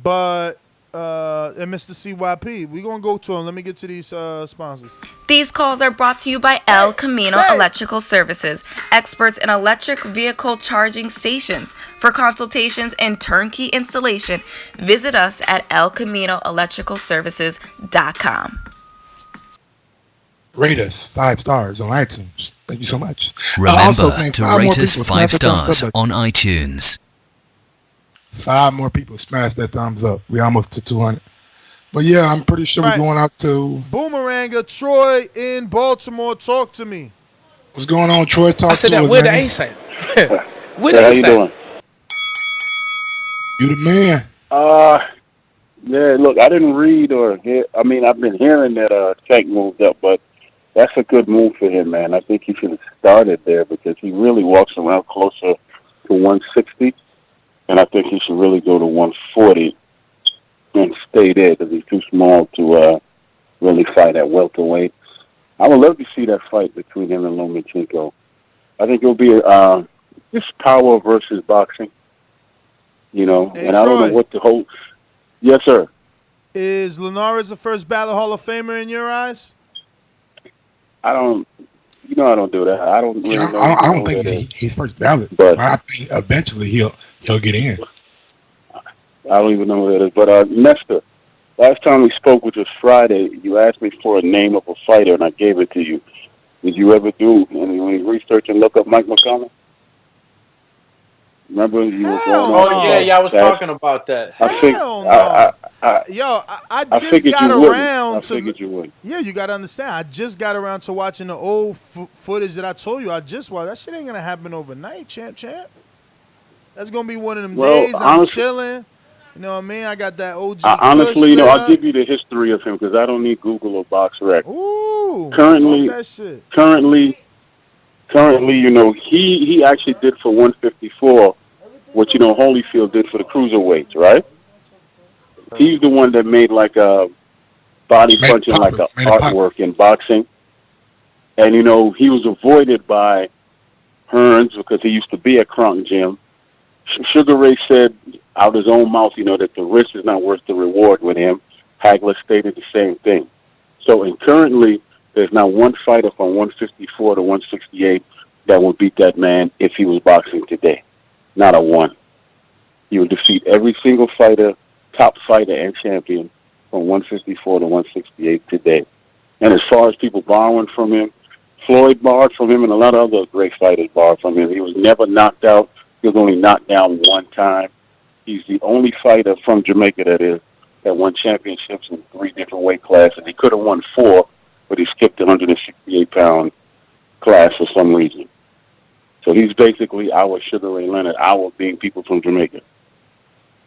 But, and Mr. CYP, we're going to go to him. Let me get to these sponsors. These calls are brought to you by El Camino Electrical Services, experts in electric vehicle charging stations. For consultations and turnkey installation, visit us at elcaminoelectricalservices.com. Rate us 5 stars on iTunes. Thank you so much. Remember to rate us 5 stars on iTunes. 5 more people smash that thumbs up. We almost to 200. But yeah, I'm pretty sure we're going out to Boomeranger. Troy in Baltimore. Talk to me. What's going on, Troy? Talk I said to that. us, Where the man. ace at? Where the ace at? You the man. Yeah, look, I didn't read or hear. I mean, I've been hearing that Tank moved up, but that's a good move for him, man. I think he should have started there because he really walks around closer to 160, and I think he should really go to 140 and stay there because he's too small to really fight at welterweight. I would love to see that fight between him and Lomachenko. I think it'll be just power versus boxing, you know. Hey, and I don't know what to hold. Yes, sir. Is Linares the first ballot Hall of Famer in your eyes? I don't do that. I don't really know. I don't think he's first ballot, but I think eventually he'll get in. I don't even know who that is. But Nestor, last time we spoke, which was Friday, you asked me for a name of a fighter, and I gave it to you. Did you ever do any research and look up Mike McConnell? Remember he was going Oh on. yeah, I was talking about that. I think. I just got around to. I figured you would. Yeah, you got to understand. I just got around to watching the old footage that I told you. I just watched. That shit ain't gonna happen overnight, champ. That's gonna be one of them days. I'm chilling. You know what I mean? I got that OG. Honestly, I'll give you the history of him because I don't need Google or BoxRec. Ooh, currently, that shit. Currently, he actually did for 154 what Holyfield did for the cruiserweights, right? He's the one that made like a body punching like a artwork in boxing, and he was avoided by Hearns because he used to be at Kronk Gym. Sugar Ray said out his own mouth, that the risk is not worth the reward with him. Hagler stated the same thing. So, currently, there's not one fighter from 154 to 168 that would beat that man if he was boxing today. Not a one. He would defeat every single fighter, top fighter and champion from 154 to 168 today. And as far as people borrowing from him, Floyd borrowed from him and a lot of other great fighters borrowed from him. He was never knocked out. He was only knocked down one time. He's the only fighter from Jamaica that won championships in 3 different weight classes. He could have won 4, but he skipped the 168-pound class for some reason. So he's basically our Sugar Ray Leonard, our being people from Jamaica.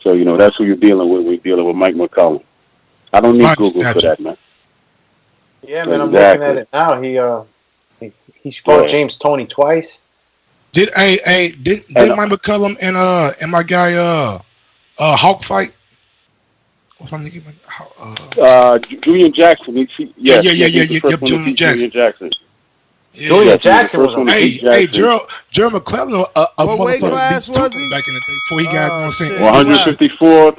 So, that's who you're dealing with when you're dealing with Mike McCollum. I don't need Google for that, man. Yeah, man, I'm looking at it now. He's fought James Toney twice. Did Mike McCollum and my guy Hawk fight? What's my nigga? Julian Jackson. Yeah. Julian Jackson. Julian Jackson was Gerald McClellan, a motherfucker beat Stupid back in the day before he got on scene. 154.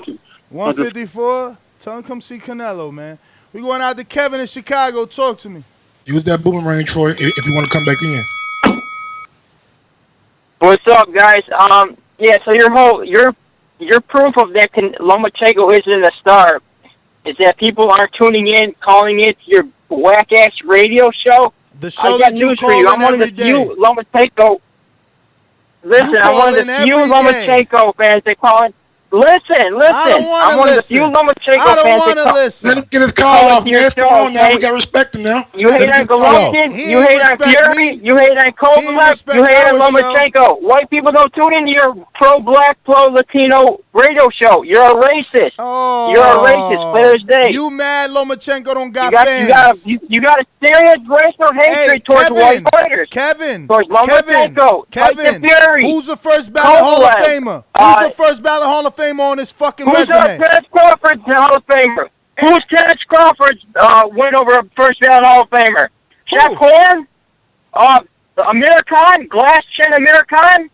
154. Tell him come see Canelo, man. We going out to Kevin in Chicago. Talk to me. Use that boomerang, Troy, if you want to come back in. What's up, guys? So your proof of that Lomachenko isn't a star is that people aren't tuning in, calling it your whack ass radio show. The show I got that you news call for you. I'm in one of every the few day. Lomachenko. Listen, I'm one of the few Lomachenko fans that call it. Listen. I'm one of the few Lomachenko fans. I don't want to listen. Let him get his call off, man. Come on now. We got to respect him now. You hate on Golovkin. You hate on Fury. You hate on Kovalev. You hate on Lomachenko. White people don't tune into your pro-black, pro-Latino radio show. You're a racist. Oh, you're a racist, clear as day. You mad Lomachenko don't got fans. You got a serious racial hatred towards white fighters. Towards Lomachenko. Kevin, Fury. Who's the first ballot Hall of Famer? Who's the first ballot Hall of Famer on his fucking resume? Who's Terence Crawford's Hall of Famer? Who's Terence Crawford's win over a first ballot Hall of Famer? Shaq Horn? Amir Khan? Glass Chin Amir Khan?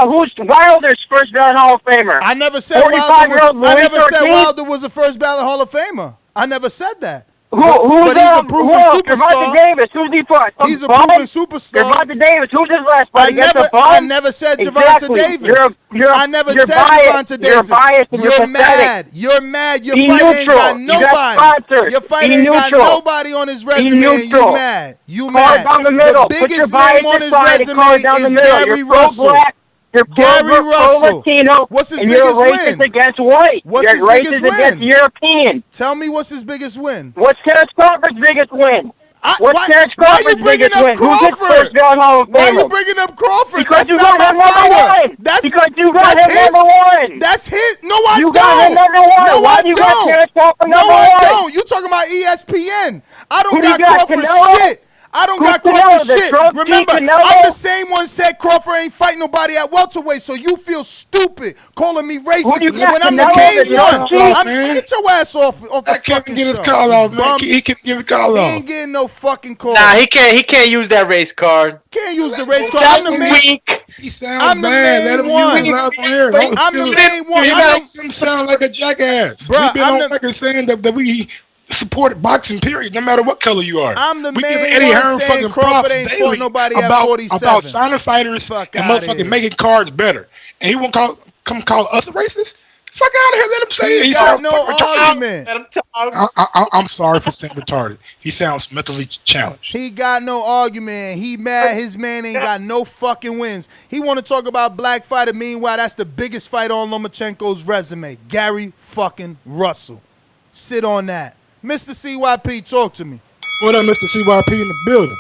Who's Wilder's first ballot Hall of Famer? I never said Wilder was a first ballot Hall of Famer. I never said that. Who's he's a proven superstar. Gervonta Davis. Who's he fought? He's a proven superstar. Gervonta Davis. Who's his last fight? I never said Gervonta Davis. I never said Gervonta Davis. You're biased and you're mad. You're mad. Your fight ain't got nobody. Your fight ain't got nobody on his resume. And you mad. You mad. Down the middle. The biggest name on his resume is Gary Russell. You're Gary Russell. Latino, what's his and biggest you're racist win? Against white. What's his you're biggest racist win? Against European. Tell me what's his biggest win? What's Terence Crawford's biggest win? What's Terence Crawford's biggest win? Who's his first ballot Hall of Famer? Why are you bringing up Crawford? Because that's not my fighter. That's because you got him number one. That's his. No, I you don't. You got him number one. No, Why I you don't. Got Terence Crawford no, number I one? don't. You talking about ESPN? I don't got Crawford Canelo? shit. I don't got Crawford shit. Remember, I'm the same one said Crawford ain't fighting nobody at welterweight, so you feel stupid calling me racist when I'm the main one. Get your ass off the fucking show. Get his call off, man. He can give a call off. He ain't getting no fucking call. Nah, he can't use that race card. Can't use the race card. I'm the main. He sounds bad. Let him use his loud here. I'm the main one. He makes him sound like a jackass. We've been on record saying that we support boxing, period, no matter what color you are. I'm the we main give Eddie Hearn fucking props ain't daily nobody about at signing fighters and motherfucking making cards better. And he won't call us racist? Fuck out of here. Let him say it. He got no argument. Let him talk. I'm sorry for saying retarded. He sounds mentally challenged. He got no argument. He mad his man ain't got no fucking wins. He want to talk about black fighter. Meanwhile, that's the biggest fight on Lomachenko's resume. Gary fucking Russell. Sit on that. Mr. CYP, talk to me. What up, Mr. CYP in the building?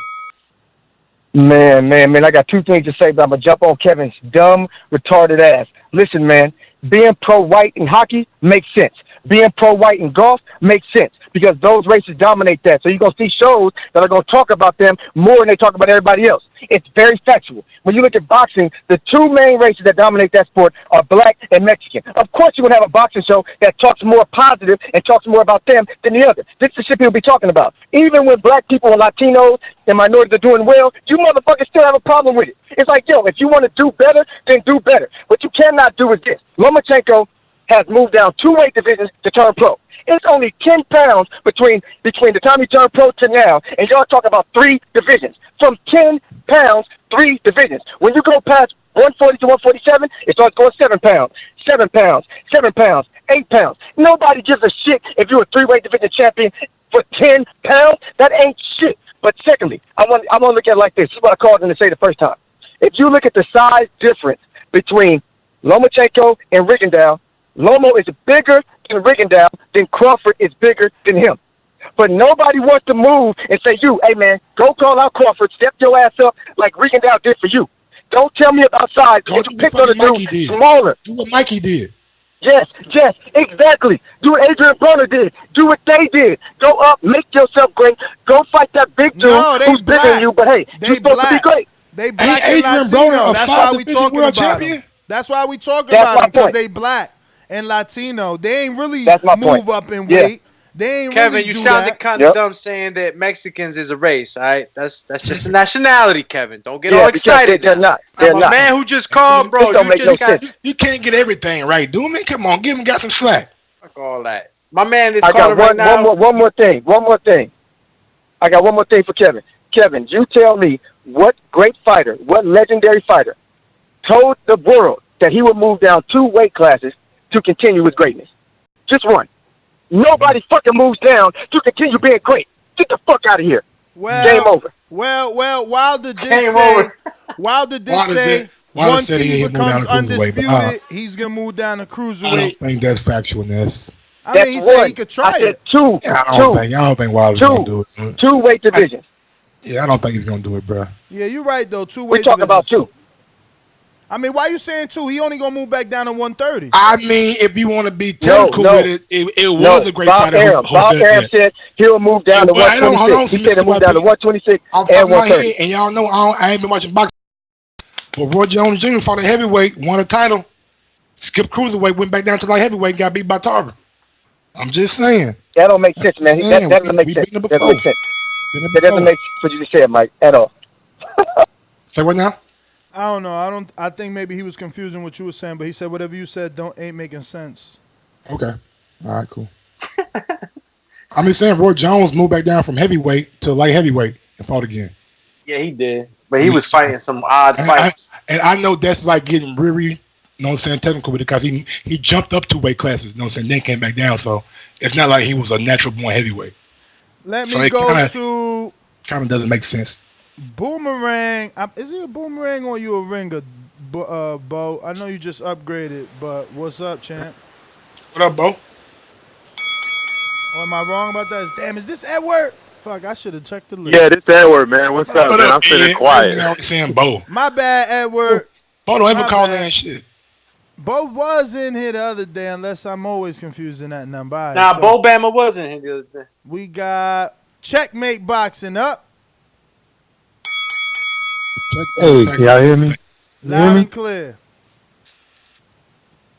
Man, I got two things to say, but I'm going to jump on Kevin's dumb, retarded ass. Listen, man, being pro-white in hockey makes sense. Being pro-white in golf makes sense because those races dominate that. So you're going to see shows that are going to talk about them more than they talk about everybody else. It's very factual. When you look at boxing, the two main races that dominate that sport are black and Mexican. Of course you're going to have a boxing show that talks more positive and talks more about them than the other. This is the shit people be talking about. Even when black people and Latinos and minorities are doing well, you motherfuckers still have a problem with it. It's like, yo, if you want to do better, then do better. What you cannot do is this. Lomachenko has moved down 2 weight divisions to turn pro. It's only 10 pounds between the time he turned pro to now, and y'all talk about 3 divisions. From 10 pounds, 3 divisions. When you go past 140 to 147, it starts going 7 pounds, 7 pounds, 7 pounds, 8 pounds. Nobody gives a shit if you're a 3-weight division champion for 10 pounds. That ain't shit. But secondly, I want to look at it like this. This is what I called him to say the first time. If you look at the size difference between Lomachenko and Rigondeaux, Lomo is bigger than Rigondeaux, then Crawford is bigger than him. But nobody wants to move and say, hey, man, go call out Crawford, step your ass up like Rigondeaux did for you. Don't tell me about size. Go do what fucking Mikey did. Smaller. Do what Mikey did. Yes, exactly. Do what Adrian Broner did. Do what they did. Go up, make yourself great. Go fight that big dude who's bigger than you. But, hey, you're supposed to be great. They black and Adrian Broner, That's why we talking about him. That's why we talking about him, because they black and Latino. They ain't really move up in weight. They ain't Kevin, really you do sounded that. kind of dumb saying that Mexicans is a race, all right? That's just a nationality, Kevin. Don't get all excited. They're not. I'm a man who just called, bro. You can't get everything right, do me? Come on, give him got some slack. Fuck all that. My man is calling right now. One more thing. I got one more thing for Kevin. Kevin, you tell me what great fighter, what legendary fighter told the world that he would move down 2 weight classes to continue his greatness? Just one. Nobody fucking moves down to continue being great. Get the fuck out of here. Game over. Well, Wilder did say once he becomes undisputed, he's going to move down to cruiserweight. I don't think that's factualness. I mean, he said he could try it. I don't think Wilder's going to do it. 2 weight divisions. I don't think he's going to do it, bro. Yeah, you're right, though. 2 weight We're talking about 2. I mean, why you saying 2? He only going to move back down to 130. I mean, if you want to be technical with it was a great fighter. Bob Arum said he'll move down to 126. He said he'll move down to 126 and 130. And y'all know I ain't been watching boxing. But Roy Jones Jr. fought a heavyweight, won a title, skipped cruiserweight, went back down to light heavyweight, got beat by Tarver. I'm just saying. That don't make sense, man. That doesn't make sense. That doesn't make sense. That doesn't make sense what you just said, Mike, at all. Say what now? I don't know. I think maybe he was confusing what you were saying, but he said whatever you said ain't making sense. Okay. All right, cool. I'm just saying Roy Jones moved back down from heavyweight to light heavyweight and fought again. Yeah, he did. But he was fighting some odd fights. And I know that's like getting really, you know what I'm saying, technical with it, because he jumped up 2 weight classes, you know what I'm saying, then came back down. So it's not like he was a natural born heavyweight. Let me go to... Kind of doesn't make sense. Boomerang. Is he a boomerang or you a ringer, Bo? I know you just upgraded, but what's up, champ? What up, Bo? Or am I wrong about that? Damn, is this Edward? Fuck, I should have checked the list. Yeah, this Edward, man. What's up, man? I'm sitting quiet. I'm saying Bo. My bad, Edward. Bo don't ever call that shit. Bo was in here the other day, unless I'm always confusing that number. Right, nah, so Bo Bama was in here the other day. We got Checkmate Boxing up. Hey, can y'all hear me? Loud and clear.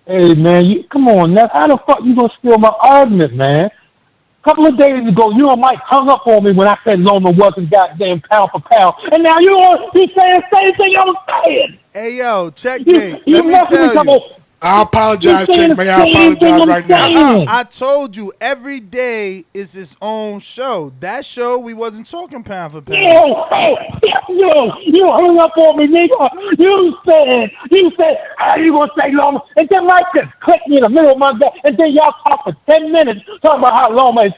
Hey, man, come on now. How the fuck you gonna steal my argument, man? A couple of days ago, you and Mike hung up on me when I said Loma wasn't goddamn pound for pound, and now you saying the same thing I was saying. Hey, yo, Checkmate. Let me tell you. I apologize, Chick. May I apologize right now? I told you, every day is its own show. That show, we wasn't talking pound for pound. You hung up on me, nigga. You said, you gonna say Loma, and then Mike just clicked me in the middle of my back, and then y'all talk for 10 minutes talking about how Loma is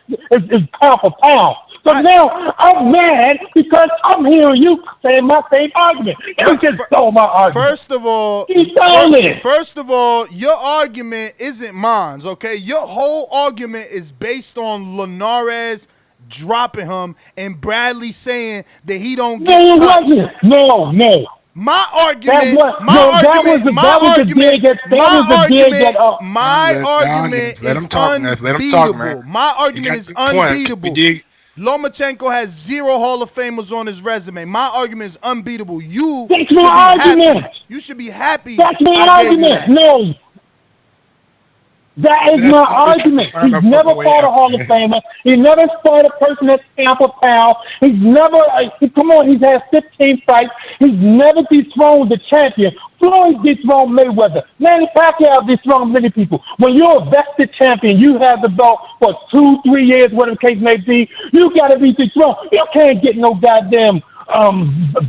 pound for pound. So now I'm mad because I'm hearing you saying my same argument. You just stole my argument. First of all, your argument isn't mine, okay? Your whole argument is based on Linares dropping him and Bradley saying that he don't get touched. No. My argument is unbeatable. My argument is unbeatable. Lomachenko has 0 Hall of Famers on his resume. My argument is unbeatable. You should be happy. That's my argument. No. That is my argument. He's never fought a Hall of Famer. He never fought a person that's pound for pound. He's never, he's had 15 fights. He's never dethroned the champion. Floyd dethroned Mayweather. Manny Pacquiao dethroned many people. When you're a vested champion, you have the belt for 2-3 years, whatever the case may be, you got to be dethroned. You can't get no goddamn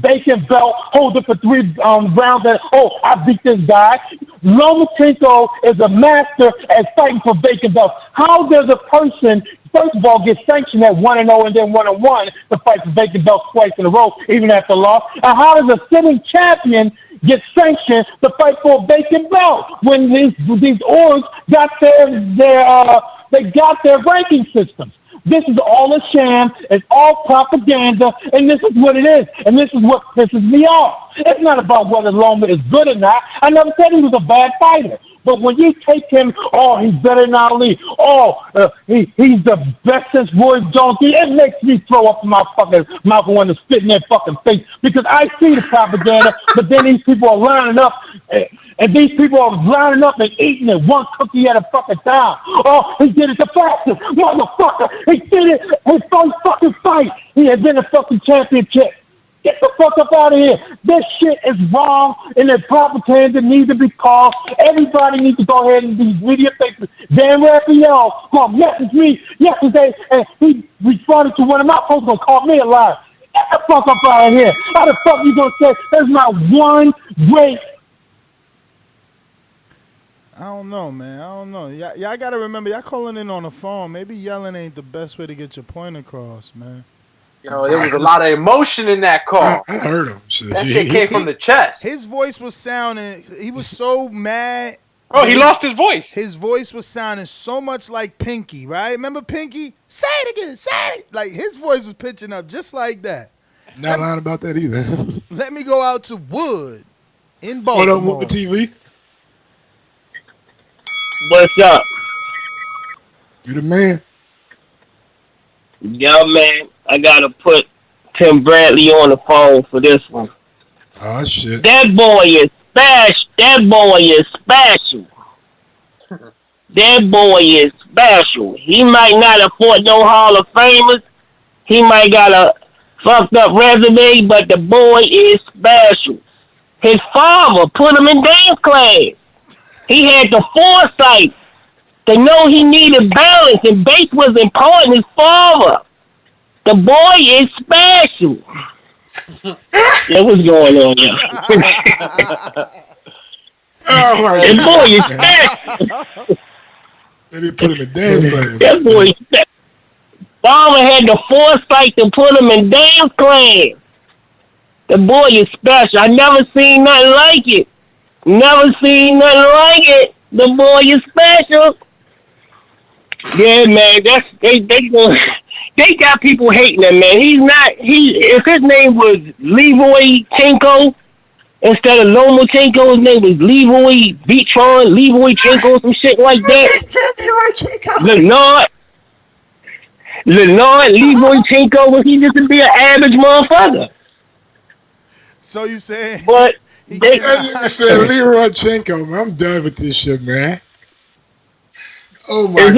vacant belt, hold it for 3 rounds and, I beat this guy. Lomachenko is a master at fighting for vacant belts. How does a person, first of all, get sanctioned at 1-0 and then 1-1 to fight for vacant belts twice in a row, even after loss? And how does a sitting champion get sanctioned to fight for a vacant belt when these orgs got their ranking systems? This is all a sham. It's all propaganda, and this is what it is. And this is what pisses me off. It's not about whether Loma is good or not. I never said he was a bad fighter. But when you take him, he's better than Ali. He's the best since Roy Jones. It makes me throw up in my fucking mouth and want to spit in their fucking face because I see the propaganda, but then these people are lining up. And these people are lining up and eating it one cookie at a fucking time. He did it the fastest. Motherfucker. He did it his first fucking fight. He had been a fucking championship. Get the fuck up out of here. This shit is wrong and the propaganda needs to be called. Everybody needs to go ahead and be media faces. Dan Raphael messaged me yesterday and he responded to one of my posts and called me a liar. Get the fuck up out of here. How the fuck you gonna say there's not one great? I don't know, man. I don't know. Y'all got to remember, y'all calling in on the phone. Maybe yelling ain't the best way to get your point across, man. Yo, there was a lot of emotion in that call. I heard him. That shit came from the chest. His voice was sounding, he was so mad. He lost his voice. His voice was sounding so much like Pinky, right? Remember Pinky? Say it again, say it. Like, his voice was pitching up just like that. Not lying about that either. Let me go out to Wood in Baltimore. What up with the TV? What's up? You the man? Yo, man, I gotta put Tim Bradley on the phone for this one. Oh, shit. That boy is special. That boy is special. That boy is special. He might not have fought no Hall of Famers. He might got a fucked up resume, but the boy is special. His father put him in dance class. He had the foresight to know he needed balance, and base was important. His father. The boy is special. Yeah, what's going on here? The boy is special. They put him in dance class. That boy is special. Father had the foresight to put him in dance class. The boy is special. I never seen nothing like it. Never seen nothing like it. The boy is special. Yeah, man. They got people hating him, man. He's not. If his name was Lomachenko instead of Lomachenko, his name was Leroy Chenko, some shit like that. Leroy Chenko, he just to be an average motherfucker. So you saying? But. I said Leroy Chenko, man. I'm done with this shit, man. Oh my God.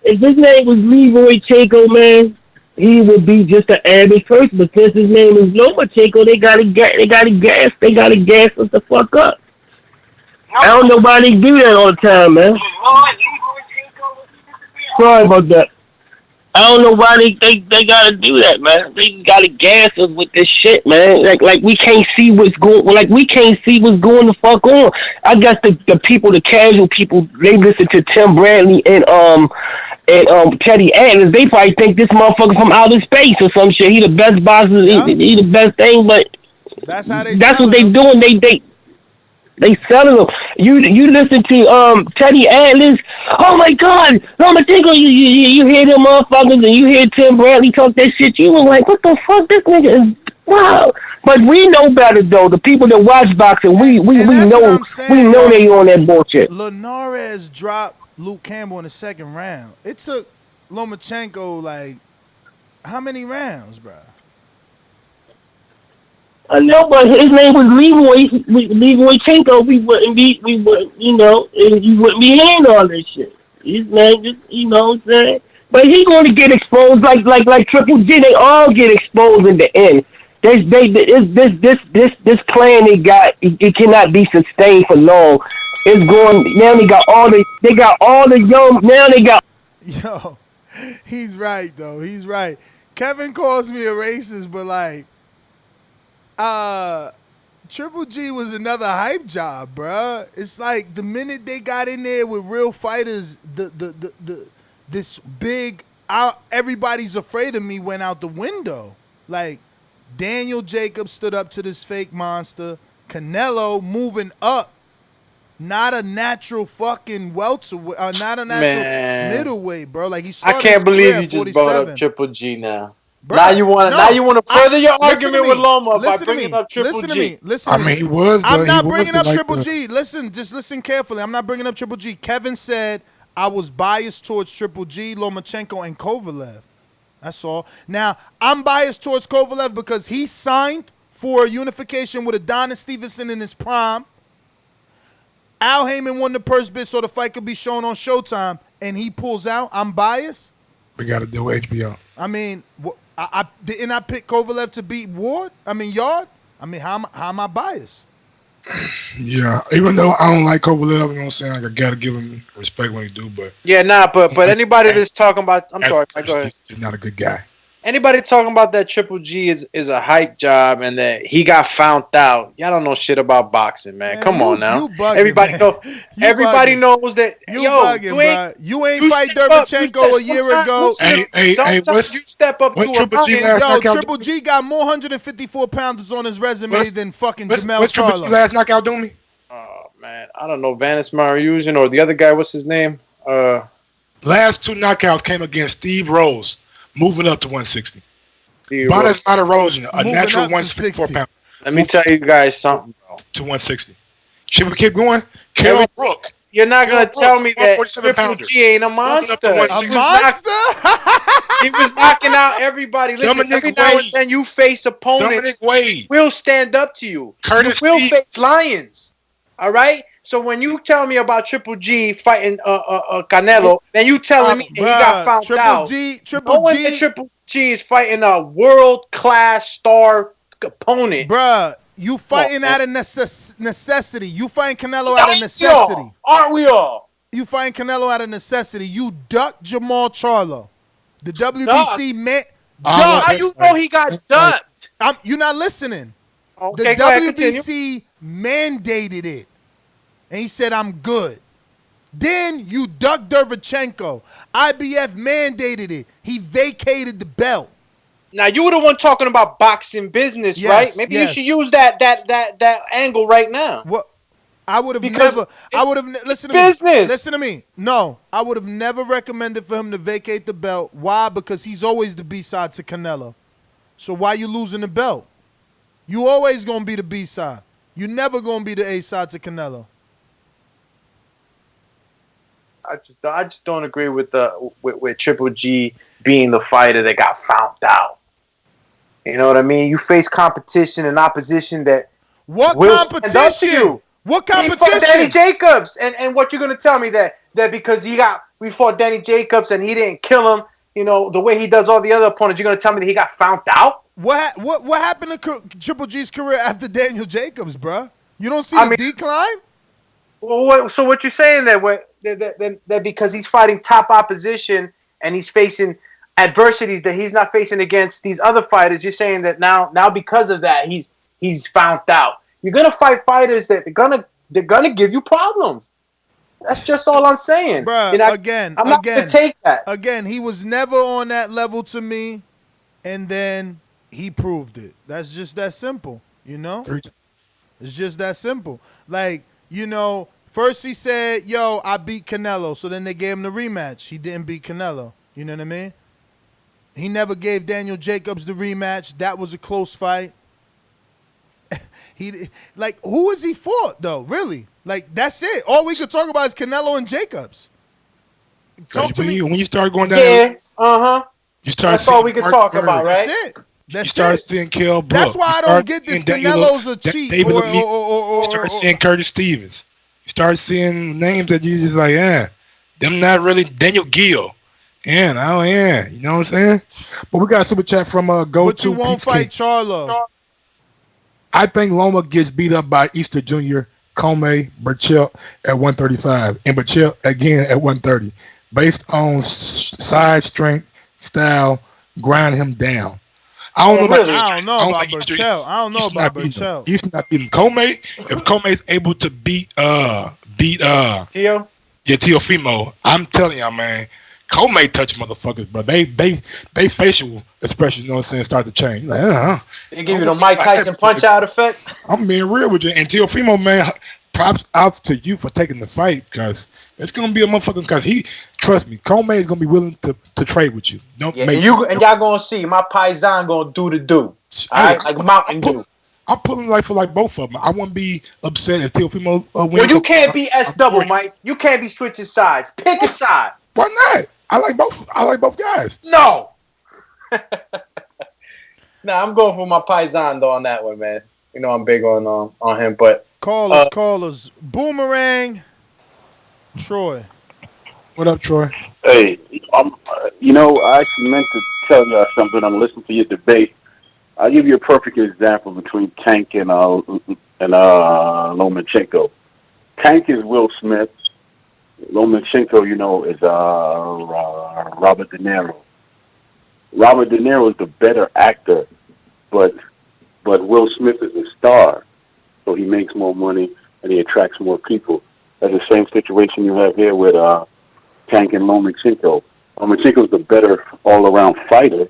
If his name was Leroy Chenko, man, he would be just an average person. But since his name is Lomachenko, they gotta gas us the fuck up. don't know why they do that all the time, man. Sorry about that. I don't know why they gotta do that, man. They gotta gas us with this shit, man. Like we can't see what's going. Like we can't see what's going the fuck on. I guess the people, the casual people, they listen to Tim Bradley and Teddy Atlas. They probably think this motherfucker from outer space or some shit. He the best boxer. Yeah. He the best thing, but that's how they. That's what they doing. They selling them. You listen to Teddy Atlas. Oh my God, Lomachenko. You hear them motherfuckers and you hear Tim Bradley talk that shit. You was like, what the fuck? This nigga is wow. But we know better though. The people that watch boxing, we know they on that bullshit. Linares dropped Luke Campbell in the second round. It took Lomachenko like how many rounds, bro? I know, but his name was Leroychenko. We wouldn't be, you know, and you wouldn't be hearing all this shit. His name just, you know what I'm saying? But he going to get exposed like Triple G. They all get exposed in the end. This plan they got, it cannot be sustained for long. It's going, now they got all the young, now they got. Yo, he's right, though. He's right. Kevin calls me a racist, but like, Triple G was another hype job, bruh. It's like the minute they got in there with real fighters, this big everybody's afraid of me went out the window. Like Daniel Jacobs stood up to this fake monster. Canelo moving up, not a natural fucking welterweight, not a natural middleweight, bro. Like he started. I can't believe you just brought up Triple G now. Bruh, now you want to further your argument with Loma by bringing up Triple G. Listen to me. He was. I'm not bringing up Triple G. Just listen carefully. I'm not bringing up Triple G. Kevin said I was biased towards Triple G, Lomachenko, and Kovalev. That's all. Now, I'm biased towards Kovalev because he signed for a unification with Adonis Stevenson in his prime. Al Heyman won the purse bid so the fight could be shown on Showtime, and he pulls out. I'm biased. We got to do HBO. I mean, I didn't I pick Kovalev to beat Yard? I mean, how am I biased? Yeah, even though I don't like Kovalev, you know what I'm saying? Like I gotta give him respect when he do, but yeah, but anybody that's talking about, I'm sorry, go ahead. He's not a good guy. Anybody talking about that Triple G is a hype job and that he got found out. Y'all don't know shit about boxing, man. Come on now. Everybody knows that. You ain't fight Derevchenko a year ago. Hey, what's you step up what's to Triple G last knockout? Triple G got more 154 pounders on his resume than fucking Jamel What's Triple G last knockout do me? Oh man, I don't know. Vanis Mariusian or the other guy. What's his name? Last two knockouts came against Steve Rose. Moving up to 160. Vanis Mariusian, a natural 164 pound. Let me tell you guys something, bro. To 160. Should we keep going? Carol Brook. You're not going to tell me that Triple G ain't a monster. A monster? He was knocking out everybody. Listen, every now and then you face opponents. We'll stand up to you. You will face lions. All right? So when you tell me about Triple G fighting Canelo, then you telling me that he got found out. Triple G is fighting a world-class star opponent. Bruh, you fighting out of necessity. You fighting Canelo out of necessity. Aren't we all? You fighting Canelo out of necessity. You ducked Jamal Charlo. The WBC man. How you know he got ducked? You're not listening. Okay, the WBC mandated it. And he said, I'm good. Then you ducked Derevchenko. IBF mandated it. He vacated the belt. Now, you were the one talking about boxing business, right? Maybe you should use that angle right now. What? I would have never. I would have. Listen to me. Listen to me. No, I would have never recommended for him to vacate the belt. Why? Because he's always the B-side to Canelo. So why you losing the belt? You always gonna be the B-side. You never gonna be the A-side to Canelo. I just don't agree with Triple G being the fighter that got found out. You know what I mean? You face competition and opposition that will stand up to you. What competition? He fought Danny Jacobs, and what you're gonna tell me that because we fought Danny Jacobs and he didn't kill him, you know, the way he does all the other opponents, you're gonna tell me that he got found out? What happened to Triple G's career after Daniel Jacobs, bruh? You don't see the decline? Well, so what you're saying that because he's fighting top opposition and he's facing adversities that he's not facing against these other fighters, you're saying that now because of that he's found out. You're gonna fight fighters that they're gonna give you problems. That's just all I'm saying. Bruh, I'm not gonna take that. Again, he was never on that level to me, and then he proved it. That's just that simple, you know? It's just that simple. Like, you know, first he said, yo, I beat Canelo, so then they gave him the rematch. He didn't beat Canelo. You know what I mean? He never gave Daniel Jacobs the rematch. That was a close fight. Who has he fought, though, really? Like, that's it. All we could talk about is Canelo and Jacobs. Talk to me. When you start going down, you start. That's all we could talk about, right? That's it. You start seeing Kell Brook. That's why I don't get this. Canelo's a cheat. You start seeing Curtis Stevens. You start seeing names that you just like, them not really Daniel Gill. You know what I'm saying? But we got a super chat from But you won't fight Charlo. I think Loma gets beat up by Easter Jr., Comey, Burchell at 135, and Burchell again at 130, based on side strength, style, grind him down. I don't know about Burchell. I don't know about Burchell. He's not beating Comey. If Comey's able to beat Tio? Yeah, Teofimo, I'm telling y'all, man, Comey touch motherfuckers, bro. They facial expressions, you know what I'm saying, start to change. Like, They give you the Mike Tyson punch out effect. I'm being real with you. And Teofimo, man, props out to you for taking the fight, because it's gonna be a motherfucker. Because trust me, Comey is gonna be willing to trade with you. And y'all gonna see my Paisan gonna do the do. Like Mountain Dew. I'm pulling for both of them. I wouldn't be upset if Teofimo wins. Well, you can't be S-double, Mike. You can't be switching sides. Pick a side. Why not? I like both guys. No. I'm going for my Paisan though on that one, man. You know I'm big on him, but callers. Boomerang. Troy. What up, Troy? Hey, I actually meant to tell y'all something. I'm listening to your debate. I'll give you a perfect example between Tank and Lomachenko. Tank is Will Smith. Lomachenko, is Robert De Niro. Robert De Niro is the better actor, but Will Smith is a star, so he makes more money and he attracts more people. That's the same situation you have here with Tank and Lomachenko. Lomachenko's the better all-around fighter,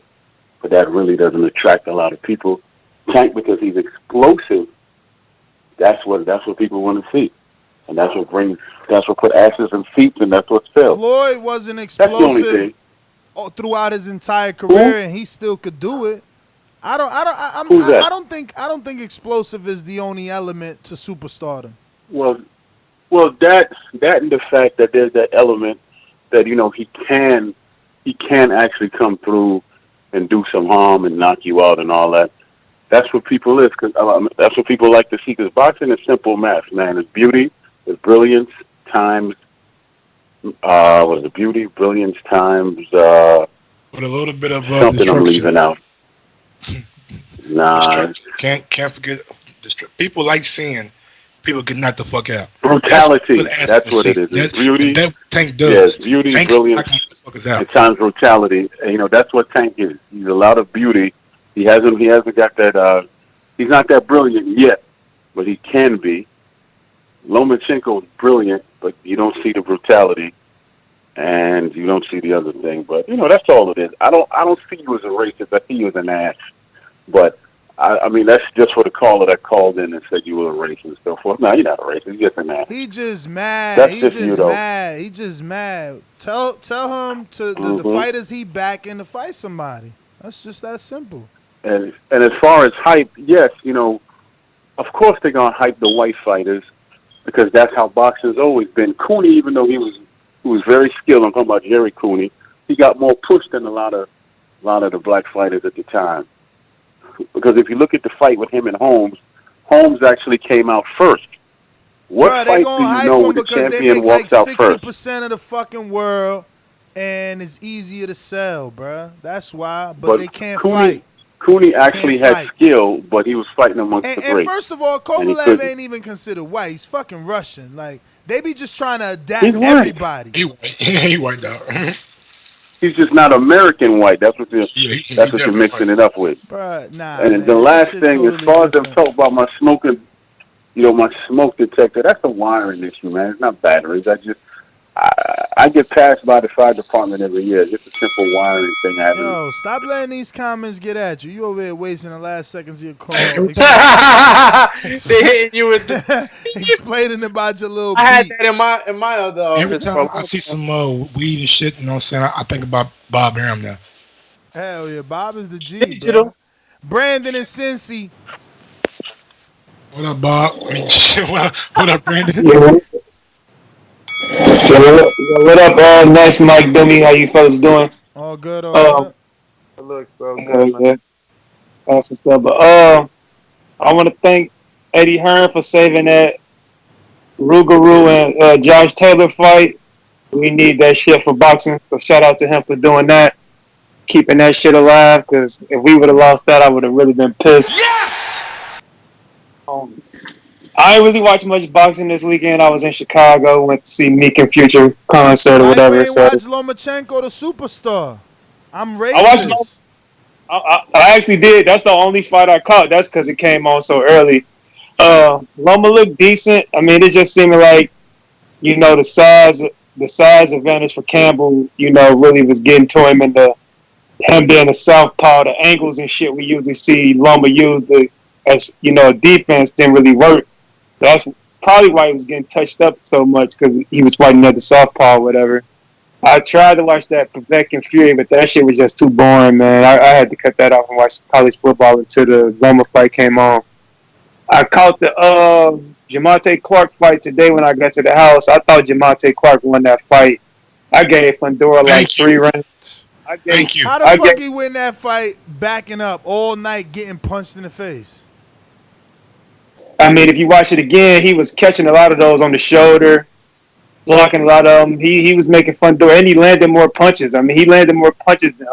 but that really doesn't attract a lot of people. Tank, because he's explosive, that's what people want to see, and that's what put asses in seats, and that's what sells. Floyd wasn't explosive throughout his entire career, and he still could do it. I don't think explosive is the only element to superstardom. Well, that and the fact that there's that element that he can actually come through and do some harm and knock you out and all that. That's what people is. That's what people like to see. Because boxing is simple math, man. It's beauty, it's brilliance times. Beauty, brilliance times. With a little bit of something I'm leaving out. Nah, can't forget. People like seeing people get knocked the fuck out. Brutality. That's what it is. It's beauty. That's what Tank does. Yes, beauty, brilliance, at times brutality. That's what Tank is. He's a lot of beauty. He hasn't got that. He's not that brilliant yet, but he can be. Lomachenko is brilliant, but you don't see the brutality, and you don't see the other thing. But that's all it is. I don't see you as a racist. I see you as an ass. But I mean, that's just for the caller that called in and said you were a racist and so forth. No, you're not a racist. You're just an ass. He just mad. That's he just just you, mad. He just mad. Tell him to the fighters he backing to fight somebody. That's just that simple. And as far as hype, yes, of course they're gonna hype the white fighters because that's how boxing's always been. Cooney, even though he was very skilled, I'm talking about Jerry Cooney, he got more pushed than a lot of the black fighters at the time. Because if you look at the fight with him and Holmes actually came out first. What fight do you know when the champion walks out first? 60% of the fucking world, and it's easier to sell, bruh. That's why. But they can't fight. Cooney actually had skill, but he was fighting amongst the greats. And first of all, Kovalev ain't even considered white. He's fucking Russian. Like, they be just trying to adapt everybody. He white out. He's just not American white. That's what you're mixing it up with. Bruh, nah. And the last thing, as far as them talk about my smoking, my smoke detector, that's a wiring issue, man. It's not batteries. I get passed by the fire department every year. It's just a simple wiring thing. Yo, stop letting these comments get at you. You over here wasting the last seconds of your call. They hitting you with the explaining about your little I had that in my other office. Every time I see some weed and shit, you know what I'm saying, I think about Bob Arum now. Hell yeah, Bob is the G, bro. Brandon and Cincy. What up, Bob? What up, Brandon? What up, Nice Mike Dummy? How you fellas doing? All good, all good. Look, bro. Good. That's what's up. But I want to thank Eddie Hearn for saving that Rougarou and Josh Taylor fight. We need that shit for boxing. So shout out to him for doing that, keeping that shit alive. Because if we would have lost that, I would have really been pissed. Yes. I ain't really watched much boxing this weekend. I was in Chicago, went to see Meek and Future concert or whatever. I watched Lomachenko, the superstar. I'm racist. I actually did. That's the only fight I caught. That's because it came on so early. Loma looked decent. I mean, it just seemed like, the size advantage for Campbell, really was getting to him, and him being a southpaw, the angles and shit we usually see Loma use as defense didn't really work. That's probably why he was getting touched up so much, because he was fighting at the southpaw or whatever. I tried to watch that Povetkin Fury, but that shit was just too boring, man. I had to cut that off and watch college football until the Loma fight came on. I caught the Jamontay Clark fight today when I got to the house. I thought Jamontay Clark won that fight. I gave Fundora like 3 rounds. Thank you. How the fuck he win that fight backing up all night getting punched in the face? I mean, if you watch it again, he was catching a lot of those on the shoulder, blocking a lot of them. He was making Fundora, and he landed more punches. I mean, he landed more punches than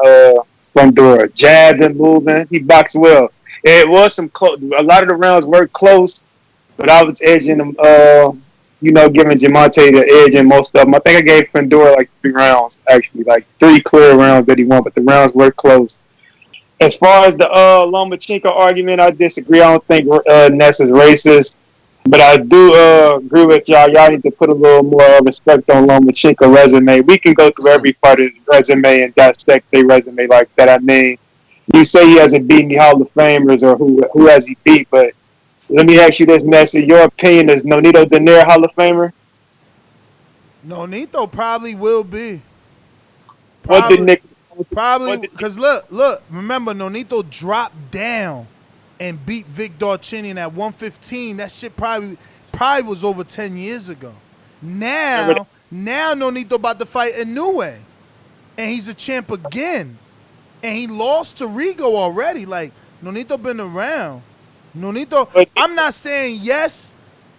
Fundora. Jabbed and moving. He boxed well. It was some close. A lot of the rounds were close, but I was edging him, giving Jamontay the edge in most of them. I think I gave Fundora like 3 rounds, actually, like 3 clear rounds that he won, but the rounds were close. As far as the Lomachenko argument, I disagree. I don't think Ness is racist, but I do agree with y'all. Y'all need to put a little more respect on Lomachenko resume. We can go through every fighter's resume and dissect their resume like that. I mean, you say he hasn't beaten the Hall of Famers, or who has he beat, but let me ask you this, Ness. In your opinion, is Nonito Donaire Hall of Famer? Nonito probably will be. What did Nick? Probably, because look, remember, Nonito dropped down and beat Vic Darchinyan at 115. That shit probably was over 10 years ago. Now Nonito about to fight Inoue, and he's a champ again. And he lost to Rigo already. Like, Nonito been around. Nonito, I'm not saying yes,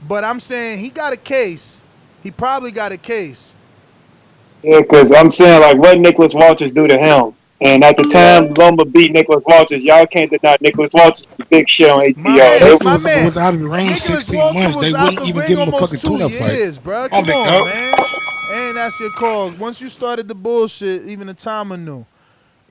but I'm saying he got a case. He probably got a case. Yeah, because I'm saying, like, what Nicholas Walters do to him? And at the time Loma beat Nicholas Walters, y'all can't deny Nicholas Walters was big shit on HBO. My man was out of the ring 16 months. They wouldn't even give him a fucking tune-up fight. Bro. Come on, man. And that's your call. Once you started the bullshit, even the timer knew.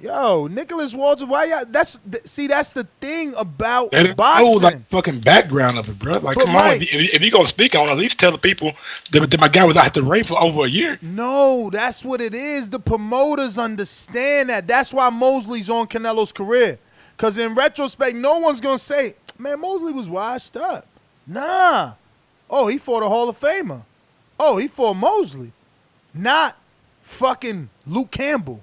Yo, Nicholas Walters, why y'all? That's the thing about boxing. Oh, like fucking background of it, bro. Like, but come on, if you gonna speak on, at least tell the people that my guy was out the ring for over a year. No, that's what it is. The promoters understand that. That's why Mosley's on Canelo's career. Because in retrospect, no one's gonna say, man, Mosley was washed up. Nah. Oh, he fought a Hall of Famer. Oh, he fought Mosley. Not fucking Luke Campbell.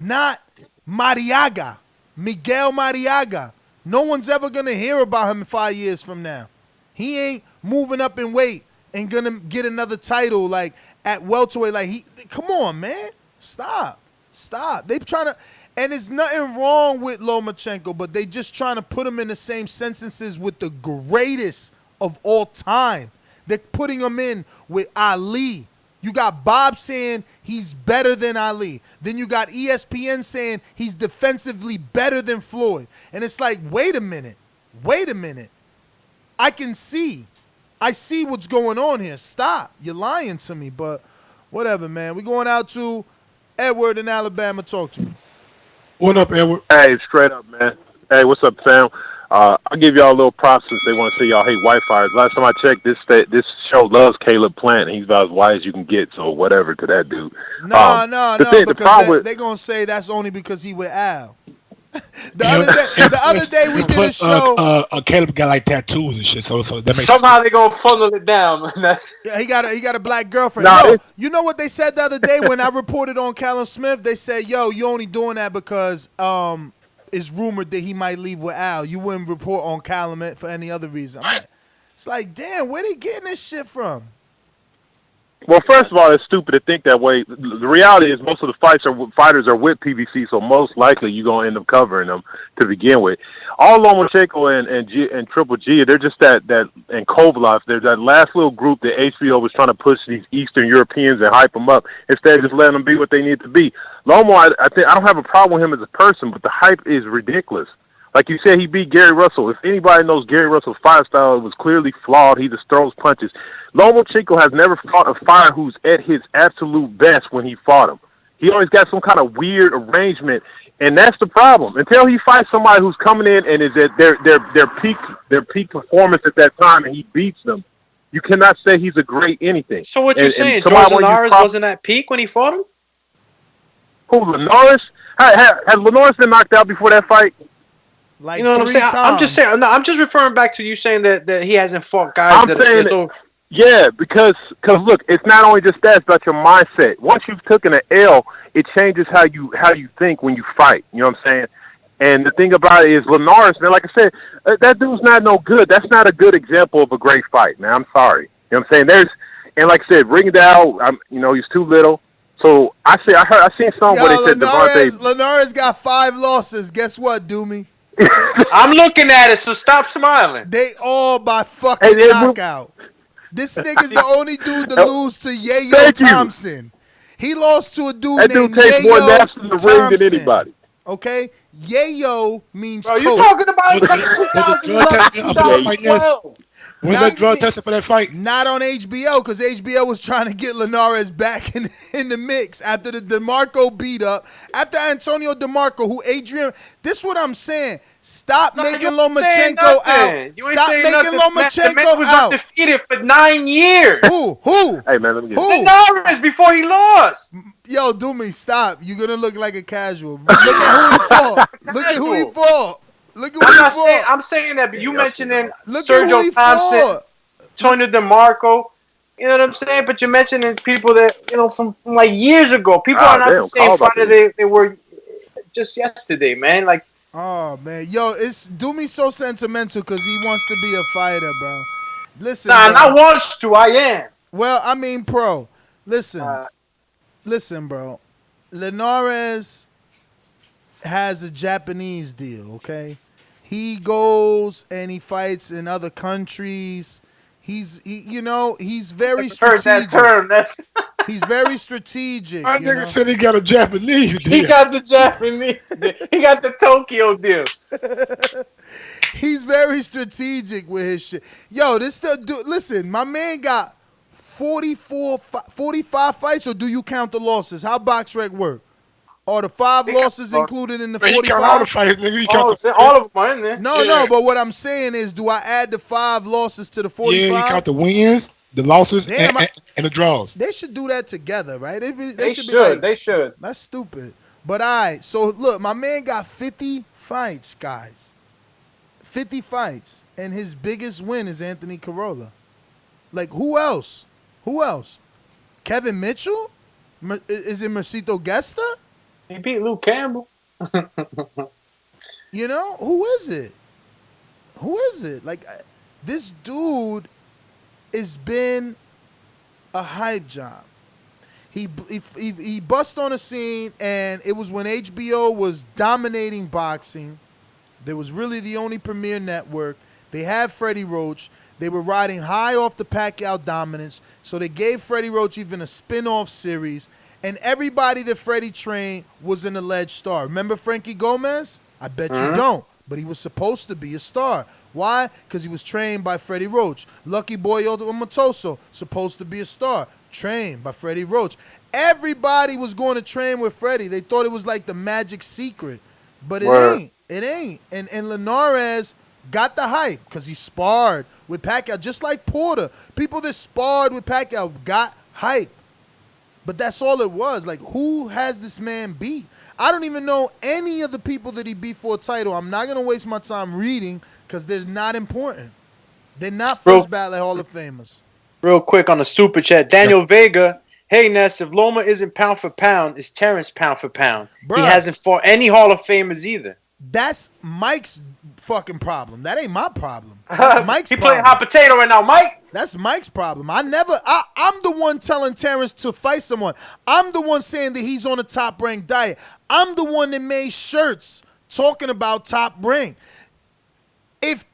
Not Mariaga, Miguel Mariaga. No one's ever going to hear about him 5 years from now. He ain't moving up in weight and going to get another title like at welterweight. Like, come on, man. Stop. They trying to, and there's nothing wrong with Lomachenko, but they just trying to put him in the same sentences with the greatest of all time. They're putting him in with Ali. You got Bob saying he's better than Ali. Then you got ESPN saying he's defensively better than Floyd. And it's like, wait a minute. I see what's going on here. Stop. You're lying to me, but whatever, man. We going out to Edward in Alabama. Talk to me. What up, Edward? Hey, straight up, man. Hey, what's up, fam? I'll give y'all a little props since they want to say y'all hate Wi-Fi. Last time I checked, this show loves Caleb Plant. He's about as white as you can get, so whatever to that dude. No, because they're going to say that's only because he with Al. The other day we did a show. Caleb got like tattoos and shit, so that makes somehow they gonna funnel it down, man. Yeah, he got a black girlfriend. You know what they said the other day when I reported on Callum Smith? They said, "Yo, you only doing that because it's rumored that he might leave with Al. You wouldn't report on Callum for any other reason." It's like, damn, where they getting this shit from? Well, first of all, it's stupid to think that way. The reality is most of the fighters are with PBC, so most likely you're going to end up covering them to begin with. All Lomachenko and Triple G, they're just that and Kovalev, they're that last little group that HBO was trying to push these Eastern Europeans and hype them up instead of just letting them be what they need to be. Lomo, I don't have a problem with him as a person, but the hype is ridiculous. Like you said, he beat Gary Russell. If anybody knows Gary Russell's fight style, it was clearly flawed. He just throws punches. Lomachenko has never fought a fighter who's at his absolute best when he fought him. He always got some kind of weird arrangement, and that's the problem. Until he fights somebody who's coming in and is at their peak performance at that time, and he beats them, you cannot say he's a great anything. So what you're saying, George Linares wasn't at peak when he fought him? Who, Linares? Has Linares been knocked out before that fight? Like, you know what I'm saying? I'm just saying. No, I'm just referring back to you saying that he hasn't fought guys Yeah, because look, it's not only just that; it's about your mindset. Once you've taken an L, it changes how you think when you fight. You know what I'm saying? And the thing about it is, Linares, man, like I said, that dude's not no good. That's not a good example of a great fight, man. I'm sorry. You know what I'm saying? And like I said, Ringdow, he's too little. So I seen something where they said Devontae. Linares got 5 losses. Guess what, Doomy? I'm looking at it, so stop smiling. They all by fucking knockout. This nigga's the only dude to lose to Yayo Thompson. He lost to a dude named Yayo Thompson. That dude takes more naps in the ring than anybody. Okay? Yayo means coach. You talking about 2012? Was that drug tested for that fight? Not on HBO, because HBO was trying to get Linares back in the mix after the DeMarco beat up. After Antonio DeMarco, this is what I'm saying. Stop making Lomachenko out. Stop making Lomachenko out. Was undefeated for 9 years. Who? Hey, man, let me get Linares before he lost. Yo, do me, stop. You're going to look like a casual. Look at who he fought. Look at who he fought. Look at what he fought. I'm saying that, but you mentioning Sergio Thompson, Antonio DeMarco. You know what I'm saying? But you're mentioning people that, from like years ago. People are not the same fighter they were just yesterday, man. Like, oh, man. Yo, it's Doomy's so sentimental because he wants to be a fighter, bro. Listen, not wants to. I am. Well, I mean, pro. Listen, bro. Linares has a Japanese deal, okay? He goes and he fights in other countries. He's very strategic. Heard that term. He's very strategic. My nigga said he got a Japanese deal. He got the Japanese deal. He got the Tokyo deal. He's very strategic with his shit. Yo, listen, my man got 45 fights, or do you count the losses? How BoxRec work? Are the 5 losses included in the 45? You count all the fights, nigga. You count all of them are in there. No, but what I'm saying is, do I add the 5 losses to the 45? Yeah, you count the wins, the losses, and the draws. They should do that together, right? They should. They should. That's stupid. But all right, so look, my man got 50 fights, guys. 50 fights. And his biggest win is Anthony Corolla. Like, who else? Kevin Mitchell? Is it Mercito Gesta? He beat Luke Campbell. Who is it? Like, this dude has been a hype job. He bust on the scene, and it was when HBO was dominating boxing. There was really the only premier network. They had Freddie Roach. They were riding high off the Pacquiao dominance, so they gave Freddie Roach even a spin-off series, and everybody that Freddie trained was an alleged star. Remember Frankie Gomez? I bet you don't, but he was supposed to be a star. Why? Because he was trained by Freddie Roach. Lucky Boy Matoso, supposed to be a star, trained by Freddie Roach. Everybody was going to train with Freddie. They thought it was like the magic secret, but it ain't. It ain't. And Linares got the hype because he sparred with Pacquiao, just like Porter. People that sparred with Pacquiao got hype. But that's all it was. Like, who has this man beat? I don't even know any of the people that he beat for a title. I'm not going to waste my time reading because they're not important. They're not first ballot Hall of Famers. Real quick on the super chat, Daniel Vega. Hey, Ness, if Loma isn't pound for pound, is Terrence pound for pound? Bruh, he hasn't fought any Hall of Famers either. That's Mike's fucking problem. That ain't my problem. That's Mike's he problem. playing hot potato right now, Mike. That's Mike's problem. I'm the one telling Terrence to fight someone. I'm the one saying that he's on a top-ranked diet. I'm the one that made shirts talking about top rank. If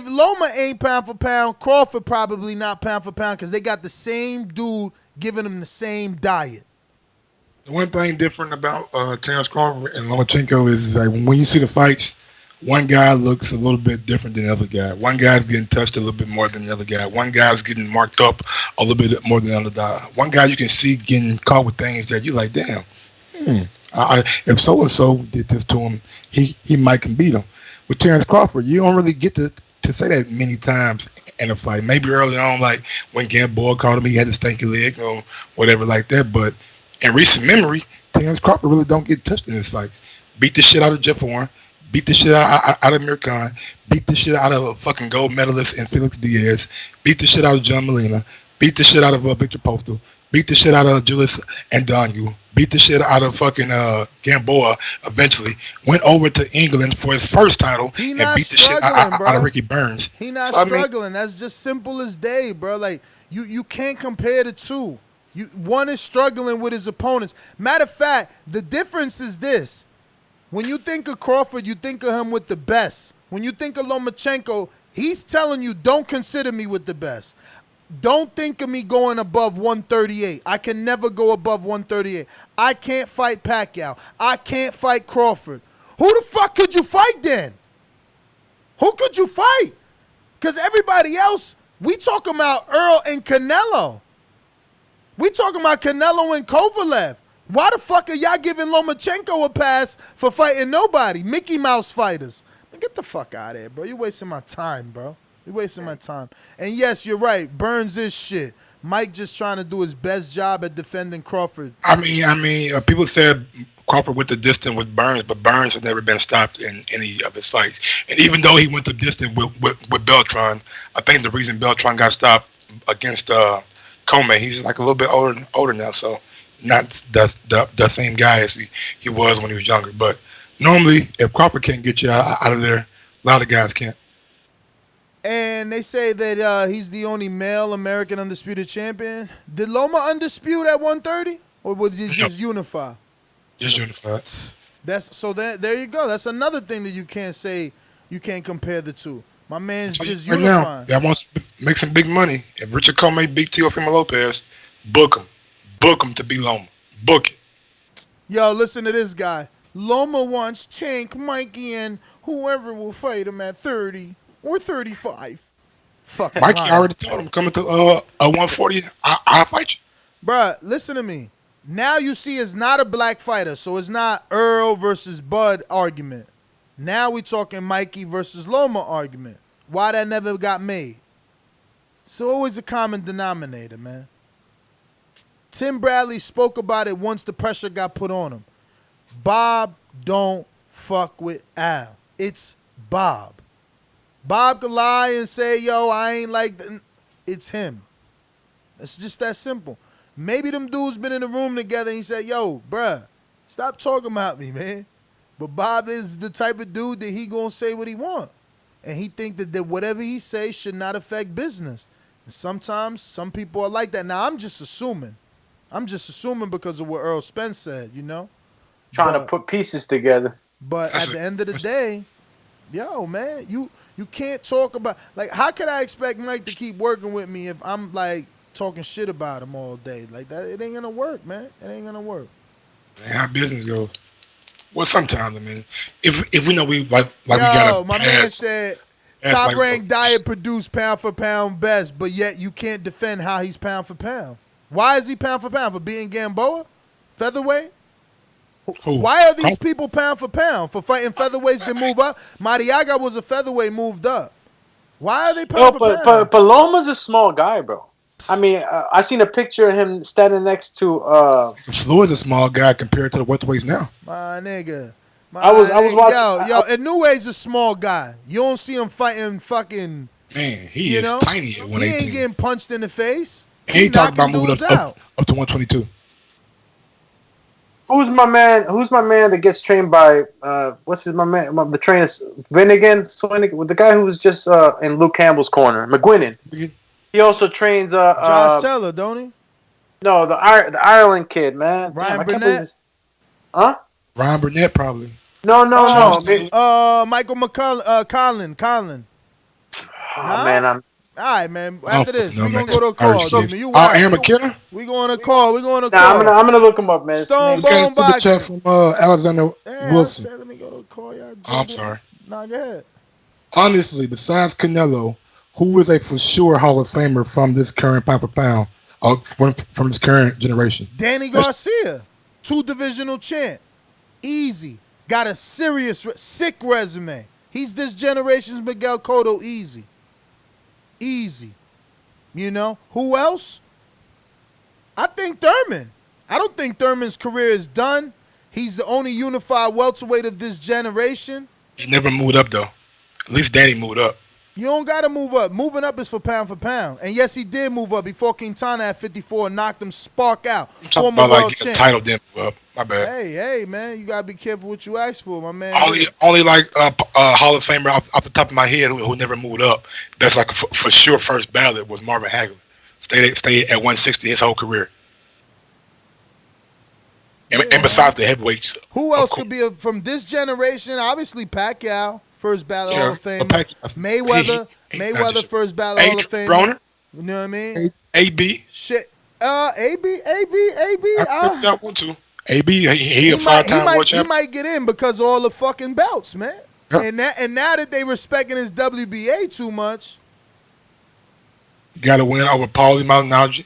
Loma ain't pound for pound, Crawford probably not pound for pound because they got the same dude giving them the same diet. The one thing different about Terrence Crawford and Lomachenko is like when you see the fights, one guy looks a little bit different than the other guy. One guy's getting touched a little bit more than the other guy. One guy's getting marked up a little bit more than the other guy. One guy you can see getting caught with things that you're like, damn, if so-and-so did this to him, he might can beat him. With Terrence Crawford, you don't really get to say that many times in a fight. Maybe early on, like when Campbell caught him, he had a stanky leg or whatever like that. But in recent memory, Terrence Crawford really don't get touched in his fights. Beat the shit out of Jeff Horn. Beat the shit out of Amir Khan. Beat the shit out of a fucking gold medalist in Felix Diaz. Beat the shit out of John Molina. Beat the shit out of Victor Postal. Beat the shit out of Julius Andonu. Beat the shit out of fucking Gamboa eventually. Went over to England for his first title and beat the shit out of Ricky Burns. He not struggling. That's just simple as day, bro. Like, you can't compare the two. One is struggling with his opponents. Matter of fact, the difference is this. When you think of Crawford, you think of him with the best. When you think of Lomachenko, he's telling you, don't consider me with the best. Don't think of me going above 138. I can never go above 138. I can't fight Pacquiao. I can't fight Crawford. Who the fuck could you fight then? Who could you fight? Because everybody else, we talking about Earl and Canelo. We talking about Canelo and Kovalev. Why the fuck are y'all giving Lomachenko a pass for fighting nobody? Mickey Mouse fighters. Man, get the fuck out of here, bro. You're wasting my time, bro. You're wasting my time. And yes, you're right. Burns is shit. Mike just trying to do his best job at defending Crawford. I mean, people said Crawford went the distance with Burns, but Burns had never been stopped in any of his fights. And even though he went the distance with Beltran, I think the reason Beltran got stopped against Coleman, he's like a little bit older now, so not the same guy as he was when he was younger. But normally, if Crawford can't get you out of there, a lot of guys can't. And they say that he's the only male American undisputed champion. Did Loma undispute at 130? Or would it just unify? Just unified. There you go. That's another thing that you can't say. You can't compare the two. My man's just right unifying. Now, that wants to make some big money. If Richard Coleman beat Teofimo Lopez, book him. Book him to be Loma. Book it. Yo, listen to this guy. Loma wants Tank, Mikey, and whoever will fight him at 30 or 35. Fuck. Mikey already told him coming to 140. I'll fight you. Bruh, listen to me. Now you see it's not a black fighter, so it's not Earl versus Bud argument. Now we talking Mikey versus Loma argument. Why that never got made? It's always a common denominator, man. Tim Bradley spoke about it once the pressure got put on him. Bob don't fuck with Al. It's Bob. Bob could lie and say, yo, I ain't like that. It's him. It's just that simple. Maybe them dudes been in the room together and he said, yo, bruh, stop talking about me, man. But Bob is the type of dude that he gonna say what he want. And he think that whatever he say should not affect business. And sometimes some people are like that. Now, I'm just assuming. Because of what Earl Spence said, you know? Trying to put pieces together. But at the end of the day, Yo, man, you can't talk about like how can I expect Mike to keep working with me if I'm like talking shit about him all day? Like that, it ain't gonna work, man. It ain't gonna work. Man, how business goes. Well, sometimes I mean, if we know we like Yo, we got my man said top ranked diet produced pound for pound best, but yet you can't defend how he's pound for pound. Why is he pound for pound? For beating Gamboa? Featherweight? Who? Why are these people pound for pound? For fighting featherweights that move up? Mariaga was a featherweight moved up. Why are they pound for pound? But Loma's a small guy, bro. I mean, I seen a picture of him standing next to. Floyd's a small guy compared to the welterweights now. My nigga. I was watching. Yo, Inouye's a small guy. You don't see him fighting fucking. Man, he is tiny at 118. He ain't getting punched in the face. He ain't talking about moving up to 122. Who's my man that gets trained by what's his my man the trainer's Swinigan with the guy who was just in Luke Campbell's corner, McGuinness. He also trains Josh Taylor, don't he? No, the Ireland kid, man. Ryan Burnett. Huh? Ryan Burnett probably. No. Michael Colin. Oh man, all right, man. After this, we're going to go to a call. Aaron McKenna? We're going to call. I'm going to look him up, man. Stone Bone Boxing. From Alexander Wilson. Let me go to a call. I'm sorry. Nah, go ahead. Honestly, besides Canelo, who is a for sure Hall of Famer from this current pound for pound, from this current generation? Danny Garcia, 2 divisional champ. Easy. Got a serious, sick resume. He's this generation's Miguel Cotto. Easy. You know? Who else? I think Thurman. I don't think Thurman's career is done. He's the only unified welterweight of this generation. He never moved up, though. At least Danny moved up. You don't got to move up. Moving up is for pound. And yes, he did move up. He fought Quintana at 54 and knocked him spark out. I'm talking about like getting a title, then move up. My bad. Hey, man. You got to be careful what you ask for, my man. Only like Hall of Famer off the top of my head who never moved up. That's like for sure first ballot was Marvin Hagler. Stayed at 160 his whole career. And besides the heavyweights. Who else could be from this generation? Obviously, Pacquiao. First ballot Hall of Fame. Mayweather, first ballot Hall of Fame. Broner. You know what I mean? AB. Shit. AB. I got one too. AB. He a 5-time world champ. He might get in because of all the fucking belts, man. Yeah. And now that they respecting his WBA too much. You got to win over Paulie Maldonado.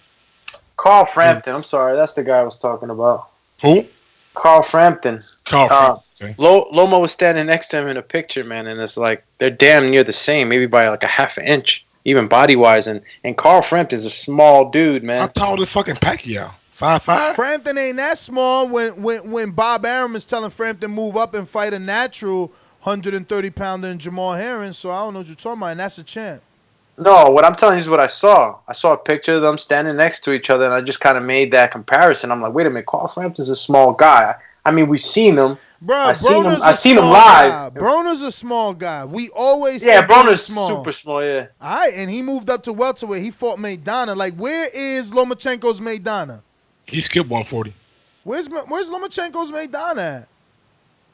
Carl Frampton. I'm sorry, that's the guy I was talking about. Who? Carl Frampton. Okay. Loma was standing next to him in a picture, man, and it's like they're damn near the same, maybe by like a half an inch, even body wise. And Carl Frampton's a small dude, man. How tall is fucking Pacquiao? 5'5"? Frampton ain't that small. When Bob Arum is telling Frampton move up and fight a natural 130-pounder in Jamal Hearn, so I don't know what you're talking about, and that's a champ. No, what I'm telling you is what I saw. I saw a picture of them standing next to each other, and I just kind of made that comparison. I'm like, wait a minute, Carl Frampton's a small guy. I mean, we've seen him. Bro, I've seen him Guy. live. Broner's a small guy. We always say Broner's super small, yeah. All right, and he moved up to welterweight. He fought Maidana. Like, where is Lomachenko's Maidana? He skipped 140. Where's Lomachenko's Maidana at?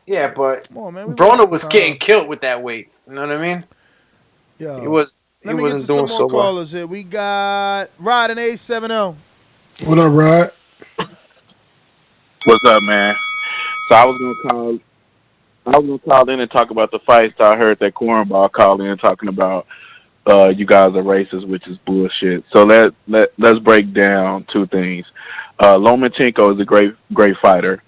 Yeah, but Broner was getting killed with that weight. You know what I mean? Yeah. He was. Let me get to some more callers here. We got Rod and A70. What up, Rod? What's up, man? So I was gonna call in and talk about the fights. I heard that cornball call in talking about you guys are racist, which is bullshit. So let's break down 2 things. Lomachenko is a great fighter.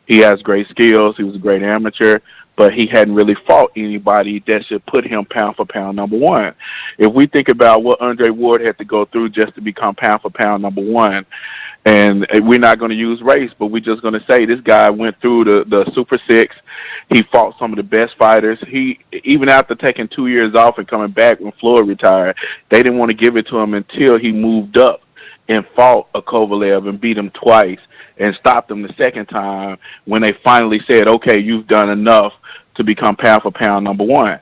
He has great skills. He was a great amateur, but he hadn't really fought anybody that should put him pound for pound number 1. If we think about what Andre Ward had to go through just to become pound for pound number 1, and we're not going to use race, but we're just going to say this guy went through the Super 6. He fought some of the best fighters. He, even after taking 2 years off and coming back when Floyd retired, they didn't want to give it to him until he moved up and fought a Kovalev and beat him twice and stopped him the second time when they finally said, okay, you've done enough to become pound for pound number 1.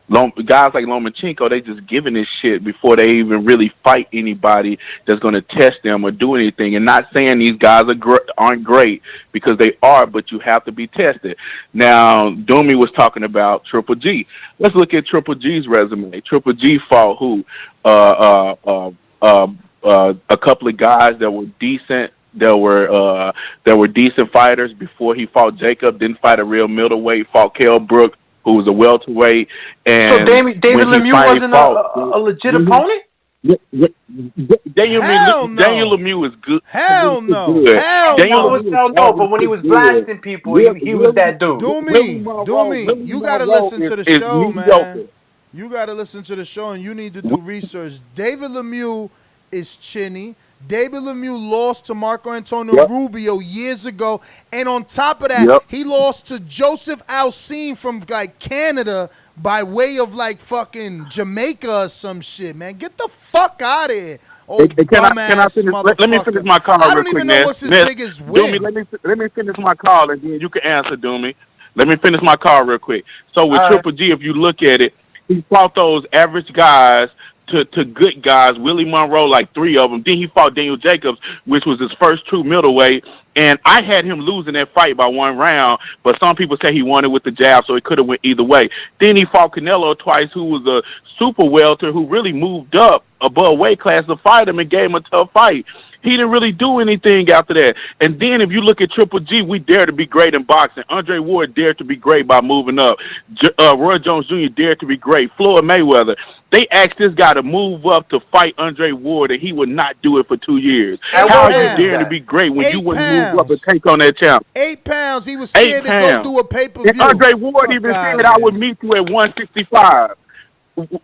Guys like Lomachenko, they just giving this shit before they even really fight anybody that's going to test them or do anything. And not saying these guys aren't great, because they are, but you have to be tested. Now, Doomy was talking about Triple G. Let's look at Triple G's resume. Triple G fought who? A couple of guys that were decent. There were decent fighters before he fought Jacob. Didn't fight a real middleweight. Fought Kell Brook, who was a welterweight. And so David Lemieux wasn't a legit opponent? Daniel Lemieux is good. Hell no. Good. Hell no. But when he was blasting people, he was that dude. Do me. You got to listen to the show, man. You got to listen to the show, and you need to do research. David Lemieux is chinny. David Lemieux lost to Marco Antonio Rubio years ago. And on top of that, he lost to Joseph Alcine from like Canada by way of like fucking Jamaica or some shit, man. Get the fuck out of here. Oh, can I finish? Let me finish my call. I don't even know what's his biggest win. Doomy, let me finish my call, and then you can answer, Doomy. Let me finish my call real quick. So with Triple G, if you look at it, he fought those average guys to good guys, Willie Monroe, like 3 of them. Then he fought Daniel Jacobs, which was his first true middleweight. And I had him losing that fight by 1 round, but some people say he won it with the jab, so it could have went either way. Then he fought Canelo twice, who was a super welter who really moved up above weight class to fight him and gave him a tough fight. He didn't really do anything after that. And then if you look at Triple G, we dare to be great in boxing. Andre Ward dared to be great by moving up. Roy Jones Jr. dared to be great. Floyd Mayweather. They asked this guy to move up to fight Andre Ward, and he would not do it for 2 years. How are you daring to be great when you wouldn't move up and take on that champ? 8 pounds. He was scared to go do a pay-per-view. And Andre Ward even said, I would meet you at 165.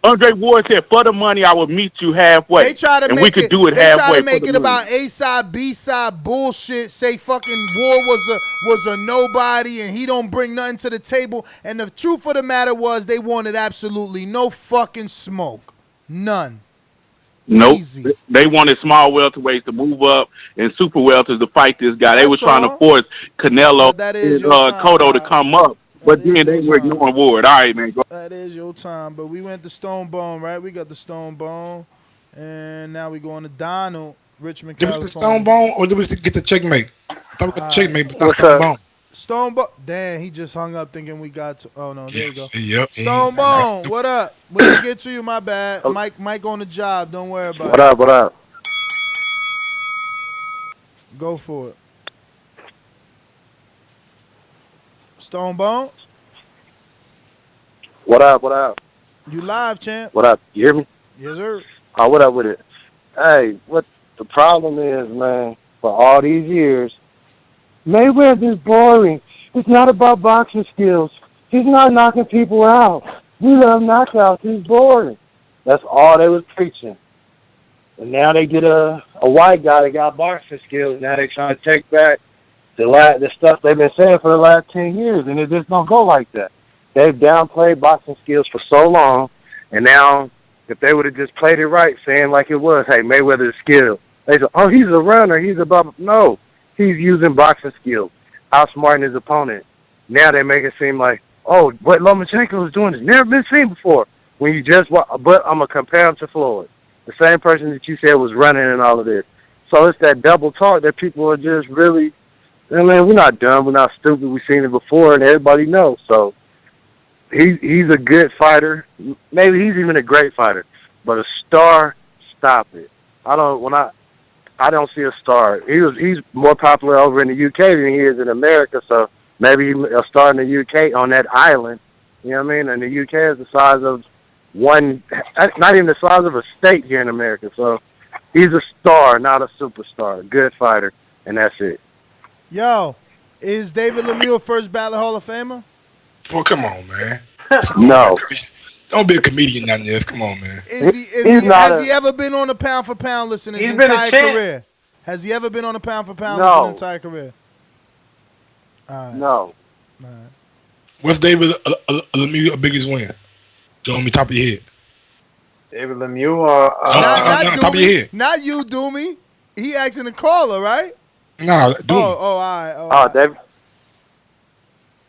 Andre Ward said, for the money, I would meet you halfway. They try to and make we could do it they halfway. Try to make it money. about A-side, B-side bullshit. Say fucking Ward was a nobody and he don't bring nothing to the table. And the truth of the matter was they wanted absolutely no fucking smoke. None. Nope. Easy. They wanted small welterweights to move up and super welters to fight this guy. They were trying to force Canelo and Cotto to come up. But then they were ignoring Ward. All right, man. Go. That is your time. But we went to Stone Bone, right? We got the Stone Bone. And now we going to Donald, Richmond, Did we California. get the Stone Bone or did we get the checkmate? I thought we got the checkmate, but not Stone Bone. Stone Bone. Damn, he just hung up thinking we got to. Oh, no, there you go. Yep. Stone Bone, what up? We didn't get to you, my bad. Mike on the job. Don't worry about it. What up? Go for it. Stone Bone? What up? You live, champ. What up? You hear me? Yes, sir. Oh, what up with it? Hey, what the problem is, man, for all these years, Mayweather's boring. It's not about boxing skills. He's not knocking people out. We love knockouts. He's boring. That's all they was preaching. And now they get a white guy that got boxing skills. Now they're trying to take back the stuff they've been saying for the last 10 years, and it just don't go like that. They've downplayed boxing skills for so long, and now if they would have just played it right, saying like it was, hey, Mayweather's skilled. They say, oh, he's a runner, he's a blah, blah. No, he's using boxing skills, outsmarting his opponent. Now they make it seem like, oh, what Lomachenko is doing has never been seen before. When you just, but I'm going to compare him to Floyd, the same person that you said was running and all of this. So it's that double talk that people are just really, I mean, we're not dumb, we're not stupid, we've seen it before, and everybody knows. So he's a good fighter. Maybe he's even a great fighter. But a star, stop it. I don't see a star. He's more popular over in the UK than he is in America, so maybe he's a star in the UK on that island. You know what I mean? And the UK is the size of not even the size of a state here in America. So he's a star, not a superstar. A good fighter, and that's it. Yo, is David Lemieux a first ballot Hall of Famer? Well, come on, man. No. Don't be a comedian on this. Come on, man. Has he ever been on a pound for pound list in his entire career? Has he ever been on a pound for pound list in his entire career? No. All right. What's David Lemieux's biggest win? Do on me top of your head. David Lemieux not top of your head. Not you, Doomy. He asking the caller, right? No, Doomy. All right. David.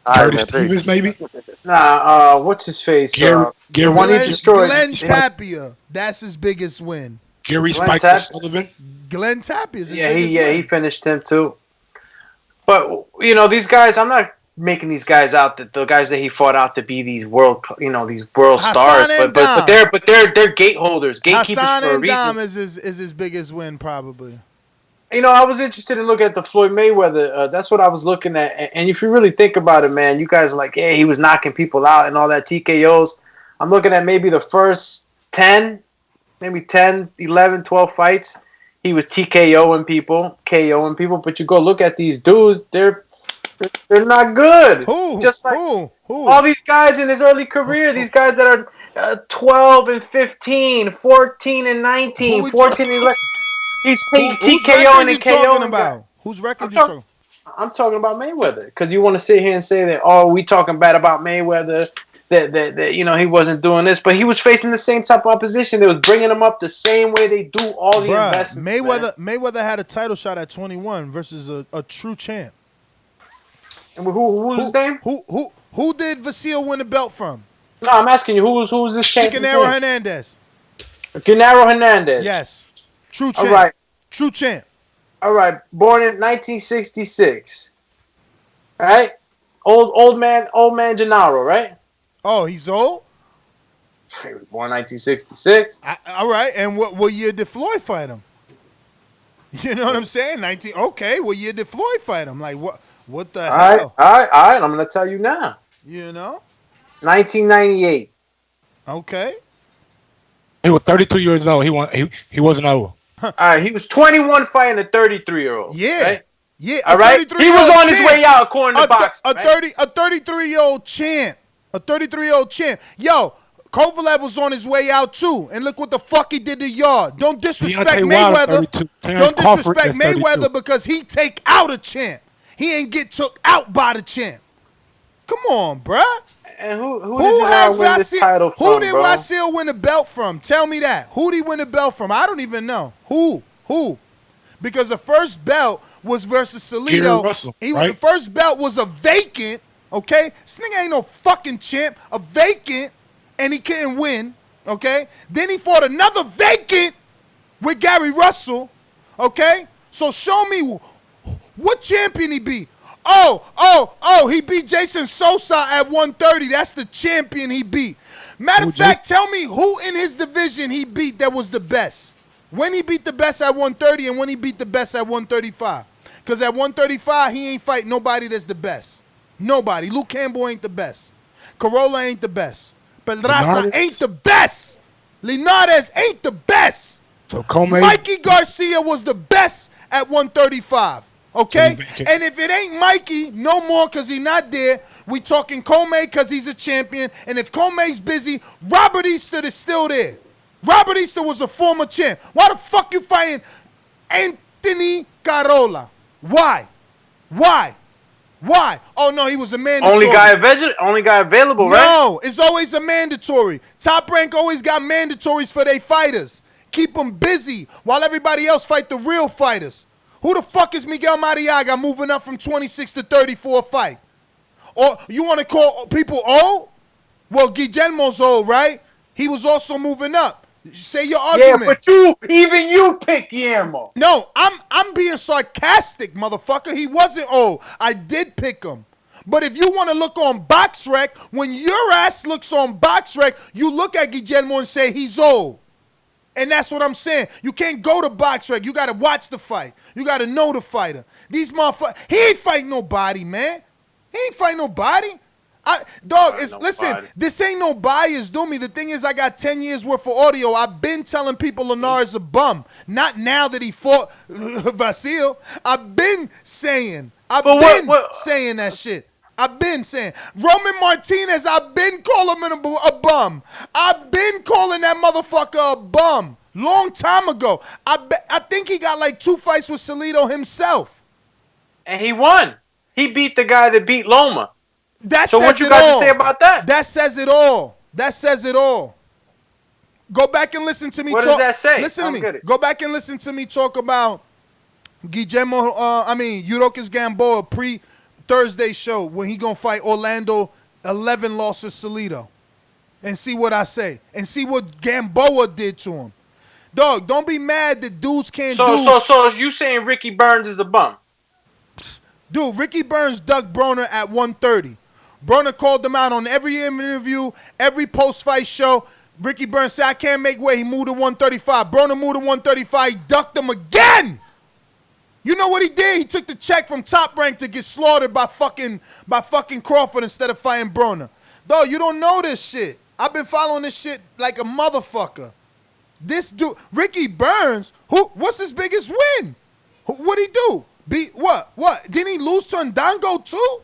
Curtis Stevens, maybe. Nah, what's his face? Gary the one he destroyed. Glenn Tapia. That's his biggest win. Gary Spike Sullivan. Glenn Tapia is his Yeah, biggest win. he finished him too. But these guys, I'm not making these guys out that the guys that he fought out to be these world stars, but they're gate holders, gatekeepers Hassan for a reason. Dam is his biggest win probably. I was interested in looking at the Floyd Mayweather. That's what I was looking at. And if you really think about it, man, you guys are like, yeah, he was knocking people out and all that TKOs. I'm looking at maybe the first 10, maybe 10, 11, 12 fights. He was TKOing people, KOing people. But you go look at these dudes, they're not good. Just like all these guys in his early career, these guys that are 12 and 15, 14 and 19, 14 and 11. He's TKOing and KOing about. Whose record you talking? I'm talking about Mayweather, because you want to sit here and say that, oh, we talking bad about Mayweather, that he wasn't doing this, but he was facing the same type of opposition. They was bringing him up the same way they do all the investments. Mayweather had a title shot at 21 versus a true champ. And who's his name? Who did Vasiliy win the belt from? No, I'm asking you, who's this champ? Gennaro Hernandez. Gennaro Hernandez. Yes. True champ. All right. True champ. All right. Born in 1966. All right. Old man Gennaro, right? Oh, he's old? He was born 1966. All right. And what year did Floyd fight him? You know what I'm saying? Okay. What year did Floyd fight him? Like, what the hell? All right. I'm going to tell you now. 1998. Okay. He was 32 years old. He wasn't old. All right, he was 21 fighting a 33-year-old. Yeah. Right? Yeah. All right. He was on his way out according to box. A 33-year-old champ. A 33-year-old champ. Yo, Kovalev was on his way out too. And look what the fuck he did to Yard. Don't disrespect Mayweather. Don't disrespect Mayweather because he take out a champ. He ain't get took out by the champ. Come on, bruh. And who has win this title from, Who did Vasiliy win the belt from? Tell me that. Who did he win the belt from? I don't even know. Who? Because the first belt was versus Salido. The first belt was a vacant, okay? This nigga ain't no fucking champ. A vacant, and he couldn't win, okay? Then he fought another vacant with Gary Russell, okay? So show me what champion he beat. Oh, he beat Jason Sosa at 130. That's the champion he beat. Matter of fact, tell me who in his division he beat that was the best. When he beat the best at 130 and when he beat the best at 135. Because at 135, he ain't fight nobody that's the best. Nobody. Luke Campbell ain't the best. Corolla ain't the best. Pedraza ain't the best. Linares ain't the best. So Comey. Mikey Garcia was the best at 135. Okay? And if it ain't Mikey, no more because he's not there. We talking Comey because he's a champion. And if Comey's busy, Robert Easter is still there. Robert Easter was a former champ. Why the fuck you fighting Anthony Carolla? Why? Oh, no, he was a mandatory. Only guy available, right? No, it's always a mandatory. Top Rank always got mandatories for their fighters. Keep them busy while everybody else fight the real fighters. Who the fuck is Miguel Mariaga moving up from 26 to 34 fight? Or you want to call people old? Well, Guillermo's old, right? He was also moving up. Say your argument. Yeah, but even you pick Guillermo. No, I'm being sarcastic, motherfucker. He wasn't old. I did pick him. But if you want to look on BoxRec, when your ass looks on BoxRec, you look at Guillermo and say he's old. And that's what I'm saying. You can't go to BoxRec. You got to watch the fight. You got to know the fighter. These motherfuckers, he ain't fighting nobody, man. He ain't fighting nobody. Listen, this ain't no bias, do me. The thing is, I got 10 years worth of audio. I've been telling people Linares a bum. Not now that he fought Vasiliy. I've been saying that shit. I've been saying. Roman Martinez, I've been calling him a bum. I've been calling that motherfucker a bum. Long time ago. I think he got like 2 fights with Salido himself. And he won. He beat the guy that beat Loma. So what you got to say about that? That says it all. Go back and listen to me. What does that say? Listen to me. Go back and listen to me talk about Guillermo. Yurokis Gamboa Thursday show when he gonna fight Orlando 11 losses Salido. And see what I say. And see what Gamboa did to him. Dog, don't be mad that dudes can't do. So you saying Ricky Burns is a bum? Dude, Ricky Burns dug Broner at 130. Broner called him out on every interview, every post-fight show. Ricky Burns said, I can't make weight. He moved to 135. Broner moved to 135. He ducked him again. You know what he did? He took the check from Top Rank to get slaughtered by fucking Crawford instead of fighting Broner. Dog, you don't know this shit. I've been following this shit like a motherfucker. This dude, Ricky Burns, what's his biggest win? What'd he do? Beat what? Didn't he lose to Ndango too?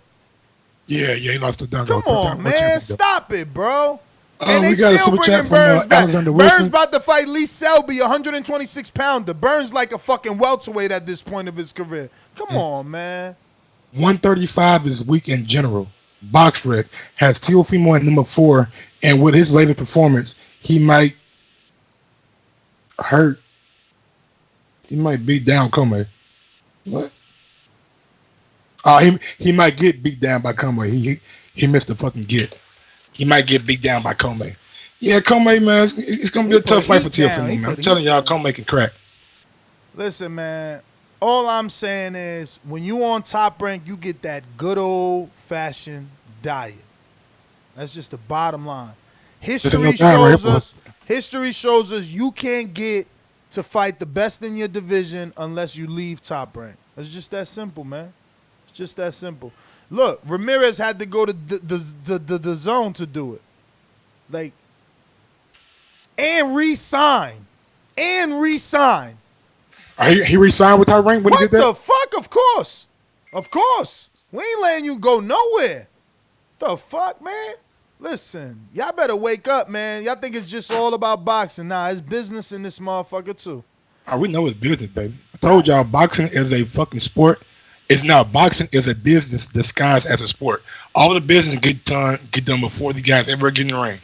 Yeah, he lost to Ndango. Come on, man. Stop it, bro. And we they got a still super bringing chat from Burns back. Alexander Wilson. Burns about to fight Lee Selby, 126-pounder. Burns like a fucking welterweight at this point of his career. Come on, man. 135 is weak in general. BoxRec has Teofimo at number 4, and with his latest performance, he might hurt. He might beat down Comey. What? He might get beat down by Comey. He missed the fucking get. He might get beat down by Comey. Yeah, Comey, man, it's gonna be a tough fight for Teofimo, man. I'm telling y'all, Comey can crack. Listen, man. All I'm saying is, when you on Top Rank, you get that good old-fashioned diet. That's just the bottom line. History shows us you can't get to fight the best in your division unless you leave Top Rank. It's just that simple, man. It's just that simple. Look, Ramirez had to go to the zone to do it. Like, and re-sign. He re-signed with Top Rank when he did that? What the fuck? Of course. We ain't letting you go nowhere. The fuck, man? Listen, y'all better wake up, man. Y'all think it's just all about boxing. Nah, it's business in this motherfucker, too. We know it's business, baby. I told y'all boxing is a fucking sport. It's not. Boxing is a business disguised as a sport. All the business get done before the guys ever get in the ring.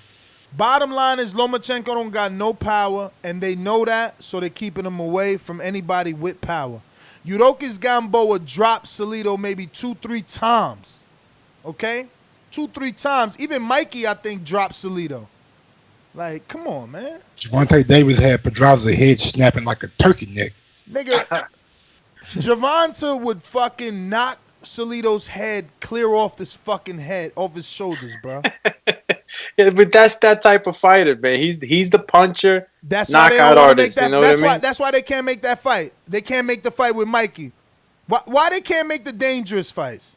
Bottom line is Lomachenko don't got no power, and they know that, so they're keeping him away from anybody with power. Yurokis Gamboa dropped Salido maybe 2-3 times. Okay? 2-3 times. Even Mikey, I think, dropped Salido. Like, come on, man. Jamontay Davis had Pedraza's head snapping like a turkey neck. Nigga, Gervonta would fucking knock Salido's head clear off this fucking head, off his shoulders, bro. Yeah, but that's that type of fighter, man. He's the puncher. That's why they knockout don't artist. make that. You know what I mean? That's why they can't make that fight. They can't make the fight with Mikey. Why they can't make the dangerous fights?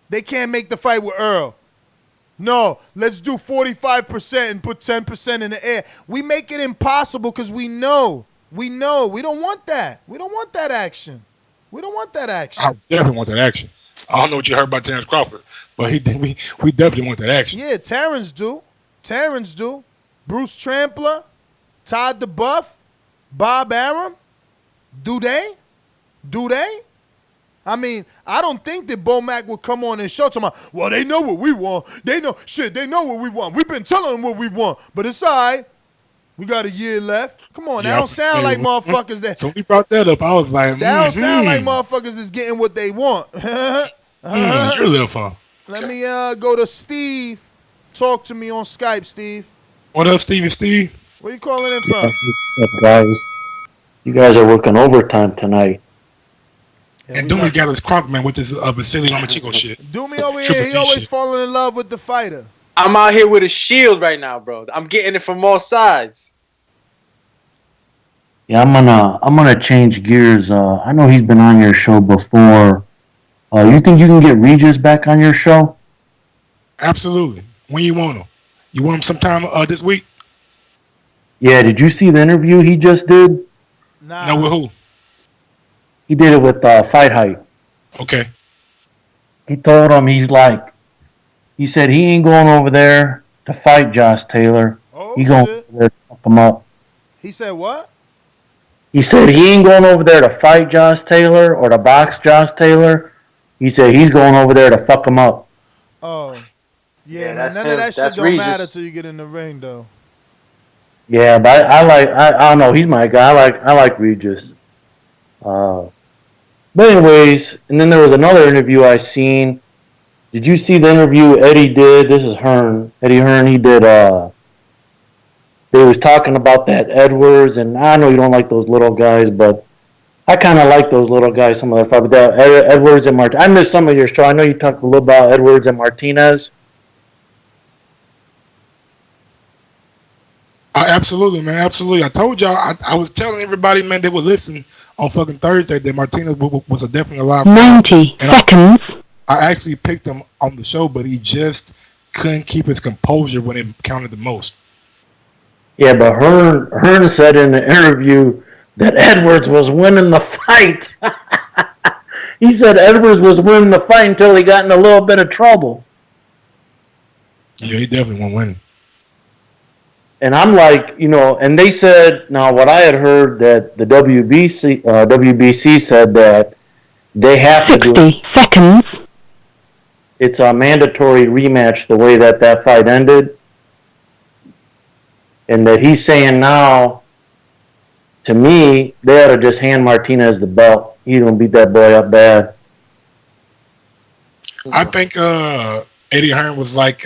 They can't make the fight with Earl. No, let's do 45% and put 10% in the air. We make it impossible because we know. We don't want that. We don't want that action. We definitely want that action. I don't know what you heard about Terrence Crawford, but we definitely want that action. Yeah, Terrence do. Bruce Trampler, Todd DeBuff, Bob Arum. Do they? I mean, I don't think that Bo Mack would come on and show to my, well, they know what we want. They know what we want. We've been telling them what we want. But it's all right. We got a year left. Come on, that don't sound like motherfuckers that. So we brought that up. I was like, that don't sound like motherfuckers that's getting what they want. You're a little fun. Let me go to Steve. Talk to me on Skype, Steve. What up, Steve? Where you calling in from? What's up, guys? You guys are working overtime tonight. Yeah, and Doomy got his crunk, man, with this Vasiliy Lomachenko shit. Doomy over here, he always falling in love with the fighter. I'm out here with a shield right now, bro. I'm getting it from all sides. Yeah, I'm gonna change gears. I know he's been on your show before. You think you can get Regis back on your show? Absolutely. When you want him. You want him sometime this week? Yeah, did you see the interview he just did? Nah. No, with who? He did it with Fight Hype. Okay. He told him he said he ain't going over there to fight Josh Taylor. He going over there to fuck him up. He said what? He said he ain't going over there to fight Josh Taylor or to box Josh Taylor. He said he's going over there to fuck him up. Oh. Yeah, man, none of that shit don't matter till you get in the ring, though. Yeah, but I don't know. He's my guy. I like Regis. But anyways, and then there was another interview I seen Did you see the interview Eddie did? This is Hearn. Eddie Hearn. He did. They was talking about that Edwards, and I know you don't like those little guys, but I kind of like those little guys. Some of their fight, but Edwards and Martinez. I missed some of your show. I know you talked a little about Edwards and Martinez. Absolutely, man. Absolutely. I told y'all. I was telling everybody, man, they would listen on fucking Thursday that Martinez was definitely alive. 90 seconds. I actually picked him on the show, but he just couldn't keep his composure when it counted the most. Yeah, but Hearn said in the interview that Edwards was winning the fight. He said Edwards was winning the fight until he got in a little bit of trouble. Yeah, he definitely won't win. And I'm like, and they said, now what I had heard that the WBC said that they have to do 60 seconds. It's a mandatory rematch the way that fight ended. And that he's saying now, to me, they ought to just hand Martinez the belt. He's going to beat that boy up bad. I think Eddie Hearn was like,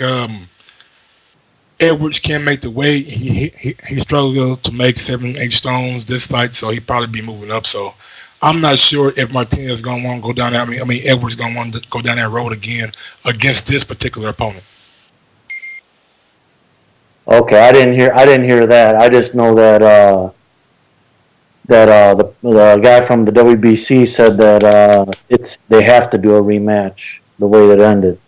Edwards can't make the weight. He struggled to make 7-8 stones this fight, so he'd probably be moving up. So I'm not sure if Martinez is going to want to go down that. I mean, Edwards is going to want to go down that road again against this particular opponent. Okay, I didn't hear that. I just know that the guy from the WBC said that they have to do a rematch the way that ended.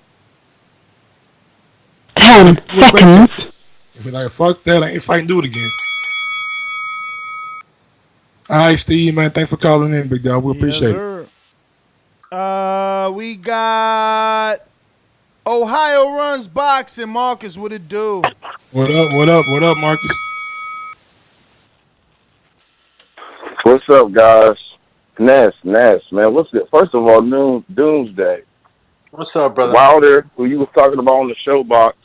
10 seconds. If you're like, fuck that, I ain't fighting, do it again. All right, Steve, man, thanks for calling in, big dog. We appreciate it. We got Ohio Runs Boxing. Marcus, what it do? What up, Marcus? What's up, guys? Ness, man. What's it? First of all, Doomsday. What's up, brother? Wilder, who you was talking about on the show box,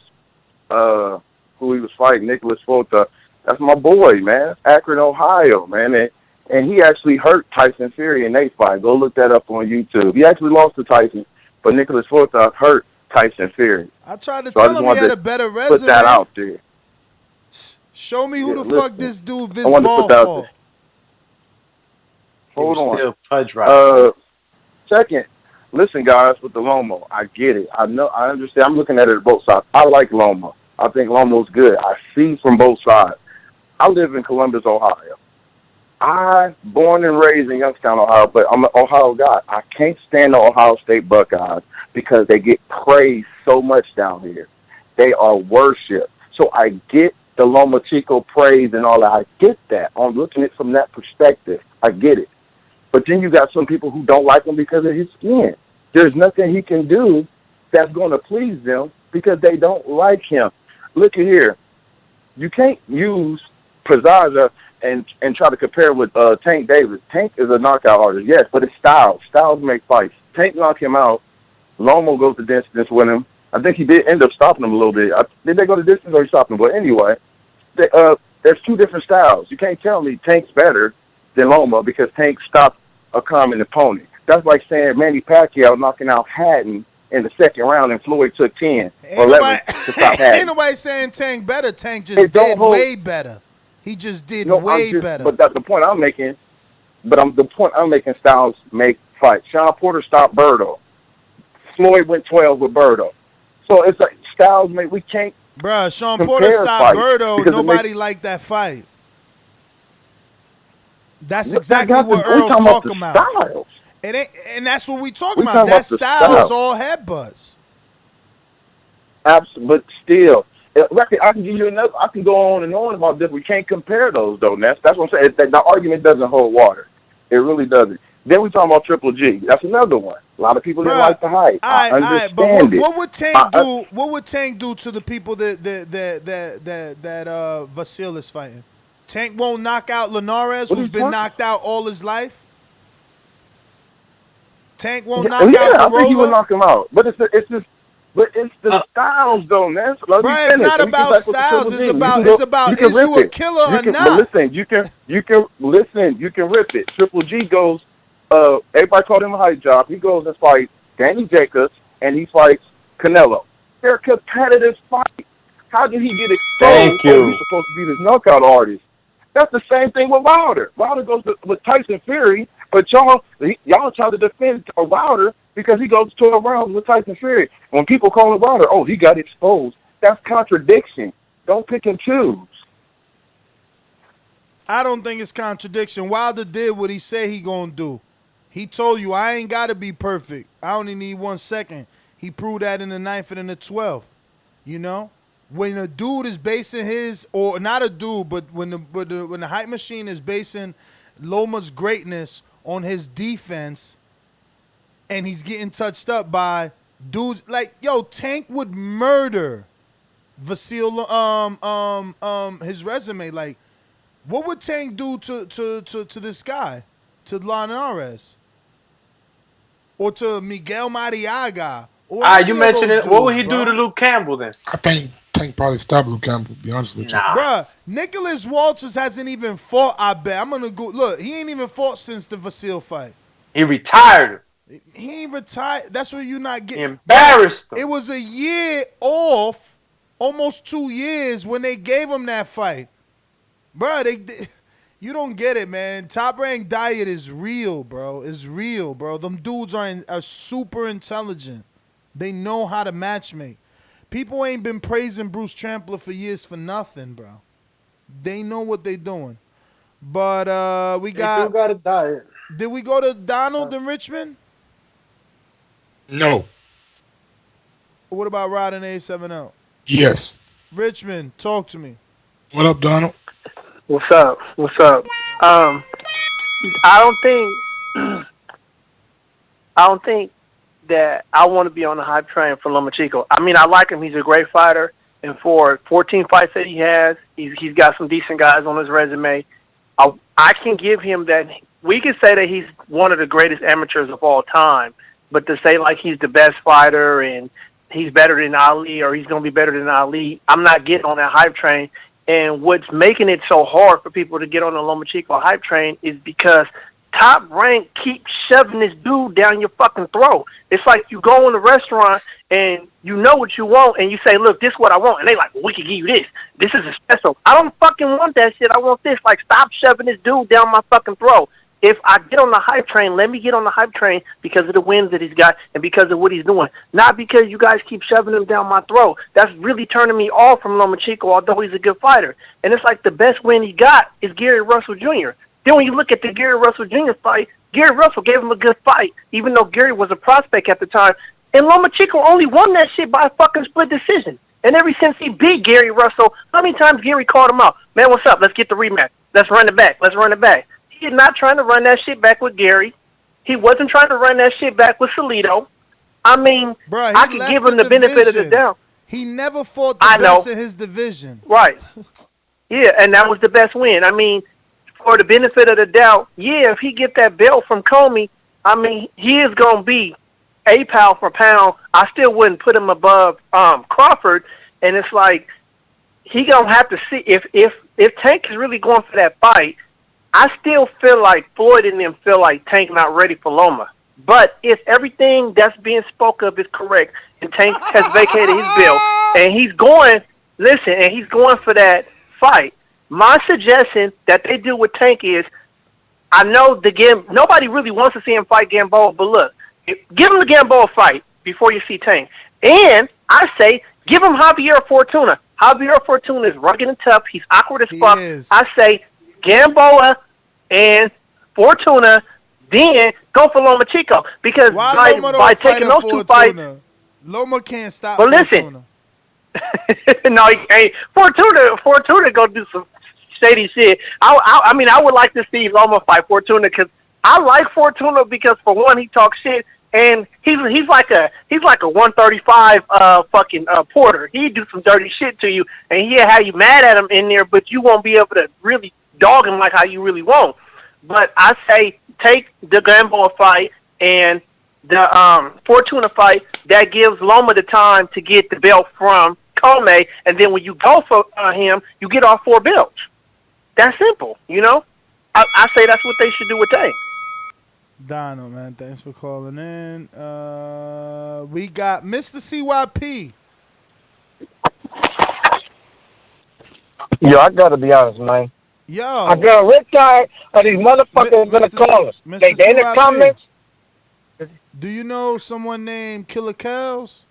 who he was fighting, Nicholas Fulta. That's my boy, man. Akron, Ohio, man. And he actually hurt Tyson Fury in a fight. Go look that up on YouTube. He actually lost to Tyson, but Nicholas Fulta hurt Tyson Fury. I tried to tell him he had a better resume. Put that out there. Show me who the fuck this dude Bisbal for. Hold on. Second, listen, guys, with the Lomo, I get it. I know, I understand. I'm looking at it both sides. I like Lomo. I think Lomo's good. I see from both sides. I live in Columbus, Ohio. I born and raised in Youngstown, Ohio, but I'm an Ohio guy. I can't stand the Ohio State Buckeyes because they get praised so much down here. They are worshipped. So I get the Lomachenko praise and all that. I get that. I'm looking at it from that perspective. I get it. But then you got some people who don't like him because of his skin. There's nothing he can do that's going to please them because they don't like him. Look at here. You can't use Pedraza and try to compare with Tank Davis. Tank is a knockout artist, yes, but it's Styles. Styles make fights. Tank knocked him out. Lomo goes the distance with him. I think he did end up stopping him a little bit. Did they go the distance or he stopped him? But anyway, there's two different styles. You can't tell me Tank's better than Loma because Tank stopped a common opponent. That's like saying Manny Pacquiao knocking out Hatton in the second round and Floyd took 10 or 11 to stop Hatton. Ain't nobody saying Tank better. Tank just did way better. He just did way better. But that's the point I'm making. The point I'm making, Styles make fights. Sean Porter stopped Berto. Floyd went 12 with Berto. So it's like Styles make, we can't. Bruh, Sean Porter stopped Berto. Nobody liked that fight. That's exactly what Earl's talking about. And that's what we talking about. That Styles all headbutts. Absolutely, but still, I can give you another. I can go on and on about this. We can't compare those though. That's what I'm saying. The argument doesn't hold water. It really doesn't. Then we talking about Triple G. That's another one. A lot of people didn't like the hype. I understand but it. What would Tank do? What would Tank do to the people that Vasiliy is fighting? Tank won't knock out Linares, who's been knocked out all his life. Tank won't knock out Corolla. I think he would knock him out. But it's the styles though, man. Bro, it's not about styles. It's about is you a killer or not? But listen, you can rip it. Triple G goes. Everybody called him a hype job. He goes and fights Danny Jacobs, and he fights Canelo. They're competitive fights. How did he get exposed? Thank you. Oh, he's supposed to be this knockout artist. That's the same thing with Wilder. Wilder goes with Tyson Fury, but y'all try to defend Wilder because he goes 12 rounds with Tyson Fury. When people call him Wilder, oh, he got exposed. That's contradiction. Don't pick and choose. I don't think it's contradiction. Wilder did what he said he gonna do. He told you, I ain't gotta be perfect. I only need 1 second. He proved that in the 9th and in the 12th. You know? When a dude is basing his, or not a dude, but when the hype machine is basing Loma's greatness on his defense, and he's getting touched up by dudes like, yo, Tank would murder Vasiliy, his resume. Like, what would Tank do to this guy, to Alvarez, or to Miguel Mariaga? You mentioned it. What would he do to Luke Campbell then? I think Tank probably stopped Luke Campbell, to be honest with you. Bruh, Nicholas Walters hasn't even fought, I bet. I'm going to go. Look, he ain't even fought since the Vasiliy fight. He retired. He ain't retired. That's what you're not getting. Embarrassed him. It was a year off, almost 2 years, when they gave him that fight. Bruh, you don't get it, man. Top Rank Diet is real, bro. It's real, bro. Them dudes are super intelligent. They know how to matchmake. People ain't been praising Bruce Trampler for years for nothing, bro. They know what they doing. But we got... They still got a diet. Did we go to Donald in Richmond? No. What about Rod and A7L? Yes. Richmond, talk to me. What up, Donald? What's up? I don't think that I want to be on the hype train for Lomachenko. I mean, I like him. He's a great fighter. And for 14 fights that he has, he's got some decent guys on his resume. I can give him that. We can say that he's one of the greatest amateurs of all time. But to say, like, he's the best fighter and he's better than Ali or he's going to be better than Ali, I'm not getting on that hype train. And what's making it so hard for people to get on the Lomachenko hype train is because Top Rank keeps shoving this dude down your fucking throat. It's like you go in a restaurant and you know what you want and you say, look, this is what I want. And they like, well, we can give you this. This is a special. I don't fucking want that shit. I want this. Like, stop shoving this dude down my fucking throat. If I get on the hype train, let me get on the hype train because of the wins that he's got and because of what he's doing. Not because you guys keep shoving him down my throat. That's really turning me off from Lomachenko, although he's a good fighter. And it's like the best win he got is Gary Russell Jr. Then when you look at the Gary Russell Jr. fight, Gary Russell gave him a good fight, even though Gary was a prospect at the time. And Lomachenko only won that shit by a fucking split decision. And ever since he beat Gary Russell, how many times Gary called him out? Man, what's up? Let's get the rematch. Let's run it back. Let's run it back. He's not trying to run that shit back with Gary. He wasn't trying to run that shit back with Salido. I mean, bruh, I can give him the benefit of the doubt. He never fought the best in his division. Right. Yeah, and that was the best win. I mean, for the benefit of the doubt, yeah, if he get that belt from Comey, I mean, he is going to be a pound for pound. I still wouldn't put him above Crawford. And it's like, he going to have to see, if Tank is really going for that fight, I still feel like Floyd and them feel like Tank not ready for Loma. But if everything that's being spoke of is correct, and Tank has vacated his belt, and he's going for that fight, my suggestion that they do with Tank is, I know nobody really wants to see him fight Gamboa, but look, give him the Gamboa fight before you see Tank. And I say, give him Javier Fortuna. Javier Fortuna is rugged and tough. He's awkward as fuck. I say, Gamboa and Fortuna, then go for Lomachenko. Because by taking those two fights, Loma can't stop Fortuna. Listen. No, he can't. Fortuna go do some shady shit. I mean, I would like to see Loma fight Fortuna because I like Fortuna because, for one, he talks shit. And he's like a 135 fucking Porter. He do some dirty shit to you, and he'll have you mad at him in there, but you won't be able to really dog him like how you really want. But I say take the Gamboa fight and the Fortuna fight. That gives Loma the time to get the belt from Comey, and then when you go for him, you get all 4 belts. That's simple, you know. I say that's what they should do with Tank. Donald, man, thanks for calling in. We got Mr. CYP. Yo, I gotta be honest, man. Yo, I got red tired of these motherfuckers gonna call us. They in the comments. Do you know someone named Killer Kells?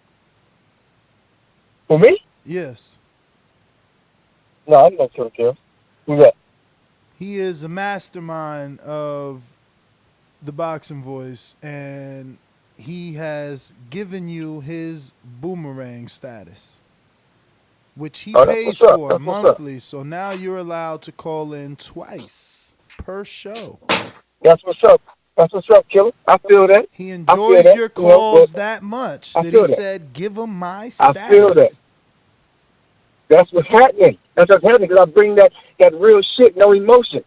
For me? Yes. No, I don't know Killer Kells. Who's that? He is a mastermind of the Boxing Voice, and he has given you his boomerang status, which he pays for monthly. So now you're allowed to call in twice per show. That's what's up. That's what's up, Killer. I feel that. He enjoys your calls that much that he said, give him my status. I feel that. That's what's happening. That's what's happening because I bring that real shit, no emotion.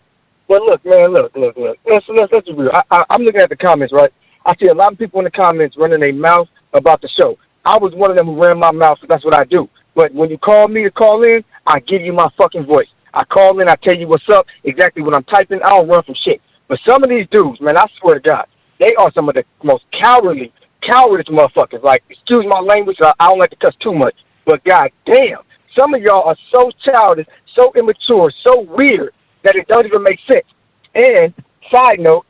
But look, man, look. Let's be real. I'm looking at the comments, right? I see a lot of people in the comments running their mouth about the show. I was one of them who ran my mouth, so that's what I do. But when you call me to call in, I give you my fucking voice. I call in, I tell you what's up, exactly what I'm typing. I don't run from shit. But some of these dudes, man, I swear to God, they are some of the most cowardice motherfuckers. Like, excuse my language, I don't like to cuss too much. But god damn, some of y'all are so childish, so immature, so weird that it doesn't even make sense. And side note,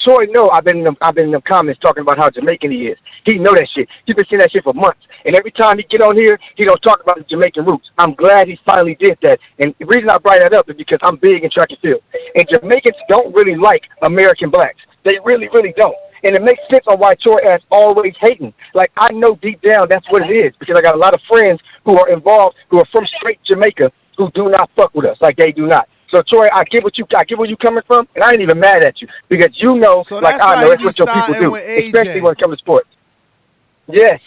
Troy know I've been in them comments talking about how Jamaican he is. He know that shit. He's been seeing that shit for months. And every time he get on here, he don't talk about the Jamaican roots. I'm glad he finally did that. And the reason I bring that up is because I'm big in track and field. And Jamaicans don't really like American blacks. They really, really don't. And it makes sense on why Troy is always hating. Like, I know deep down that's what it is because I got a lot of friends who are involved, who are from straight Jamaica, who do not fuck with us like they do not. So Troy, I get where you coming from, and I ain't even mad at you because you know, so like I know, that's what your people do, especially when it comes to sports. Yes,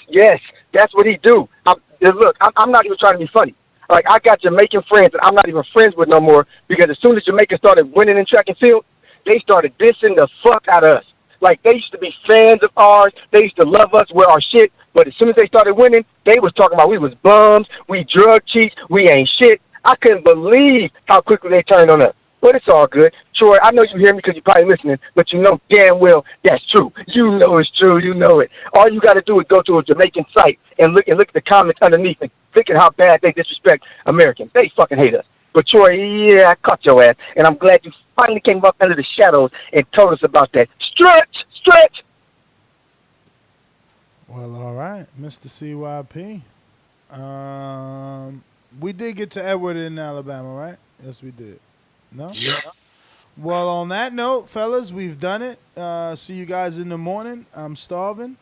that's what he do. I'm not even trying to be funny. Like, I got Jamaican friends that I'm not even friends with no more because as soon as Jamaica started winning in track and field, they started dissing the fuck out of us. Like, they used to be fans of ours. They used to love us, wear our shit. But as soon as they started winning, they was talking about we was bums, we drug cheats, we ain't shit. I couldn't believe how quickly they turned on us. But it's all good. Troy, I know you hear me because you're probably listening, but you know damn well that's true. You know it's true. You know it. All you got to do is go to a Jamaican site and look at the comments underneath and think at how bad they disrespect Americans. They fucking hate us. But Troy, yeah, I caught your ass, and I'm glad you finally came up under the shadows and told us about that. Stretch. Well, all right, Mr. CYP. We did get to Edward in Alabama, right? Yes, we did. No? Yeah. Well, on that note, fellas, we've done it. See you guys in the morning. I'm starving.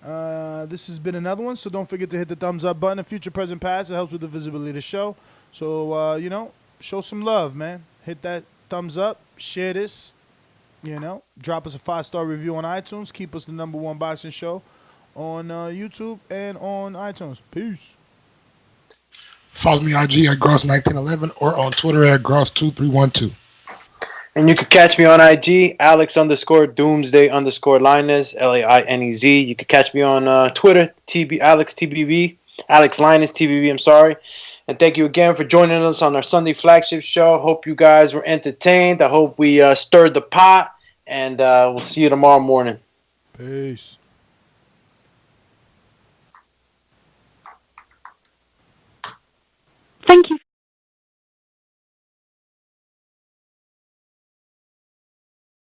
This has been another one, so don't forget to hit the thumbs up button. Future, present, past. It helps with the visibility of the show. So, show some love, man. Hit that thumbs up. Share this. Drop us a 5-star review on iTunes. Keep us the #1 boxing show on YouTube and on iTunes. Peace. Follow me on IG at Gross1911 or on Twitter at Gross2312. And you can catch me on IG, Alex_Doomsday_Linus, LAINEZ. You can catch me on Twitter, AlexTBB, Alex Linus TBB, I'm sorry. And thank you again for joining us on our Sunday flagship show. Hope you guys were entertained. I hope we stirred the pot. And we'll see you tomorrow morning. Peace.